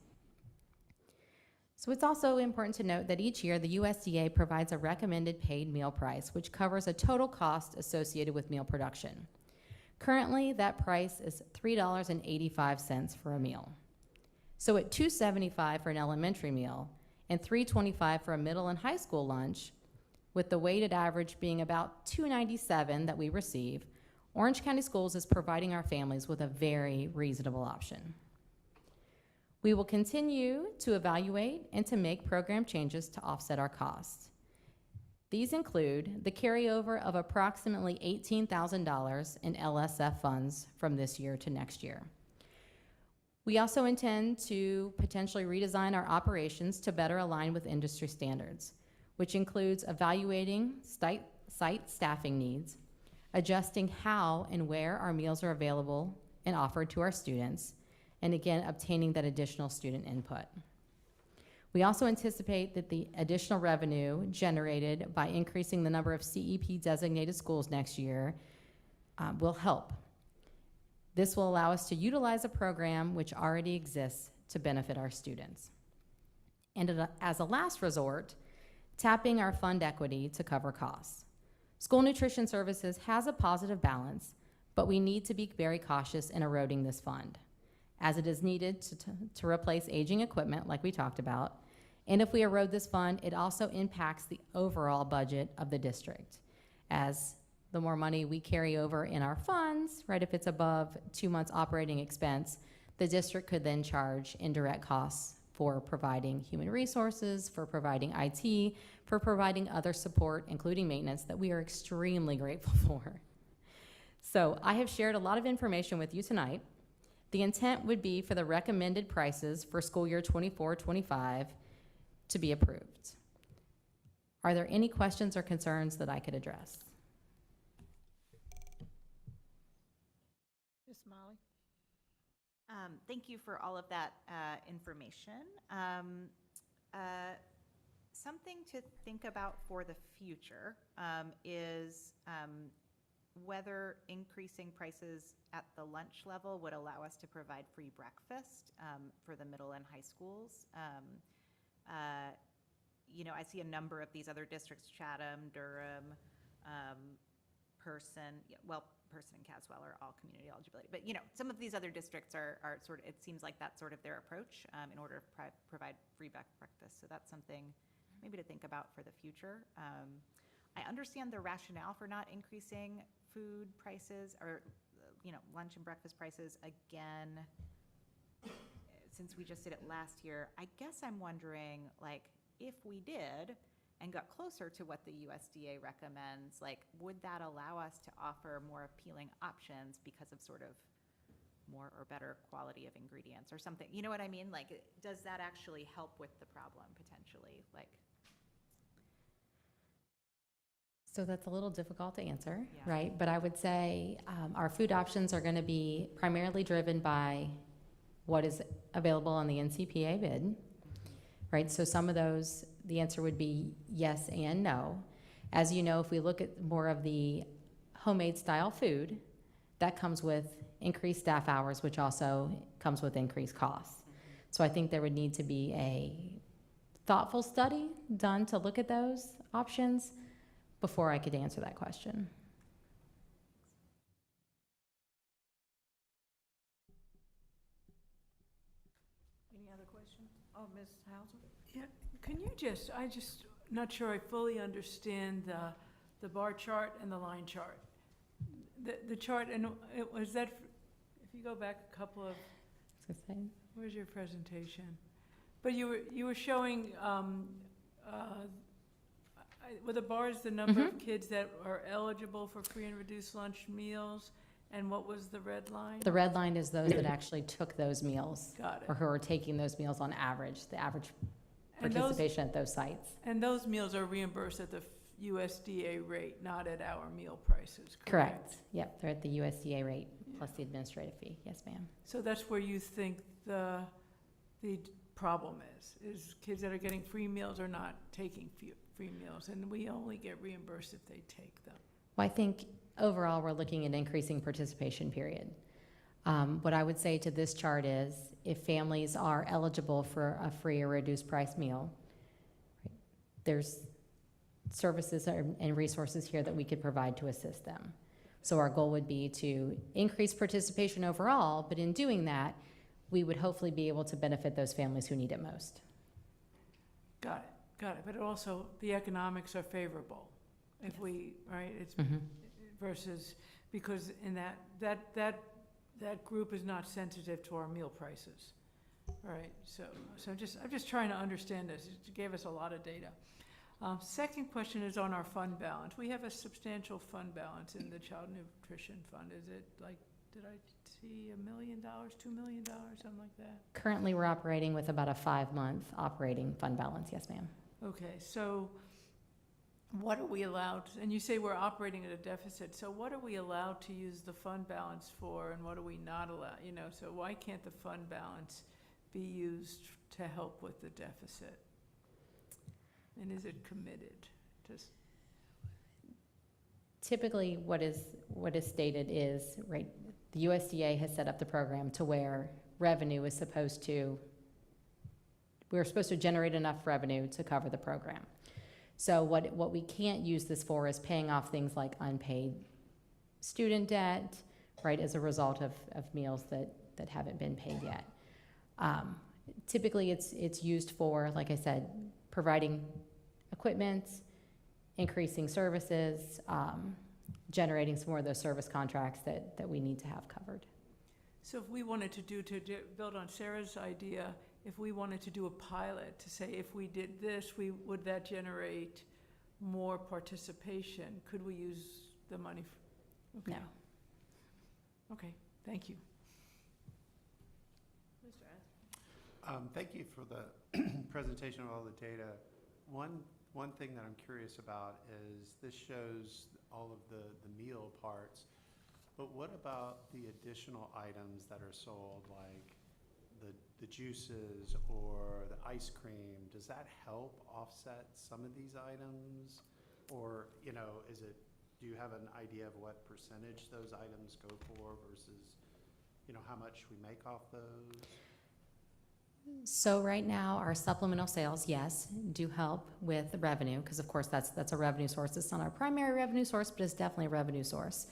So it's also important to note that each year the USDA provides a recommended paid meal price, which covers a total cost associated with meal production. Currently, that price is $3.85 for a meal. So at $2.75 for an elementary meal and $3.25 for a middle and high school lunch, with the weighted average being about $2.97 that we receive, Orange County Schools is providing our families with a very reasonable option. We will continue to evaluate and to make program changes to offset our costs. These include the carryover of approximately $18,000 in LSF funds from this year to next year. We also intend to potentially redesign our operations to better align with industry standards, which includes evaluating site staffing needs, adjusting how and where our meals are available and offered to our students, and again, obtaining that additional student input. We also anticipate that the additional revenue generated by increasing the number of CEP designated schools next year will help. This will allow us to utilize a program which already exists to benefit our students. And as a last resort, tapping our fund equity to cover costs. School Nutrition Services has a positive balance, but we need to be very cautious in eroding this fund, as it is needed to replace aging equipment like we talked about. And if we erode this fund, it also impacts the overall budget of the district, as the more money we carry over in our funds, right, if it's above 2 months operating expense, the district could then charge indirect costs for providing human resources, for providing IT, for providing other support, including maintenance, that we are extremely grateful for. So I have shared a lot of information with you tonight. The intent would be for the recommended prices for school year 24-25 to be approved. Are there any questions or concerns that I could address? Ms. Molly? Thank you for all of that information. Something to think about for the future is whether increasing prices at the lunch level would allow us to provide free breakfast for the middle and high schools. You know, I see a number of these other districts, Chatham, Durham, Person and Caswell are all community eligibility. But, you know, some of these other districts are sort of, it seems like that's sort of their approach in order to provide free breakfast. So that's something maybe to think about for the future. I understand the rationale for not increasing food prices or, you know, lunch and breakfast prices again, since we just did it last year. I guess I'm wondering, like, if we did and got closer to what the USDA recommends, like, would that allow us to offer more appealing options because of sort of more or better quality of ingredients or something? You know what I mean? Like, does that actually help with the problem potentially? Like, So that's a little difficult to answer, Yeah. right? But I would say our food options are going to be primarily driven by what is available on the NCPA bid, right? So some of those, the answer would be yes and no. As you know, if we look at more of the homemade style food, that comes with increased staff hours, which also comes with increased costs. So I think there would need to be a thoughtful study done to look at those options before I could answer that question. Any other questions? Oh, Ms. Hauser? Yeah, can you not sure I fully understand the bar chart and the line chart. The chart, and it was that, if you go back a couple of, where's your presentation? But you were showing, with the bars, the number of kids that are eligible for free and reduced lunch meals, and what was the red line? The red line is those that actually took those meals. Got it. Or who are taking those meals on average, the average And participation at those sites. And those meals are reimbursed at the USDA rate, not at our meal prices, correct? Correct. Yep, they're at the USDA rate plus the administrative fee. Yes, ma'am. So that's where you think the problem is kids that are getting free meals are not taking free meals, and we only get reimbursed if they take them. Well, I think overall, we're looking at increasing participation period. What I would say to this chart is if families are eligible for a free or reduced price meal, there's services and resources here that we could provide to assist them. So our goal would be to increase participation overall, but in doing that, we would hopefully be able to benefit those families who need it most. Got it. But also, the economics are favorable if we, right? It's versus, because in that group is not sensitive to our meal prices, right? So I'm just trying to understand this. It gave us a lot of data. Second question is on our fund balance. We have a substantial fund balance in the Child Nutrition Fund. Is it like, did I see $1 million, $2 million, something like that? Currently, we're operating with about a 5-month operating fund balance. Yes, ma'am. Okay, so what are we allowed, and you say we're operating at a deficit, so what are we allowed to use the fund balance for, and what are we not allowed, so why can't the fund balance be used to help with the deficit? And is it committed? Typically, what is stated is, right, the USDA has set up the program to where revenue is we're supposed to generate enough revenue to cover the program. So what we can't use this for is paying off things like unpaid student debt, right, as a result of meals that haven't been paid yet. Typically, it's used for, like I said, providing equipment, increasing services, generating some more of those service contracts that we need to have covered. So if we wanted to build on Sarah's idea, if we wanted to do a pilot to say, if we did this, would that generate more participation? Could we use the money? Okay. No. Okay, thank you. Mr. Thank you for the presentation of all the data. One thing that I'm curious about is this shows all of the meal parts, but what about the additional items that are sold, like the juices or the ice cream? Does that help offset some of these items? Or, you know, do you have an idea of what percentage those items go for versus, you know, how much we make off those? So right now, our supplemental sales, yes, do help with the revenue, because of course that's a revenue source. It's not our primary revenue source, but it's definitely a revenue source.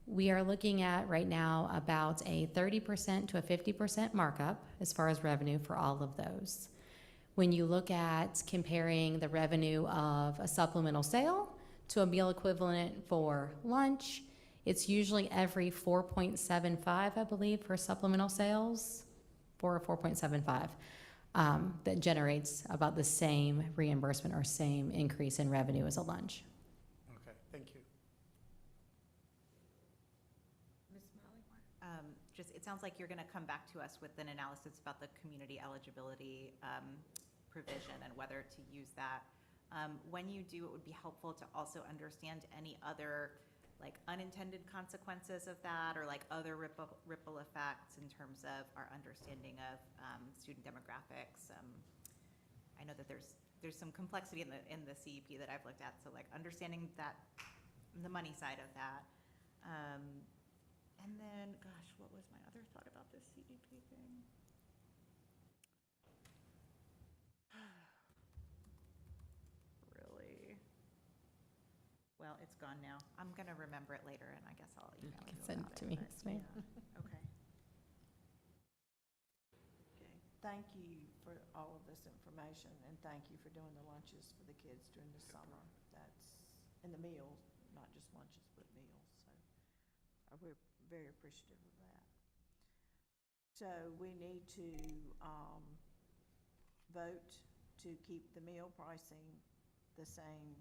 We are looking at right now about a 30% to a 50% markup as far as revenue for all of those. When you look at comparing the revenue of a supplemental sale to a meal equivalent for lunch, it's usually every 4.75, I believe, for supplemental sales, 4 or 4.75, that generates about the same reimbursement or same increase in revenue as a lunch. Okay, thank you. It sounds like you're going to come back to us with an analysis about the community eligibility provision and whether to use that. When you do, it would be helpful to also understand any other like unintended consequences of that, or like other ripple effects in terms of our understanding of student demographics. I know that there's some complexity in the CEP that I've looked at, so like understanding that, the money side of that. And then, gosh, what was my other thought about this CEP thing? Really? Well, it's gone now. I'm going to remember it later, and I guess I'll email you Send about it to me, but yes, ma'am. yeah. Okay. Okay, thank you for all of this information, and thank you for doing the lunches for the kids during the summer. That's, and the meals, not just lunches, but meals, so we're very appreciative of that. So we need to vote to keep the meal pricing the same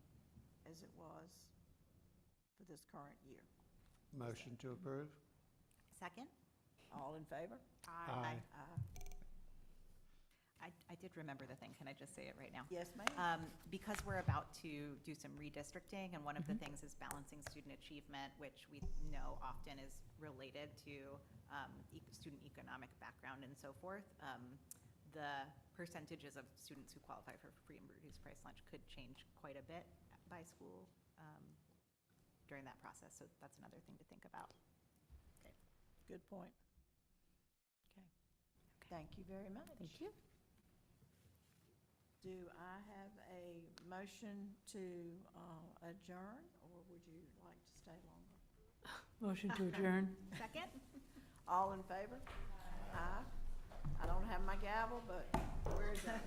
as it was for this current year. Motion to approve? Second? All in favor? Aye. I did remember the thing. Can I just say it right now? Yes, ma'am. Because we're about to do some redistricting, and one of the things is balancing student achievement, which we know often is related to student economic background and so forth. The percentages of students who qualify for free and reduced price lunch could change quite a bit by school during that process, so that's another thing to think about. Okay, good point. Okay, thank you very much. Thank you. Do I have a motion to adjourn, or would you like to stay longer? Motion to adjourn. Second? All in favor? Aye. I don't have my gavel, but where is that?